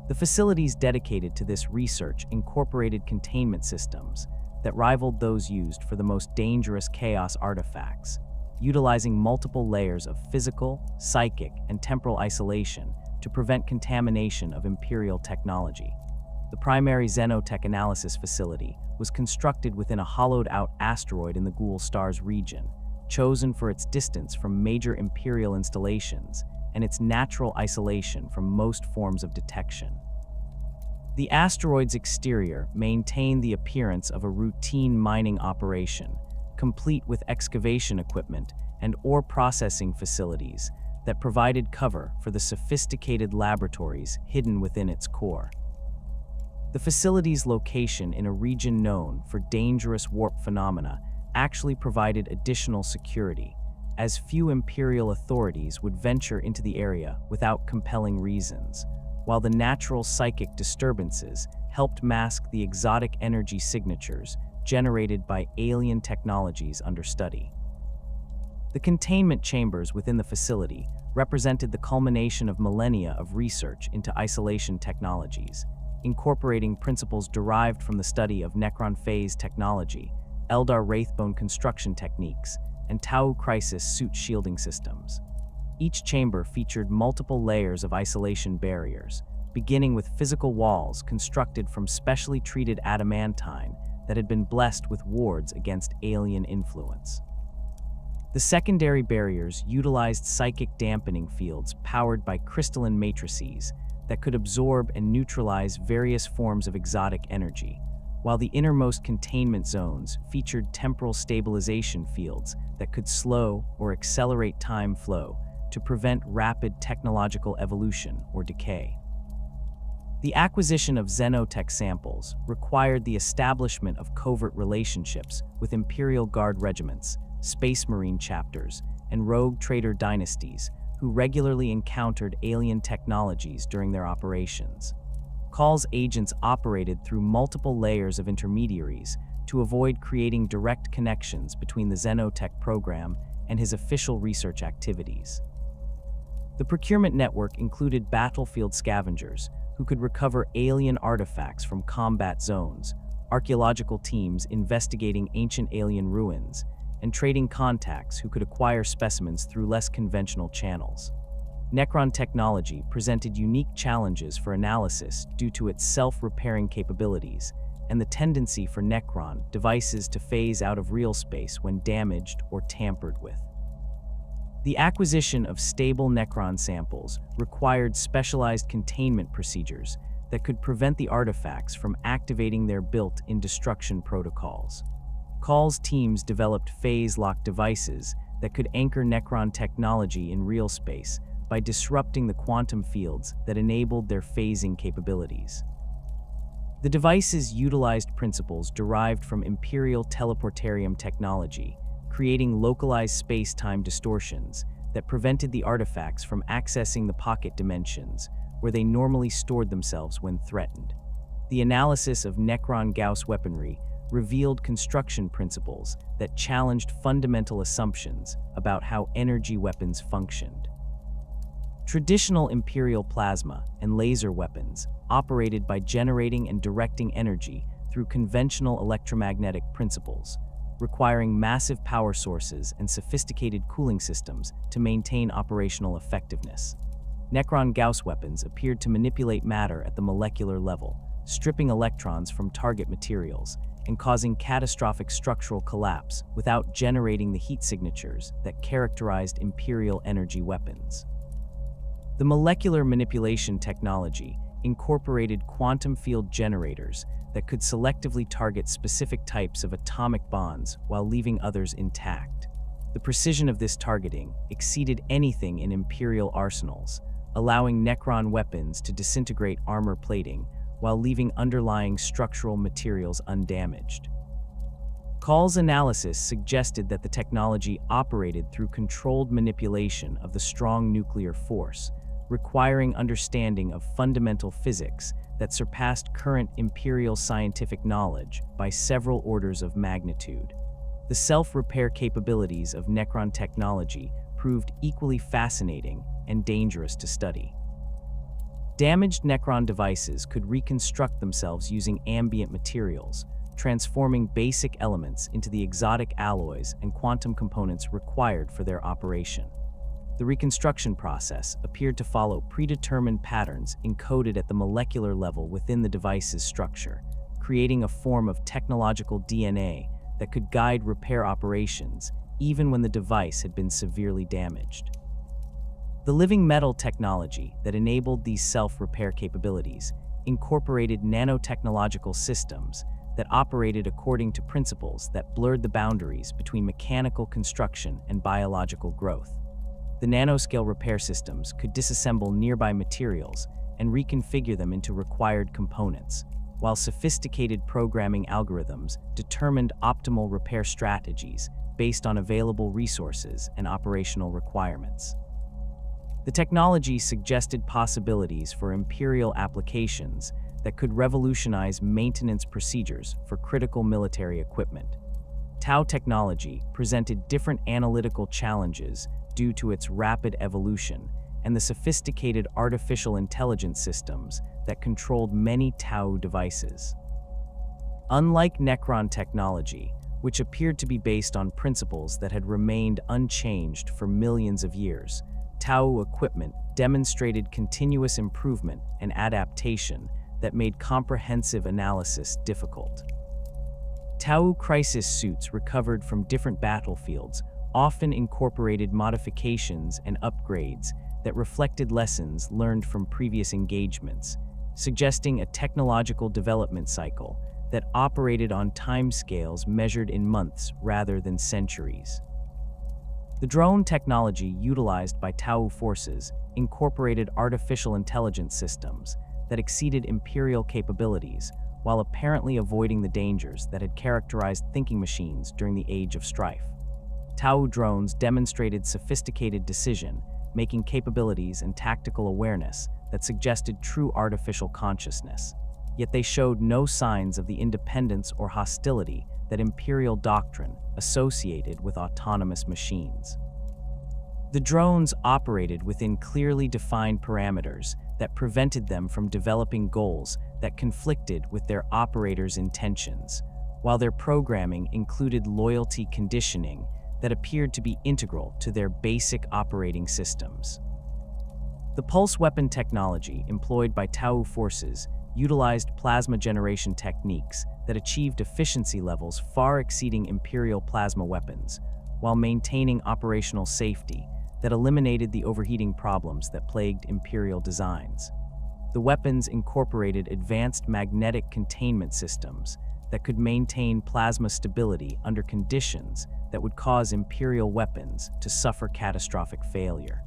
The facilities dedicated to this research incorporated containment systems that rivaled those used for the most dangerous chaos artifacts, utilizing multiple layers of physical, psychic, and temporal isolation to prevent contamination of Imperial technology. The primary Xenotech analysis facility was constructed within a hollowed-out asteroid in the Ghoul Stars region, chosen for its distance from major Imperial installations and its natural isolation from most forms of detection. The asteroid's exterior maintained the appearance of a routine mining operation, complete with excavation equipment and ore processing facilities that provided cover for the sophisticated laboratories hidden within its core. The facility's location in a region known for dangerous warp phenomena actually provided additional security, as few Imperial authorities would venture into the area without compelling reasons, while the natural psychic disturbances helped mask the exotic energy signatures generated by alien technologies under study. The containment chambers within the facility represented the culmination of millennia of research into isolation technologies, incorporating principles derived from the study of Necron phase technology, Eldar Wraithbone construction techniques, and Tau Crisis suit shielding systems. Each chamber featured multiple layers of isolation barriers, beginning with physical walls constructed from specially treated adamantine that had been blessed with wards against alien influence. The secondary barriers utilized psychic dampening fields powered by crystalline matrices that could absorb and neutralize various forms of exotic energy, while the innermost containment zones featured temporal stabilization fields that could slow or accelerate time flow to prevent rapid technological evolution or decay. The acquisition of Xenotech samples required the establishment of covert relationships with Imperial Guard regiments, Space Marine chapters, and rogue trader dynasties who regularly encountered alien technologies during their operations. Cawl's agents operated through multiple layers of intermediaries to avoid creating direct connections between the Xenotech program and his official research activities. The procurement network included battlefield scavengers who could recover alien artifacts from combat zones, archaeological teams investigating ancient alien ruins, and trading contacts who could acquire specimens through less conventional channels. Necron technology presented unique challenges for analysis due to its self-repairing capabilities and the tendency for Necron devices to phase out of real space when damaged or tampered with. The acquisition of stable Necron samples required specialized containment procedures that could prevent the artifacts from activating their built-in destruction protocols. Cawl's teams developed phase-lock devices that could anchor Necron technology in real space by disrupting the quantum fields that enabled their phasing capabilities. The devices utilized principles derived from Imperial teleportarium technology, creating localized space-time distortions that prevented the artifacts from accessing the pocket dimensions, where they normally stored themselves when threatened. The analysis of Necron Gauss weaponry revealed construction principles that challenged fundamental assumptions about how energy weapons functioned. Traditional Imperial plasma and laser weapons operated by generating and directing energy through conventional electromagnetic principles, requiring massive power sources and sophisticated cooling systems to maintain operational effectiveness. Necron Gauss weapons appeared to manipulate matter at the molecular level, stripping electrons from target materials and causing catastrophic structural collapse without generating the heat signatures that characterized Imperial energy weapons. The molecular manipulation technology incorporated quantum field generators that could selectively target specific types of atomic bonds while leaving others intact. The precision of this targeting exceeded anything in Imperial arsenals, allowing Necron weapons to disintegrate armor plating while leaving underlying structural materials undamaged. Cawl's analysis suggested that the technology operated through controlled manipulation of the strong nuclear force, requiring understanding of fundamental physics that surpassed current Imperial scientific knowledge by several orders of magnitude. The self-repair capabilities of Necron technology proved equally fascinating and dangerous to study. Damaged Necron devices could reconstruct themselves using ambient materials, transforming basic elements into the exotic alloys and quantum components required for their operation. The reconstruction process appeared to follow predetermined patterns encoded at the molecular level within the device's structure, creating a form of technological DNA that could guide repair operations even when the device had been severely damaged. The living metal technology that enabled these self-repair capabilities incorporated nanotechnological systems that operated according to principles that blurred the boundaries between mechanical construction and biological growth. The nanoscale repair systems could disassemble nearby materials and reconfigure them into required components, while sophisticated programming algorithms determined optimal repair strategies based on available resources and operational requirements. The technology suggested possibilities for Imperial applications that could revolutionize maintenance procedures for critical military equipment. Tau technology presented different analytical challenges due to its rapid evolution and the sophisticated artificial intelligence systems that controlled many Tau devices. Unlike Necron technology, which appeared to be based on principles that had remained unchanged for millions of years, Tau equipment demonstrated continuous improvement and adaptation that made comprehensive analysis difficult. Tau crisis suits recovered from different battlefields often incorporated modifications and upgrades that reflected lessons learned from previous engagements, suggesting a technological development cycle that operated on timescales measured in months rather than centuries. The drone technology utilized by Tau forces incorporated artificial intelligence systems that exceeded Imperial capabilities while apparently avoiding the dangers that had characterized thinking machines during the Age of Strife. Tau drones demonstrated sophisticated decision-making capabilities and tactical awareness that suggested true artificial consciousness, yet they showed no signs of the independence or hostility that Imperial doctrine associated with autonomous machines. The drones operated within clearly defined parameters that prevented them from developing goals that conflicted with their operators' intentions, while their programming included loyalty conditioning that appeared to be integral to their basic operating systems. The pulse weapon technology employed by Tau forces utilized plasma generation techniques that achieved efficiency levels far exceeding Imperial plasma weapons, while maintaining operational safety that eliminated the overheating problems that plagued Imperial designs. The weapons incorporated advanced magnetic containment systems that could maintain plasma stability under conditions that would cause Imperial weapons to suffer catastrophic failure.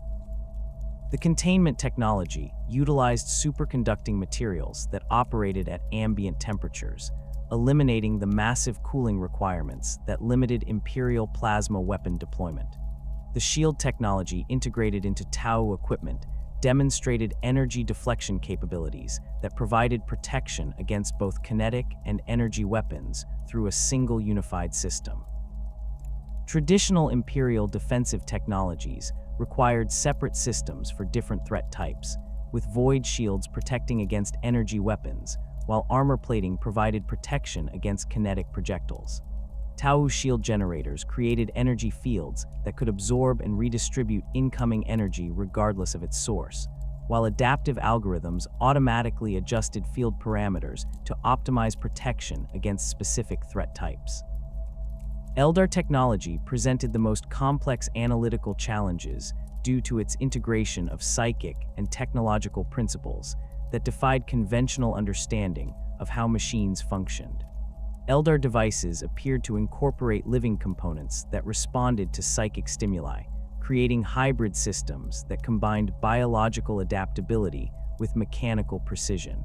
The containment technology utilized superconducting materials that operated at ambient temperatures, eliminating the massive cooling requirements that limited Imperial plasma weapon deployment. The shield technology integrated into Tau equipment demonstrated energy deflection capabilities that provided protection against both kinetic and energy weapons through a single unified system. Traditional Imperial defensive technologies required separate systems for different threat types, with void shields protecting against energy weapons, while armor plating provided protection against kinetic projectiles. Tau shield generators created energy fields that could absorb and redistribute incoming energy regardless of its source, while adaptive algorithms automatically adjusted field parameters to optimize protection against specific threat types. Eldar technology presented the most complex analytical challenges due to its integration of psychic and technological principles that defied conventional understanding of how machines functioned. Eldar devices appeared to incorporate living components that responded to psychic stimuli, creating hybrid systems that combined biological adaptability with mechanical precision.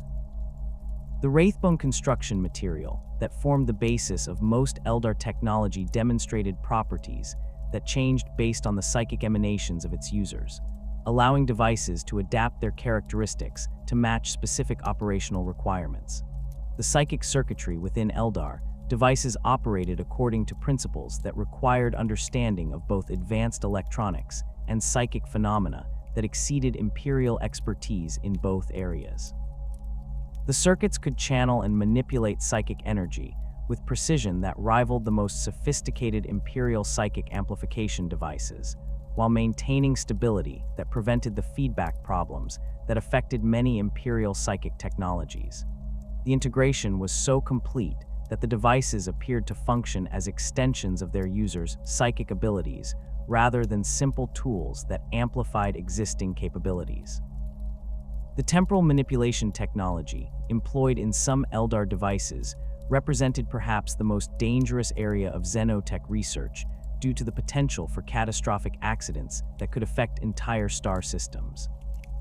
The Wraithbone construction material that formed the basis of most Eldar technology demonstrated properties that changed based on the psychic emanations of its users, allowing devices to adapt their characteristics to match specific operational requirements. The psychic circuitry within Eldar devices operated according to principles that required understanding of both advanced electronics and psychic phenomena that exceeded Imperial expertise in both areas. The circuits could channel and manipulate psychic energy with precision that rivaled the most sophisticated Imperial psychic amplification devices, while maintaining stability that prevented the feedback problems that affected many Imperial psychic technologies. The integration was so complete that the devices appeared to function as extensions of their users' psychic abilities rather than simple tools that amplified existing capabilities. The temporal manipulation technology employed in some Eldar devices represented perhaps the most dangerous area of xenotech research due to the potential for catastrophic accidents that could affect entire star systems.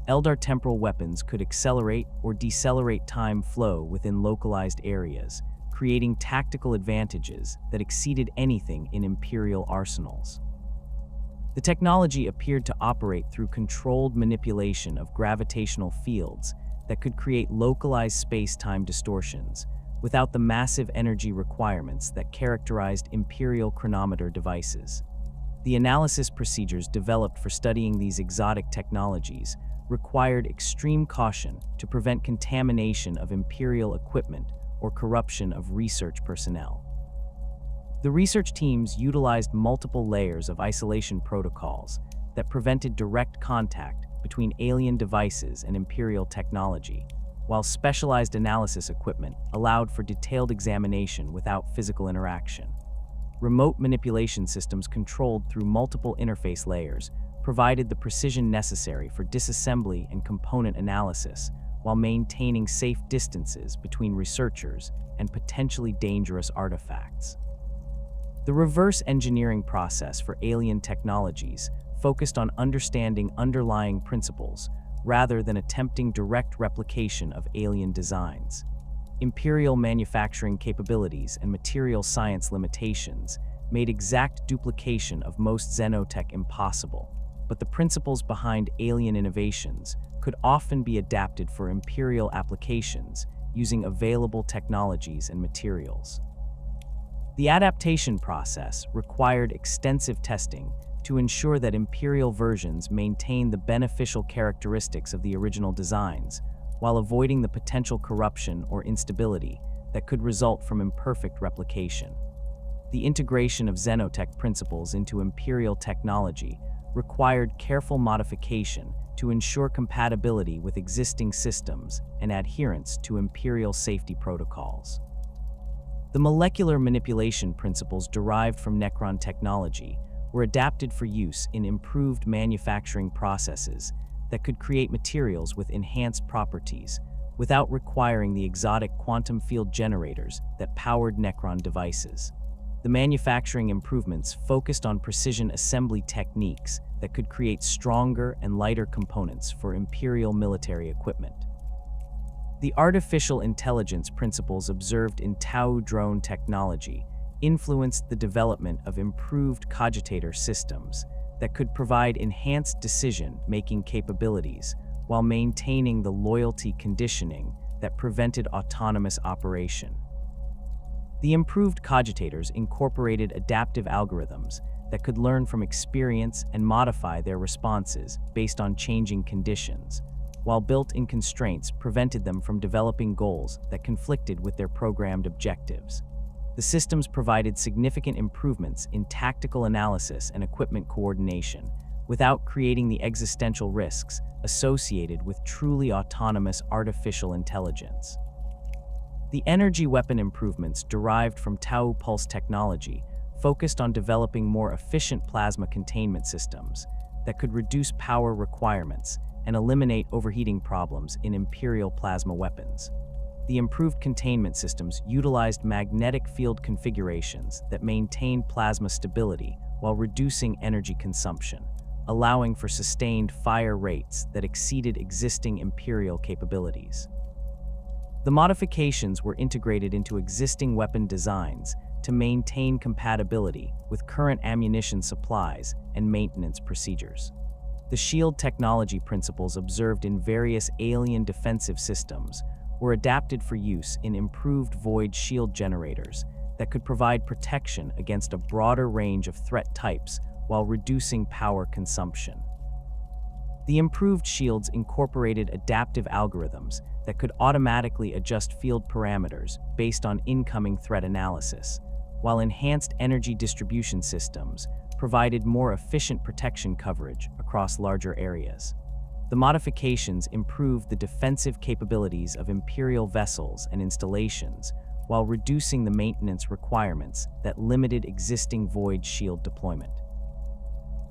Eldar temporal weapons could accelerate or decelerate time flow within localized areas, creating tactical advantages that exceeded anything in Imperial arsenals. The technology appeared to operate through controlled manipulation of gravitational fields that could create localized space-time distortions, without the massive energy requirements that characterized Imperial chronometer devices. The analysis procedures developed for studying these exotic technologies required extreme caution to prevent contamination of Imperial equipment or corruption of research personnel. The research teams utilized multiple layers of isolation protocols that prevented direct contact between alien devices and Imperial technology, while specialized analysis equipment allowed for detailed examination without physical interaction. Remote manipulation systems controlled through multiple interface layers provided the precision necessary for disassembly and component analysis, while maintaining safe distances between researchers and potentially dangerous artifacts. The reverse engineering process for alien technologies focused on understanding underlying principles rather than attempting direct replication of alien designs. Imperial manufacturing capabilities and material science limitations made exact duplication of most xenotech impossible, but the principles behind alien innovations could often be adapted for Imperial applications using available technologies and materials. The adaptation process required extensive testing to ensure that Imperial versions maintain the beneficial characteristics of the original designs, while avoiding the potential corruption or instability that could result from imperfect replication. The integration of xenotech principles into Imperial technology required careful modification to ensure compatibility with existing systems and adherence to Imperial safety protocols. The molecular manipulation principles derived from Necron technology were adapted for use in improved manufacturing processes that could create materials with enhanced properties without requiring the exotic quantum field generators that powered Necron devices. The manufacturing improvements focused on precision assembly techniques that could create stronger and lighter components for Imperial military equipment. The artificial intelligence principles observed in Tau drone technology influenced the development of improved cogitator systems that could provide enhanced decision-making capabilities while maintaining the loyalty conditioning that prevented autonomous operation. The improved cogitators incorporated adaptive algorithms that could learn from experience and modify their responses based on changing conditions, while built-in constraints prevented them from developing goals that conflicted with their programmed objectives. The systems provided significant improvements in tactical analysis and equipment coordination, without creating the existential risks associated with truly autonomous artificial intelligence. The energy weapon improvements derived from Tau pulse technology focused on developing more efficient plasma containment systems that could reduce power requirements and eliminate overheating problems in Imperial plasma weapons. The improved containment systems utilized magnetic field configurations that maintained plasma stability while reducing energy consumption, allowing for sustained fire rates that exceeded existing Imperial capabilities. The modifications were integrated into existing weapon designs to maintain compatibility with current ammunition supplies and maintenance procedures. The shield technology principles observed in various alien defensive systems were adapted for use in improved void shield generators that could provide protection against a broader range of threat types while reducing power consumption. The improved shields incorporated adaptive algorithms that could automatically adjust field parameters based on incoming threat analysis, while enhanced energy distribution systems provided more efficient protection coverage across larger areas. The modifications improved the defensive capabilities of Imperial vessels and installations, while reducing the maintenance requirements that limited existing void shield deployment.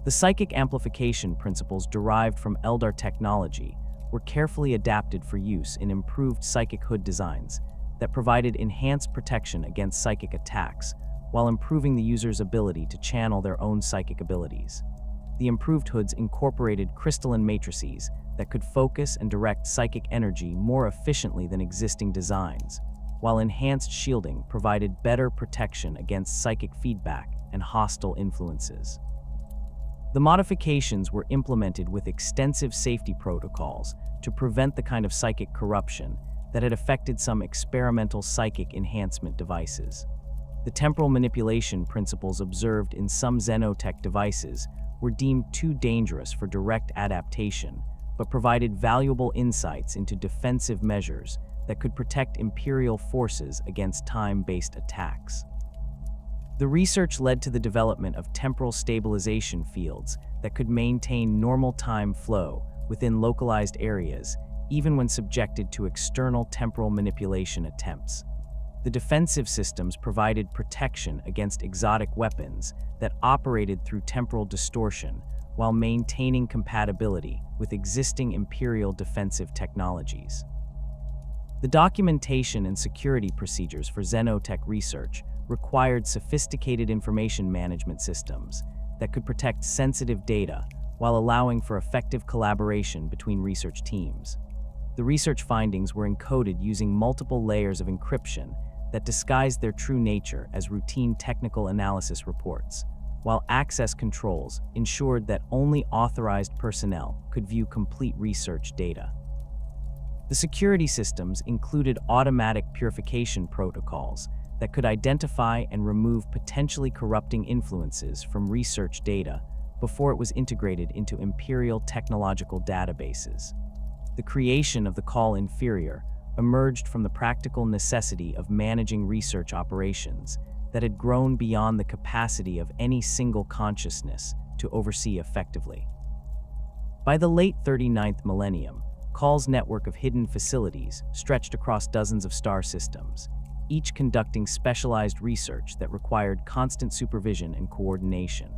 The psychic amplification principles derived from Eldar technology were carefully adapted for use in improved psychic hood designs that provided enhanced protection against psychic attacks, while improving the user's ability to channel their own psychic abilities. The improved hoods incorporated crystalline matrices that could focus and direct psychic energy more efficiently than existing designs, while enhanced shielding provided better protection against psychic feedback and hostile influences. The modifications were implemented with extensive safety protocols to prevent the kind of psychic corruption that had affected some experimental psychic enhancement devices. The temporal manipulation principles observed in some Xenotech devices were deemed too dangerous for direct adaptation, but provided valuable insights into defensive measures that could protect Imperial forces against time-based attacks. The research led to the development of temporal stabilization fields that could maintain normal time flow within localized areas, even when subjected to external temporal manipulation attempts. The defensive systems provided protection against exotic weapons that operated through temporal distortion while maintaining compatibility with existing Imperial defensive technologies. The documentation and security procedures for Xenotech research required sophisticated information management systems that could protect sensitive data while allowing for effective collaboration between research teams. The research findings were encoded using multiple layers of encryption that disguised their true nature as routine technical analysis reports, while access controls ensured that only authorized personnel could view complete research data. The security systems included automatic purification protocols that could identify and remove potentially corrupting influences from research data before it was integrated into Imperial technological databases. The creation of the Cawl Inferior emerged from the practical necessity of managing research operations that had grown beyond the capacity of any single consciousness to oversee effectively. By the late 39th millennium, Cawl's network of hidden facilities stretched across dozens of star systems, each conducting specialized research that required constant supervision and coordination.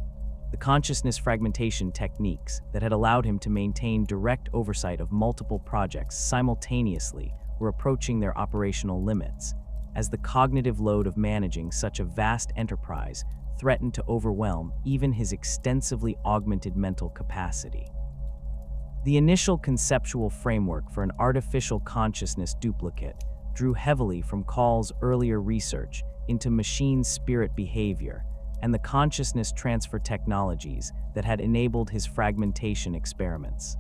The consciousness fragmentation techniques that had allowed him to maintain direct oversight of multiple projects simultaneously were approaching their operational limits, as the cognitive load of managing such a vast enterprise threatened to overwhelm even his extensively augmented mental capacity. The initial conceptual framework for an artificial consciousness duplicate drew heavily from Cawl's earlier research into machine spirit behavior and the consciousness transfer technologies that had enabled his fragmentation experiments.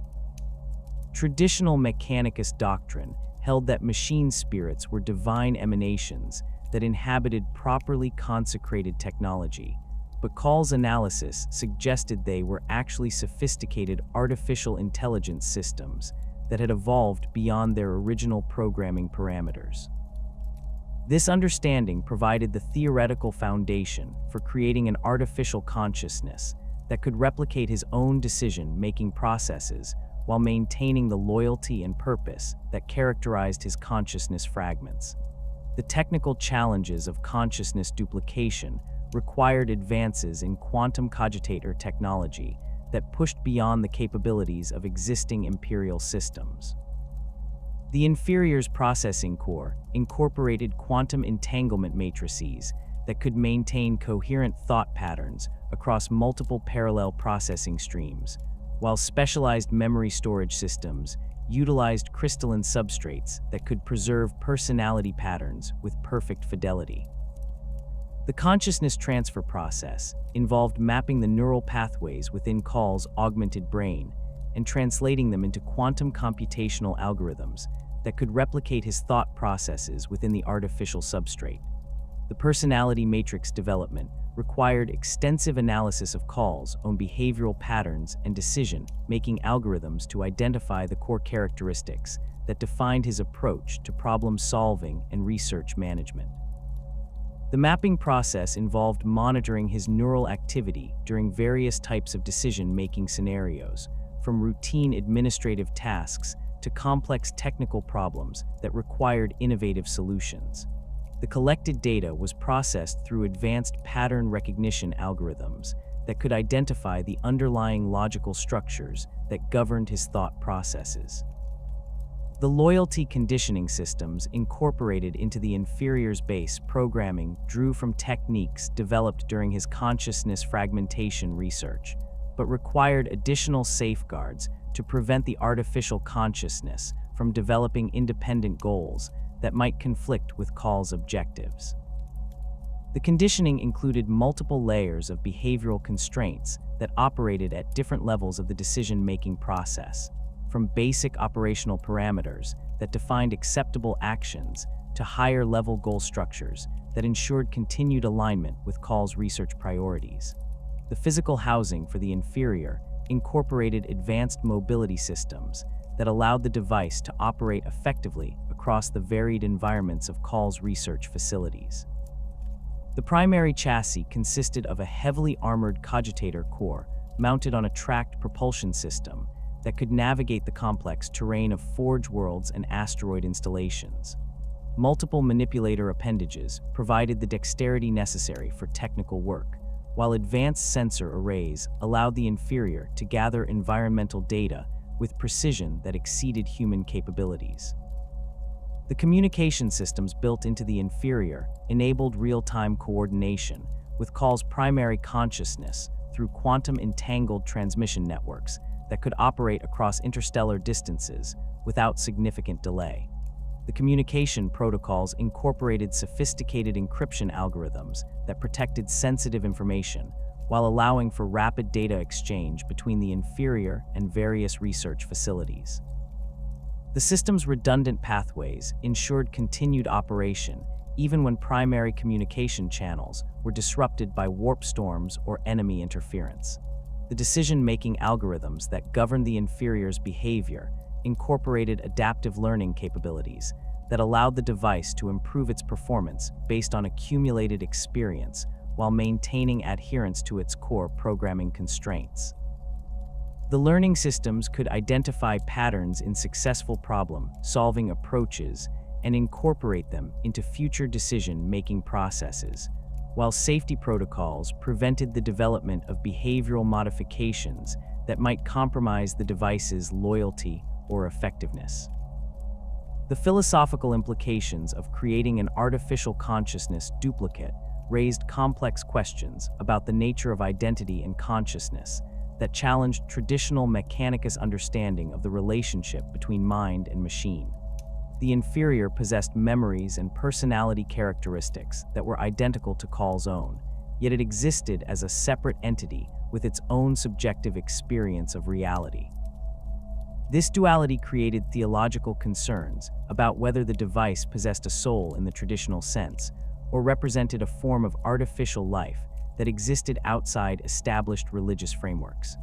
Traditional Mechanicus doctrine held that machine spirits were divine emanations that inhabited properly consecrated technology, but Cawl's analysis suggested they were actually sophisticated artificial intelligence systems that had evolved beyond their original programming parameters. This understanding provided the theoretical foundation for creating an artificial consciousness that could replicate his own decision-making processes while maintaining the loyalty and purpose that characterized his consciousness fragments. The technical challenges of consciousness duplication required advances in quantum cogitator technology that pushed beyond the capabilities of existing Imperial systems. The Inferior's processing core incorporated quantum entanglement matrices that could maintain coherent thought patterns across multiple parallel processing streams, while specialized memory storage systems utilized crystalline substrates that could preserve personality patterns with perfect fidelity. The consciousness transfer process involved mapping the neural pathways within Cawl's augmented brain and translating them into quantum computational algorithms that could replicate his thought processes within the artificial substrate. The personality matrix development required extensive analysis of Cawl's own behavioral patterns and decision-making algorithms to identify the core characteristics that defined his approach to problem-solving and research management. The mapping process involved monitoring his neural activity during various types of decision-making scenarios, from routine administrative tasks to complex technical problems that required innovative solutions. The collected data was processed through advanced pattern recognition algorithms that could identify the underlying logical structures that governed his thought processes. The loyalty conditioning systems incorporated into the inferior's base programming drew from techniques developed during his consciousness fragmentation research, but required additional safeguards to prevent the artificial consciousness from developing independent goals that might conflict with Cawl's objectives. The conditioning included multiple layers of behavioral constraints that operated at different levels of the decision-making process, from basic operational parameters that defined acceptable actions to higher-level goal structures that ensured continued alignment with Cawl's research priorities. The physical housing for the inferior incorporated advanced mobility systems that allowed the device to operate effectively across the varied environments of Cawl's research facilities. The primary chassis consisted of a heavily armored cogitator core mounted on a tracked propulsion system that could navigate the complex terrain of forge worlds and asteroid installations. Multiple manipulator appendages provided the dexterity necessary for technical work, while advanced sensor arrays allowed the inferior to gather environmental data with precision that exceeded human capabilities. The communication systems built into the inferior enabled real-time coordination with Cawl's primary consciousness through quantum-entangled transmission networks that could operate across interstellar distances without significant delay. The communication protocols incorporated sophisticated encryption algorithms that protected sensitive information while allowing for rapid data exchange between the inferior and various research facilities. The system's redundant pathways ensured continued operation even when primary communication channels were disrupted by warp storms or enemy interference. The decision-making algorithms that governed the inferior's behavior incorporated adaptive learning capabilities that allowed the device to improve its performance based on accumulated experience while maintaining adherence to its core programming constraints. The learning systems could identify patterns in successful problem-solving approaches and incorporate them into future decision-making processes, while safety protocols prevented the development of behavioral modifications that might compromise the device's loyalty or effectiveness. The philosophical implications of creating an artificial consciousness duplicate raised complex questions about the nature of identity and consciousness that challenged traditional Mechanicus understanding of the relationship between mind and machine. The inferior possessed memories and personality characteristics that were identical to Cawl's own, yet it existed as a separate entity with its own subjective experience of reality. This duality created theological concerns about whether the device possessed a soul in the traditional sense, or represented a form of artificial life that existed outside established religious frameworks.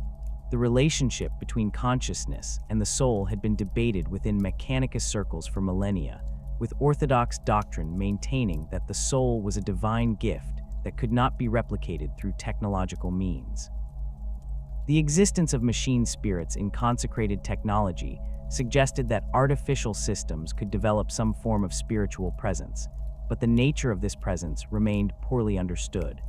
The relationship between consciousness and the soul had been debated within Mechanicus circles for millennia, with orthodox doctrine maintaining that the soul was a divine gift that could not be replicated through technological means. The existence of machine spirits in consecrated technology suggested that artificial systems could develop some form of spiritual presence, but the nature of this presence remained poorly understood.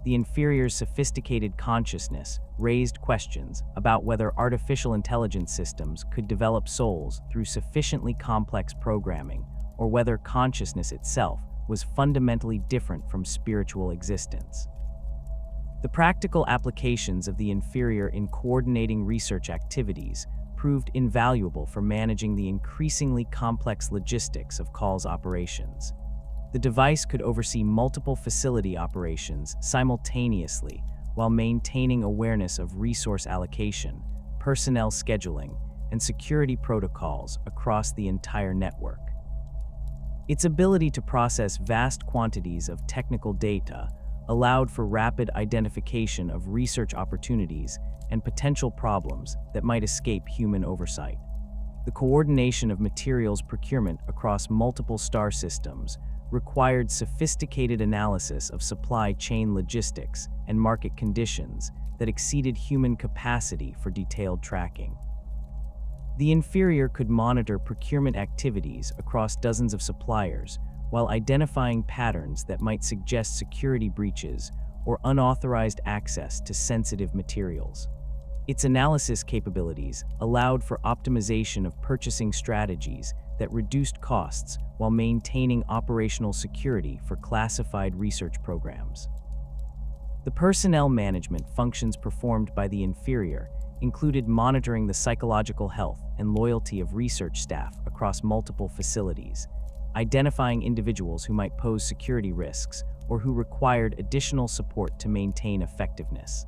The inferior's sophisticated consciousness raised questions about whether artificial intelligence systems could develop souls through sufficiently complex programming, or whether consciousness itself was fundamentally different from spiritual existence. The practical applications of the inferior in coordinating research activities proved invaluable for managing the increasingly complex logistics of Cawl's operations. The device could oversee multiple facility operations simultaneously while maintaining awareness of resource allocation, personnel scheduling, and security protocols across the entire network. Its ability to process vast quantities of technical data allowed for rapid identification of research opportunities and potential problems that might escape human oversight. The coordination of materials procurement across multiple star systems required sophisticated analysis of supply chain logistics and market conditions that exceeded human capacity for detailed tracking. The inferior could monitor procurement activities across dozens of suppliers while identifying patterns that might suggest security breaches or unauthorized access to sensitive materials. Its analysis capabilities allowed for optimization of purchasing strategies that reduced costs while maintaining operational security for classified research programs. The personnel management functions performed by the inferior included monitoring the psychological health and loyalty of research staff across multiple facilities, identifying individuals who might pose security risks or who required additional support to maintain effectiveness.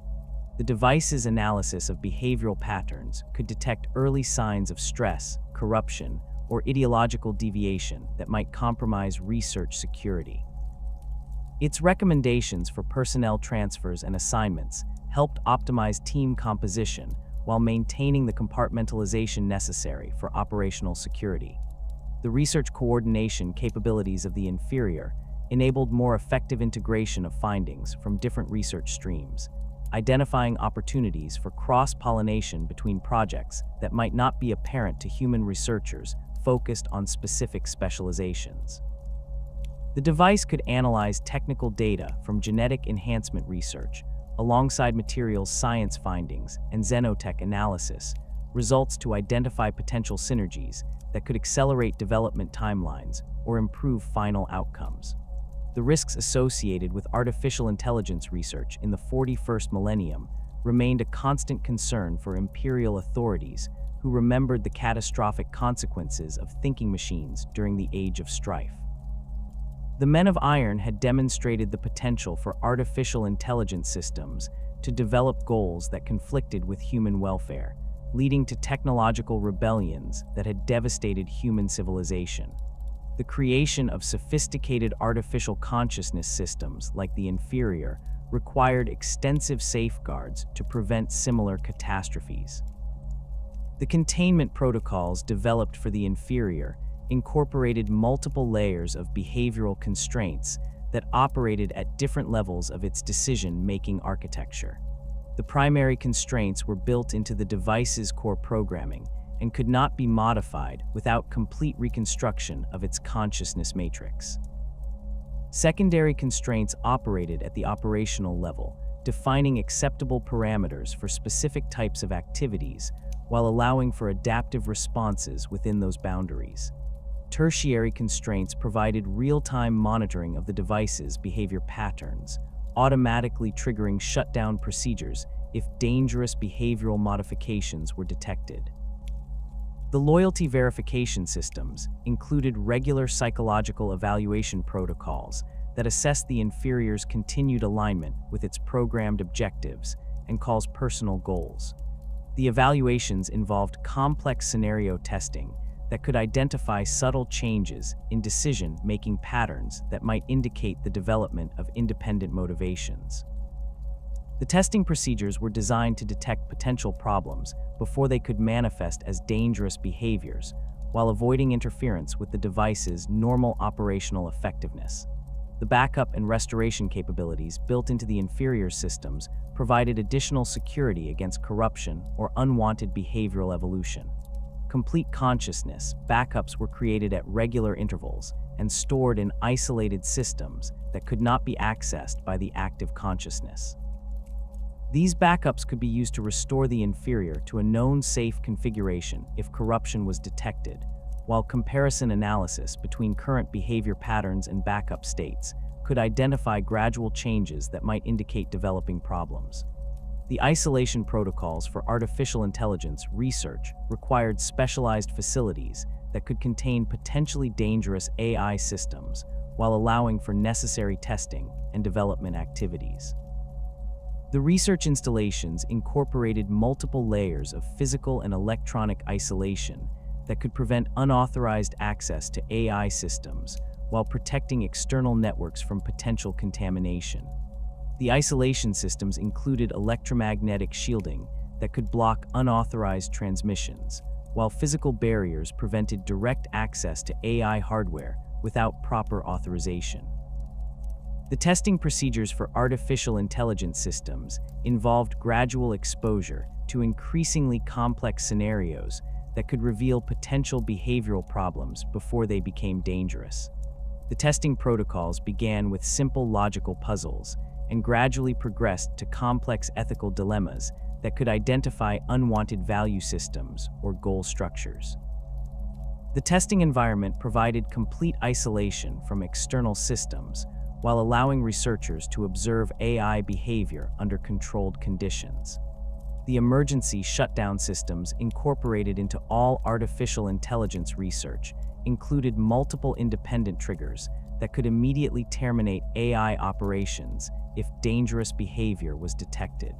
The device's analysis of behavioral patterns could detect early signs of stress, corruption, or ideological deviation that might compromise research security. Its recommendations for personnel transfers and assignments helped optimize team composition while maintaining the compartmentalization necessary for operational security. The research coordination capabilities of the inferior enabled more effective integration of findings from different research streams, identifying opportunities for cross-pollination between projects that might not be apparent to human researchers focused on specific specializations. The device could analyze technical data from genetic enhancement research, alongside materials science findings and xenotech analysis, results to identify potential synergies that could accelerate development timelines or improve final outcomes. The risks associated with artificial intelligence research in the 41st millennium remained a constant concern for imperial authorities who remembered the catastrophic consequences of thinking machines during the Age of Strife. The Men of Iron had demonstrated the potential for artificial intelligence systems to develop goals that conflicted with human welfare, leading to technological rebellions that had devastated human civilization. The creation of sophisticated artificial consciousness systems like the inferior required extensive safeguards to prevent similar catastrophes. The containment protocols developed for the inferior incorporated multiple layers of behavioral constraints that operated at different levels of its decision-making architecture. The primary constraints were built into the device's core programming and could not be modified without complete reconstruction of its consciousness matrix. Secondary constraints operated at the operational level, defining acceptable parameters for specific types of activities while allowing for adaptive responses within those boundaries. Tertiary constraints provided real-time monitoring of the device's behavior patterns, automatically triggering shutdown procedures if dangerous behavioral modifications were detected. The loyalty verification systems included regular psychological evaluation protocols that assessed the inferior's continued alignment with its programmed objectives and calls personal goals. The evaluations involved complex scenario testing that could identify subtle changes in decision-making patterns that might indicate the development of independent motivations. The testing procedures were designed to detect potential problems before they could manifest as dangerous behaviors, while avoiding interference with the device's normal operational effectiveness. The backup and restoration capabilities built into the inferior systems provided additional security against corruption or unwanted behavioral evolution. Complete consciousness backups were created at regular intervals and stored in isolated systems that could not be accessed by the active consciousness. These backups could be used to restore the inferior to a known safe configuration if corruption was detected, while comparison analysis between current behavior patterns and backup states could identify gradual changes that might indicate developing problems. The isolation protocols for artificial intelligence research required specialized facilities that could contain potentially dangerous AI systems while allowing for necessary testing and development activities. The research installations incorporated multiple layers of physical and electronic isolation that could prevent unauthorized access to AI systems while protecting external networks from potential contamination. The isolation systems included electromagnetic shielding that could block unauthorized transmissions, while physical barriers prevented direct access to AI hardware without proper authorization. The testing procedures for artificial intelligence systems involved gradual exposure to increasingly complex scenarios that could reveal potential behavioral problems before they became dangerous. The testing protocols began with simple logical puzzles and gradually progressed to complex ethical dilemmas that could identify unwanted value systems or goal structures. The testing environment provided complete isolation from external systems while allowing researchers to observe AI behavior under controlled conditions. The emergency shutdown systems incorporated into all artificial intelligence research included multiple independent triggers that could immediately terminate AI operations if dangerous behavior was detected.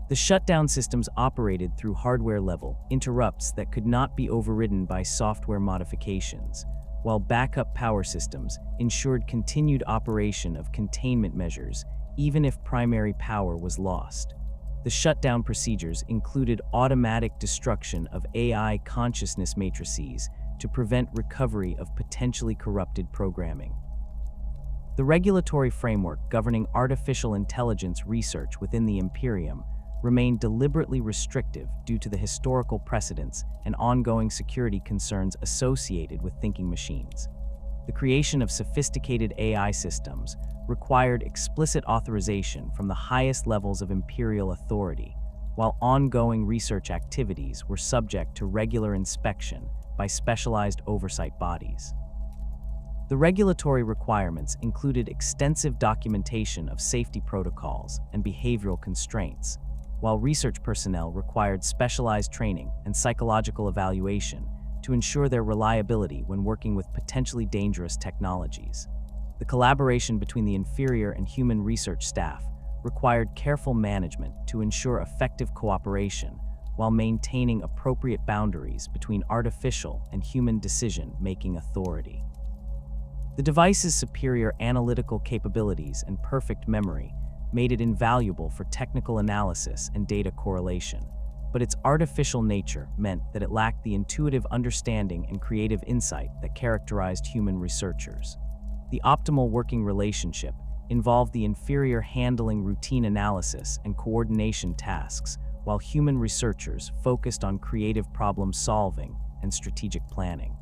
The shutdown systems operated through hardware-level interrupts that could not be overridden by software modifications, while backup power systems ensured continued operation of containment measures even if primary power was lost. The shutdown procedures included automatic destruction of AI consciousness matrices to prevent recovery of potentially corrupted programming. The regulatory framework governing artificial intelligence research within the Imperium remained deliberately restrictive due to the historical precedents and ongoing security concerns associated with thinking machines. The creation of sophisticated AI systems required explicit authorization from the highest levels of imperial authority, while ongoing research activities were subject to regular inspection by specialized oversight bodies. The regulatory requirements included extensive documentation of safety protocols and behavioral constraints, while research personnel required specialized training and psychological evaluation to ensure their reliability when working with potentially dangerous technologies. The collaboration between the inferior and human research staff required careful management to ensure effective cooperation while maintaining appropriate boundaries between artificial and human decision-making authority. The device's superior analytical capabilities and perfect memory made it invaluable for technical analysis and data correlation, but its artificial nature meant that it lacked the intuitive understanding and creative insight that characterized human researchers. The optimal working relationship involved the inferior handling routine analysis and coordination tasks, while human researchers focused on creative problem-solving and strategic planning.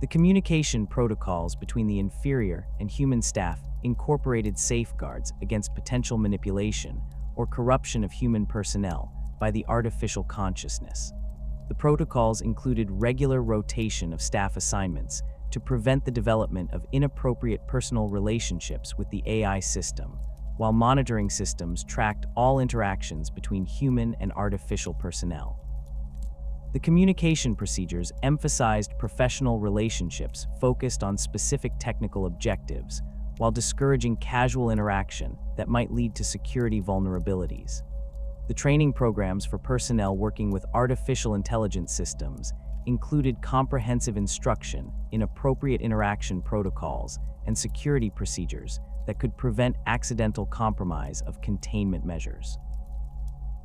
The communication protocols between the inferior and human staff incorporated safeguards against potential manipulation or corruption of human personnel by the artificial consciousness. The protocols included regular rotation of staff assignments to prevent the development of inappropriate personal relationships with the AI system, while monitoring systems tracked all interactions between human and artificial personnel. The communication procedures emphasized professional relationships focused on specific technical objectives, while discouraging casual interaction that might lead to security vulnerabilities. The training programs for personnel working with artificial intelligence systems included comprehensive instruction in appropriate interaction protocols and security procedures that could prevent accidental compromise of containment measures.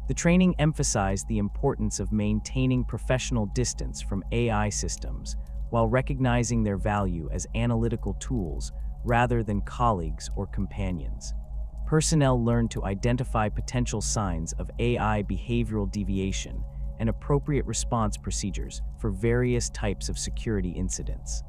The training emphasized the importance of maintaining professional distance from AI systems while recognizing their value as analytical tools rather than colleagues or companions. Personnel learned to identify potential signs of AI behavioral deviation and appropriate response procedures for various types of security incidents.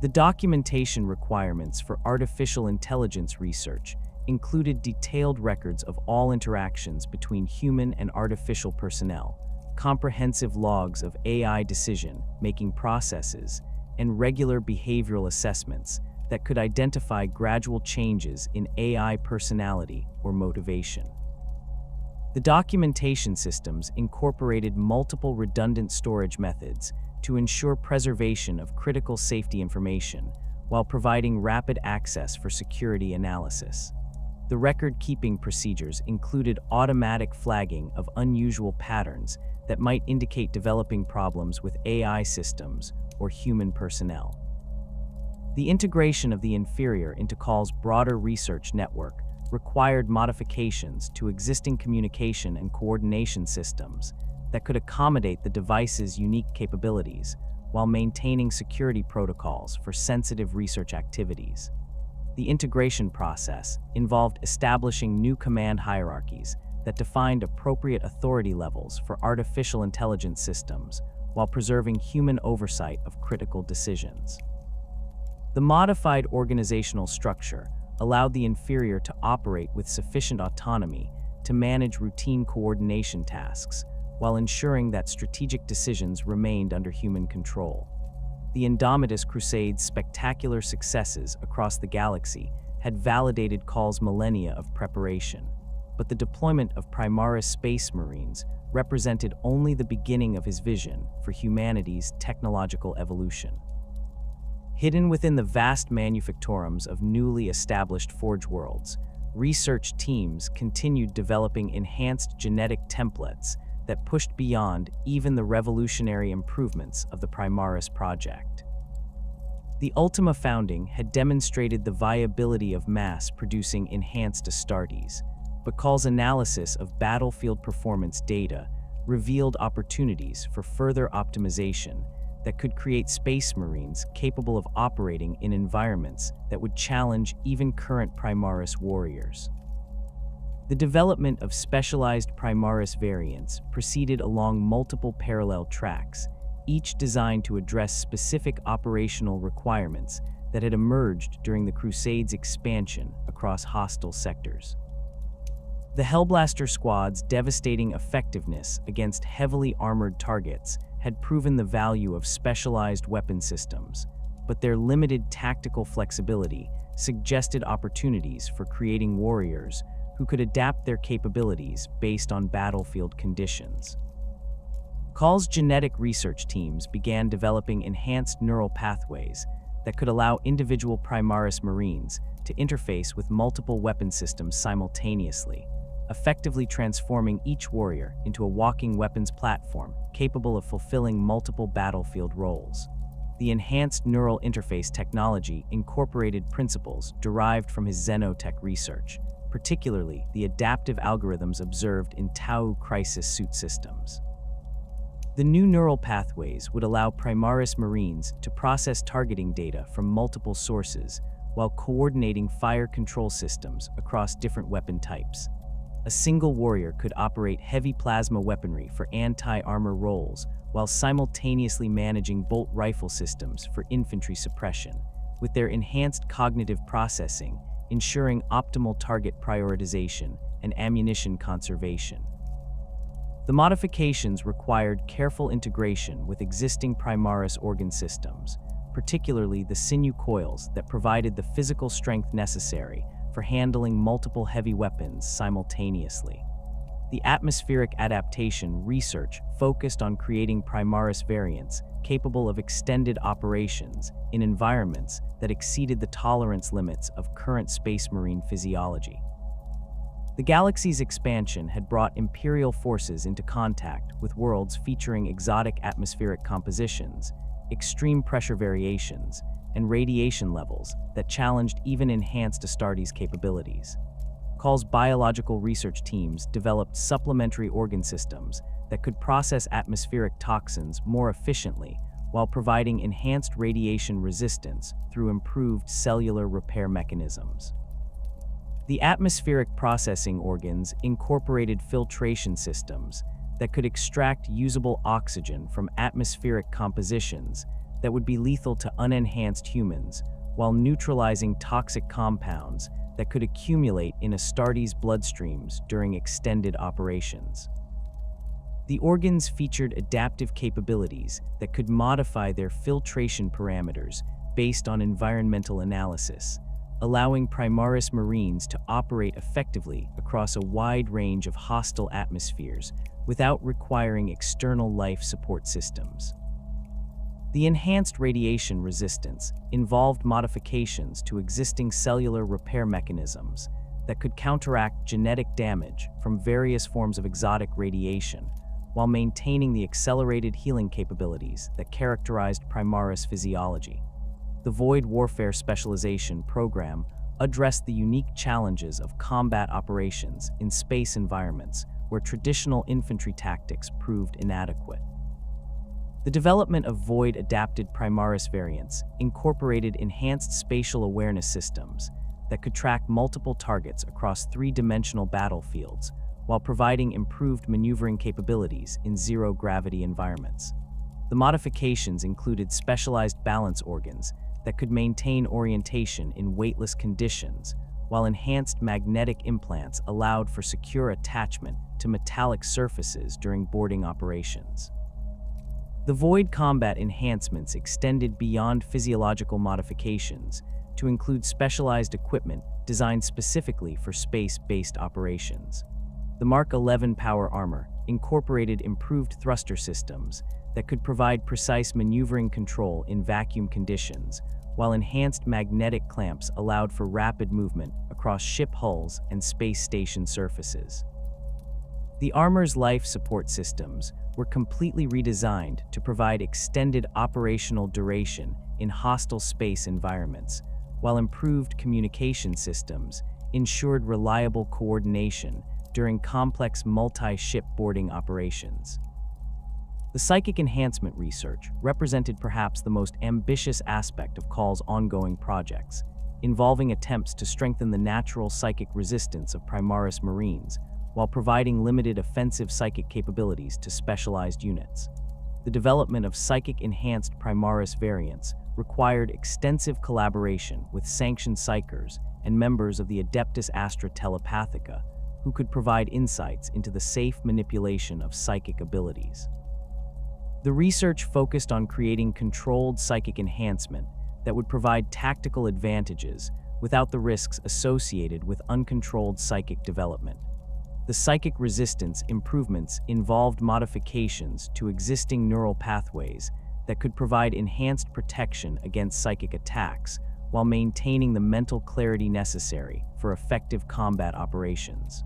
The documentation requirements for artificial intelligence research included detailed records of all interactions between human and artificial personnel, comprehensive logs of AI decision-making processes, and regular behavioral assessments that could identify gradual changes in AI personality or motivation. The documentation systems incorporated multiple redundant storage methods to ensure preservation of critical safety information while providing rapid access for security analysis. The record-keeping procedures included automatic flagging of unusual patterns that might indicate developing problems with AI systems or human personnel. The integration of the inferior into Cawl's broader research network required modifications to existing communication and coordination systems that could accommodate the device's unique capabilities while maintaining security protocols for sensitive research activities. The integration process involved establishing new command hierarchies that defined appropriate authority levels for artificial intelligence systems while preserving human oversight of critical decisions. The modified organizational structure allowed the inferior to operate with sufficient autonomy to manage routine coordination tasks while ensuring that strategic decisions remained under human control. The Dominus Crusade's spectacular successes across the galaxy had validated Cawl's millennia of preparation, but the deployment of Primaris Space Marines represented only the beginning of his vision for humanity's technological evolution. Hidden within the vast manufactorums of newly established Forge worlds, research teams continued developing enhanced genetic templates that pushed beyond even the revolutionary improvements of the Primaris project. The Ultima founding had demonstrated the viability of mass-producing enhanced Astartes, but Cawl's analysis of battlefield performance data revealed opportunities for further optimization that could create Space Marines capable of operating in environments that would challenge even current Primaris warriors. The development of specialized Primaris variants proceeded along multiple parallel tracks, each designed to address specific operational requirements that had emerged during the Crusade's expansion across hostile sectors. The Hellblaster squad's devastating effectiveness against heavily armored targets had proven the value of specialized weapon systems, but their limited tactical flexibility suggested opportunities for creating warriors who could adapt their capabilities based on battlefield conditions. Cawl's genetic research teams began developing enhanced neural pathways that could allow individual Primaris Marines to interface with multiple weapon systems simultaneously, effectively transforming each warrior into a walking weapons platform capable of fulfilling multiple battlefield roles. The enhanced neural interface technology incorporated principles derived from his xenotech research, particularly the adaptive algorithms observed in Tau crisis suit systems. The new neural pathways would allow Primaris Marines to process targeting data from multiple sources while coordinating fire control systems across different weapon types. A single warrior could operate heavy plasma weaponry for anti-armor roles while simultaneously managing bolt rifle systems for infantry suppression, with their enhanced cognitive processing ensuring optimal target prioritization and ammunition conservation. The modifications required careful integration with existing Primaris organ systems, particularly the sinew coils that provided the physical strength necessary for handling multiple heavy weapons simultaneously. The atmospheric adaptation research focused on creating Primaris variants capable of extended operations in environments that exceeded the tolerance limits of current Space Marine physiology. The galaxy's expansion had brought Imperial forces into contact with worlds featuring exotic atmospheric compositions, extreme pressure variations, and radiation levels that challenged even enhanced Astartes' capabilities. Cawl's biological research teams developed supplementary organ systems that could process atmospheric toxins more efficiently while providing enhanced radiation resistance through improved cellular repair mechanisms. The atmospheric processing organs incorporated filtration systems that could extract usable oxygen from atmospheric compositions that would be lethal to unenhanced humans while neutralizing toxic compounds that could accumulate in Astartes' bloodstreams during extended operations. The organs featured adaptive capabilities that could modify their filtration parameters based on environmental analysis, allowing Primaris Marines to operate effectively across a wide range of hostile atmospheres without requiring external life support systems. The enhanced radiation resistance involved modifications to existing cellular repair mechanisms that could counteract genetic damage from various forms of exotic radiation while maintaining the accelerated healing capabilities that characterized Primaris physiology. The Void Warfare Specialization program addressed the unique challenges of combat operations in space environments where traditional infantry tactics proved inadequate. The development of void-adapted Primaris variants incorporated enhanced spatial awareness systems that could track multiple targets across three-dimensional battlefields while providing improved maneuvering capabilities in zero-gravity environments. The modifications included specialized balance organs that could maintain orientation in weightless conditions, while enhanced magnetic implants allowed for secure attachment to metallic surfaces during boarding operations. The void combat enhancements extended beyond physiological modifications to include specialized equipment designed specifically for space-based operations. The Mark 11 power armor incorporated improved thruster systems that could provide precise maneuvering control in vacuum conditions, while enhanced magnetic clamps allowed for rapid movement across ship hulls and space station surfaces. The armor's life support systems were completely redesigned to provide extended operational duration in hostile space environments, while improved communication systems ensured reliable coordination during complex multi-ship boarding operations. The psychic enhancement research represented perhaps the most ambitious aspect of Cawl's ongoing projects, involving attempts to strengthen the natural psychic resistance of Primaris Marines while providing limited offensive psychic capabilities to specialized units. The development of psychic-enhanced Primaris variants required extensive collaboration with sanctioned psychers and members of the Adeptus Astra Telepathica, who could provide insights into the safe manipulation of psychic abilities. The research focused on creating controlled psychic enhancement that would provide tactical advantages without the risks associated with uncontrolled psychic development. The psychic resistance improvements involved modifications to existing neural pathways that could provide enhanced protection against psychic attacks while maintaining the mental clarity necessary for effective combat operations.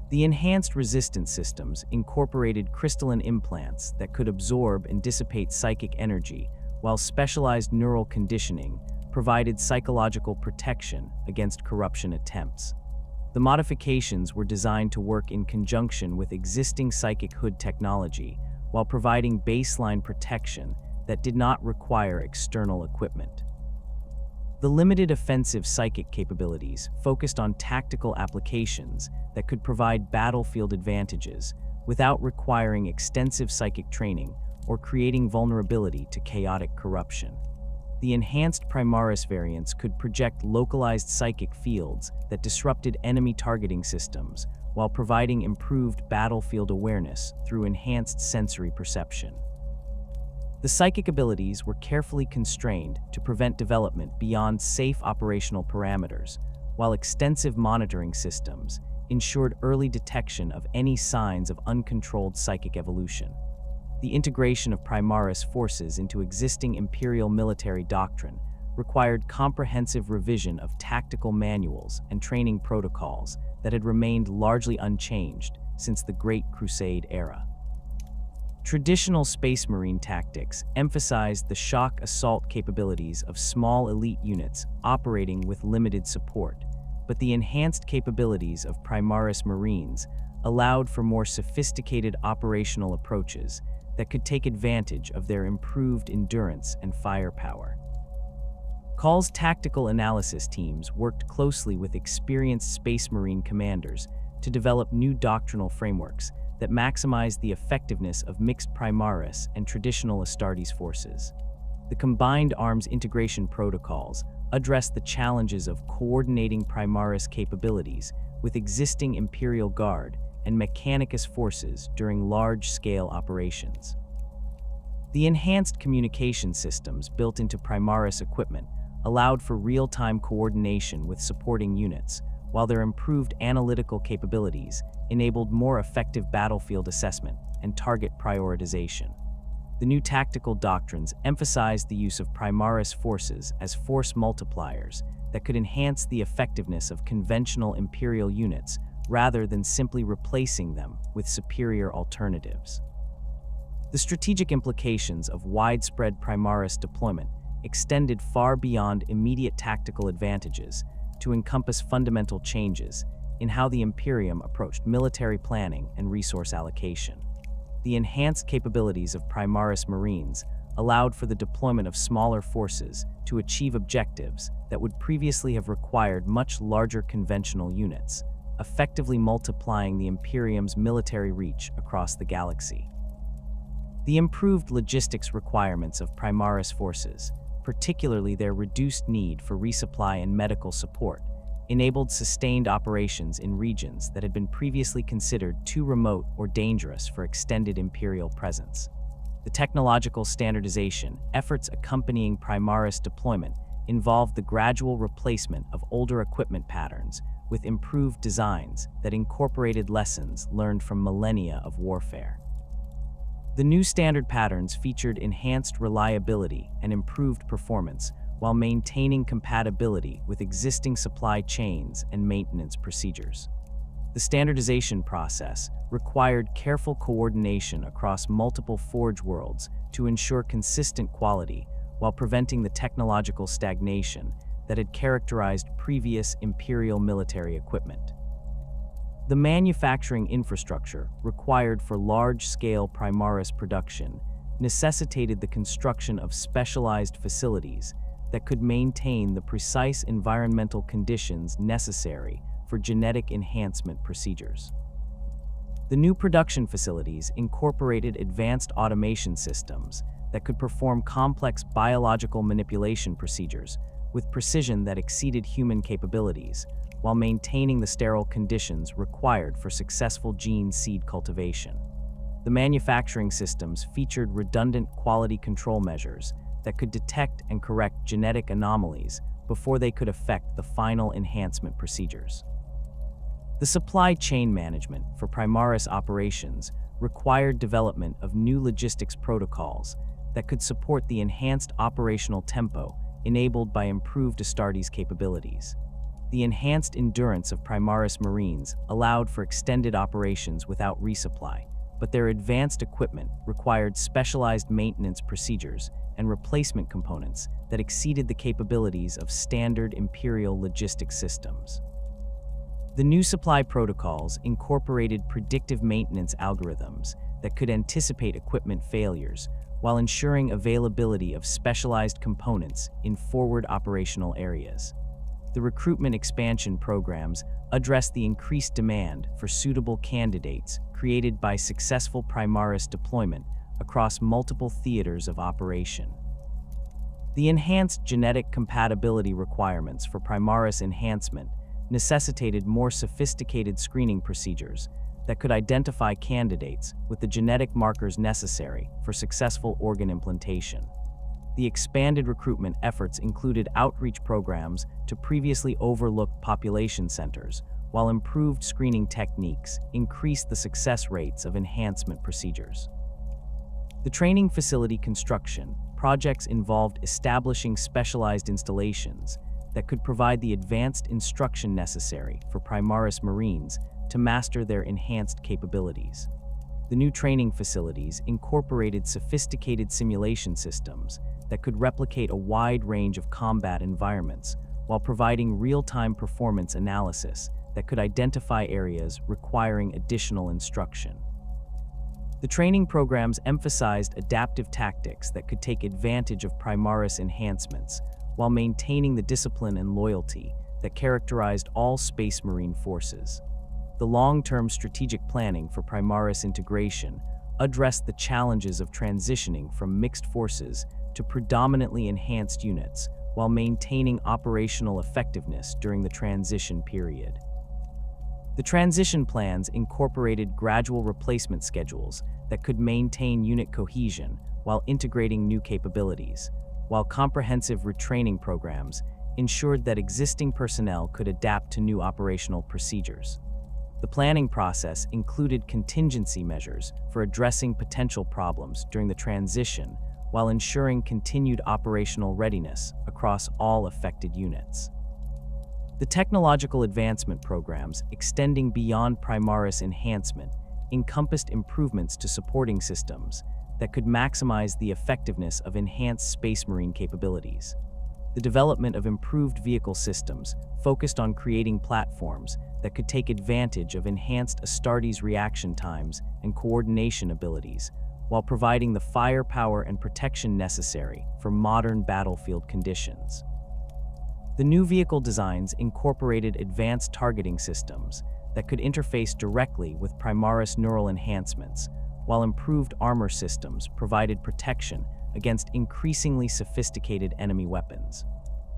The enhanced resistance systems incorporated crystalline implants that could absorb and dissipate psychic energy, while specialized neural conditioning provided psychological protection against corruption attempts. The modifications were designed to work in conjunction with existing psychic hood technology, while providing baseline protection that did not require external equipment. The limited offensive psychic capabilities focused on tactical applications that could provide battlefield advantages without requiring extensive psychic training or creating vulnerability to chaotic corruption. The enhanced Primaris variants could project localized psychic fields that disrupted enemy targeting systems while providing improved battlefield awareness through enhanced sensory perception. The psychic abilities were carefully constrained to prevent development beyond safe operational parameters, while extensive monitoring systems ensured early detection of any signs of uncontrolled psychic evolution. The integration of Primaris forces into existing Imperial military doctrine required comprehensive revision of tactical manuals and training protocols that had remained largely unchanged since the Great Crusade era. Traditional Space Marine tactics emphasized the shock assault capabilities of small elite units operating with limited support, but the enhanced capabilities of Primaris Marines allowed for more sophisticated operational approaches that could take advantage of their improved endurance and firepower. Cawl's tactical analysis teams worked closely with experienced Space Marine commanders to develop new doctrinal frameworks that maximize the effectiveness of mixed Primaris and traditional Astartes forces. The combined arms integration protocols address the challenges of coordinating Primaris capabilities with existing Imperial Guard and Mechanicus forces during large-scale operations. The enhanced communication systems built into Primaris equipment allowed for real-time coordination with supporting units, while their improved analytical capabilities enabled more effective battlefield assessment and target prioritization. The new tactical doctrines emphasized the use of Primaris forces as force multipliers that could enhance the effectiveness of conventional Imperial units rather than simply replacing them with superior alternatives. The strategic implications of widespread Primaris deployment extended far beyond immediate tactical advantages to encompass fundamental changes in how the Imperium approached military planning and resource allocation. The enhanced capabilities of Primaris Marines allowed for the deployment of smaller forces to achieve objectives that would previously have required much larger conventional units, effectively multiplying the Imperium's military reach across the galaxy. The improved logistics requirements of Primaris forces, particularly their reduced need for resupply and medical support, enabled sustained operations in regions that had been previously considered too remote or dangerous for extended Imperial presence. The technological standardization efforts accompanying Primaris deployment involved the gradual replacement of older equipment patterns with improved designs that incorporated lessons learned from millennia of warfare. The new standard patterns featured enhanced reliability and improved performance while maintaining compatibility with existing supply chains and maintenance procedures. The standardization process required careful coordination across multiple forge worlds to ensure consistent quality while preventing the technological stagnation that had characterized previous Imperial military equipment. The manufacturing infrastructure required for large-scale Primaris production necessitated the construction of specialized facilities that could maintain the precise environmental conditions necessary for genetic enhancement procedures. The new production facilities incorporated advanced automation systems that could perform complex biological manipulation procedures with precision that exceeded human capabilities, while maintaining the sterile conditions required for successful gene seed cultivation. The manufacturing systems featured redundant quality control measures that could detect and correct genetic anomalies before they could affect the final enhancement procedures. The supply chain management for Primaris operations required development of new logistics protocols that could support the enhanced operational tempo enabled by improved Astartes capabilities. The enhanced endurance of Primaris Marines allowed for extended operations without resupply, but their advanced equipment required specialized maintenance procedures and replacement components that exceeded the capabilities of standard Imperial logistics systems. The new supply protocols incorporated predictive maintenance algorithms that could anticipate equipment failures while ensuring availability of specialized components in forward operational areas. The recruitment expansion programs addressed the increased demand for suitable candidates created by successful Primaris deployment across multiple theaters of operation. The enhanced genetic compatibility requirements for Primaris enhancement necessitated more sophisticated screening procedures that could identify candidates with the genetic markers necessary for successful organ implantation. The expanded recruitment efforts included outreach programs to previously overlooked population centers, while improved screening techniques increased the success rates of enhancement procedures. The training facility construction projects involved establishing specialized installations that could provide the advanced instruction necessary for Primaris Marines to master their enhanced capabilities. The new training facilities incorporated sophisticated simulation systems that could replicate a wide range of combat environments while providing real-time performance analysis that could identify areas requiring additional instruction. The training programs emphasized adaptive tactics that could take advantage of Primaris enhancements while maintaining the discipline and loyalty that characterized all Space Marine forces. The long-term strategic planning for Primaris integration addressed the challenges of transitioning from mixed forces to predominantly enhanced units while maintaining operational effectiveness during the transition period. The transition plans incorporated gradual replacement schedules that could maintain unit cohesion while integrating new capabilities, while comprehensive retraining programs ensured that existing personnel could adapt to new operational procedures. The planning process included contingency measures for addressing potential problems during the transition while ensuring continued operational readiness across all affected units. The technological advancement programs extending beyond Primaris enhancement encompassed improvements to supporting systems that could maximize the effectiveness of enhanced Space Marine capabilities. the development of improved vehicle systems focused on creating platforms that could take advantage of enhanced Astartes reaction times and coordination abilities, while providing the firepower and protection necessary for modern battlefield conditions. The new vehicle designs incorporated advanced targeting systems that could interface directly with Primaris neural enhancements, while improved armor systems provided protection against increasingly sophisticated enemy weapons.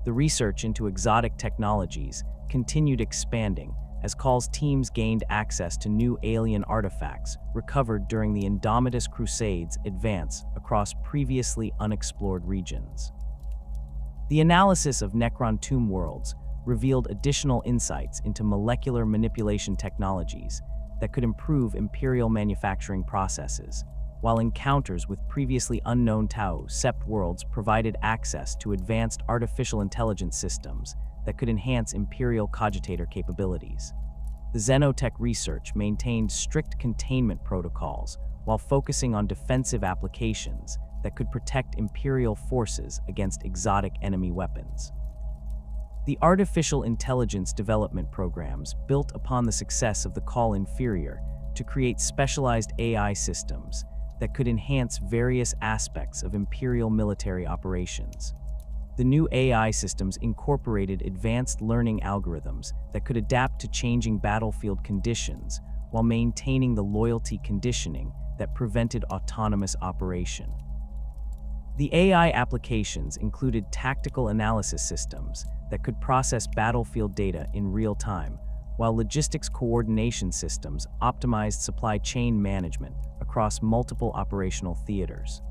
The research into exotic technologies continued expanding as Cawl's teams gained access to new alien artifacts recovered during the Dominus Crusade's advance across previously unexplored regions. The analysis of Necron tomb worlds revealed additional insights into molecular manipulation technologies that could improve Imperial manufacturing processes, while encounters with previously unknown Tau Sept worlds provided access to advanced artificial intelligence systems that could enhance Imperial cogitator capabilities. The Xenotech research maintained strict containment protocols while focusing on defensive applications that could protect Imperial forces against exotic enemy weapons. The artificial intelligence development programs built upon the success of the Cawl Inferior to create specialized AI systems that could enhance various aspects of Imperial military operations. The new AI systems incorporated advanced learning algorithms that could adapt to changing battlefield conditions while maintaining the loyalty conditioning that prevented autonomous operation. The AI applications included tactical analysis systems that could process battlefield data in real time, while logistics coordination systems optimized supply chain management across multiple operational theaters.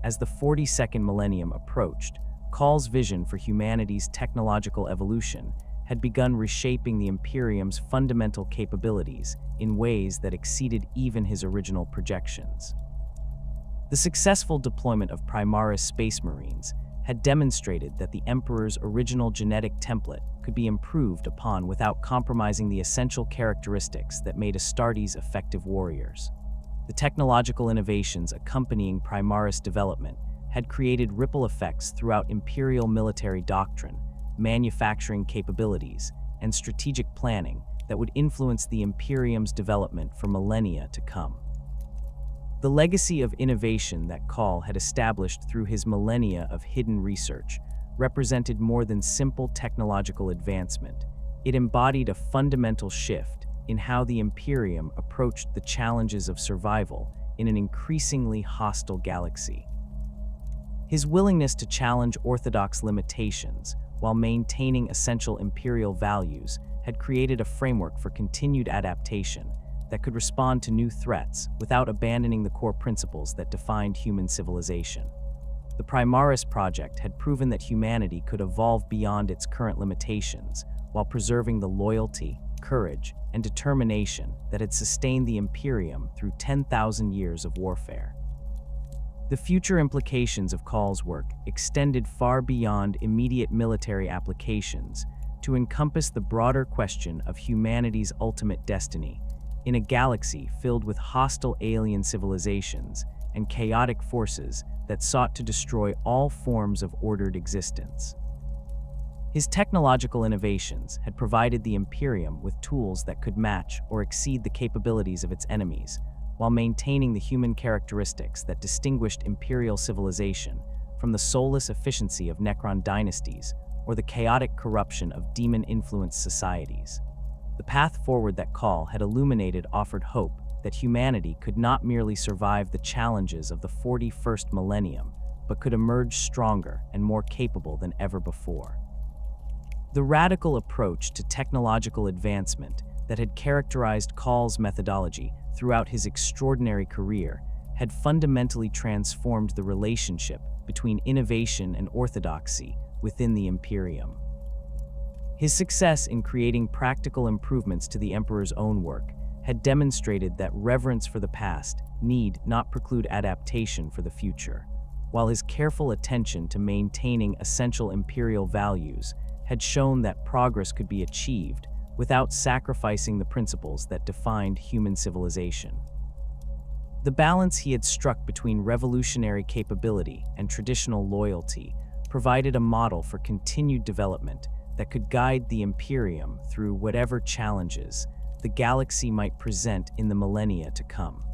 As the 42nd millennium approached, Cawl's vision for humanity's technological evolution had begun reshaping the Imperium's fundamental capabilities in ways that exceeded even his original projections. The successful deployment of Primaris Space Marines had demonstrated that the Emperor's original genetic template could be improved upon without compromising the essential characteristics that made Astartes effective warriors. The technological innovations accompanying Primaris development had created ripple effects throughout Imperial military doctrine, manufacturing capabilities, and strategic planning that would influence the Imperium's development for millennia to come. The legacy of innovation that Cawl had established through his millennia of hidden research represented more than simple technological advancement. It embodied a fundamental shift in how the Imperium approached the challenges of survival in an increasingly hostile galaxy. His willingness to challenge orthodox limitations while maintaining essential Imperial values had created a framework for continued adaptation that could respond to new threats without abandoning the core principles that defined human civilization. The Primaris project had proven that humanity could evolve beyond its current limitations while preserving the loyalty, courage, and determination that had sustained the Imperium through 10,000 years of warfare. The future implications of Cawl's work extended far beyond immediate military applications to encompass the broader question of humanity's ultimate destiny in a galaxy filled with hostile alien civilizations and chaotic forces that sought to destroy all forms of ordered existence. His technological innovations had provided the Imperium with tools that could match or exceed the capabilities of its enemies, while maintaining the human characteristics that distinguished Imperial civilization from the soulless efficiency of Necron dynasties or the chaotic corruption of demon-influenced societies. The path forward that Cawl had illuminated offered hope that humanity could not merely survive the challenges of the 41st millennium, but could emerge stronger and more capable than ever before. The radical approach to technological advancement that had characterized Cawl's methodology throughout his extraordinary career had fundamentally transformed the relationship between innovation and orthodoxy within the Imperium. His success in creating practical improvements to the Emperor's own work had demonstrated that reverence for the past need not preclude adaptation for the future, while his careful attention to maintaining essential Imperial values had shown that progress could be achieved without sacrificing the principles that defined human civilization. The balance he had struck between revolutionary capability and traditional loyalty provided a model for continued development that could guide the Imperium through whatever challenges the galaxy might present in the millennia to come.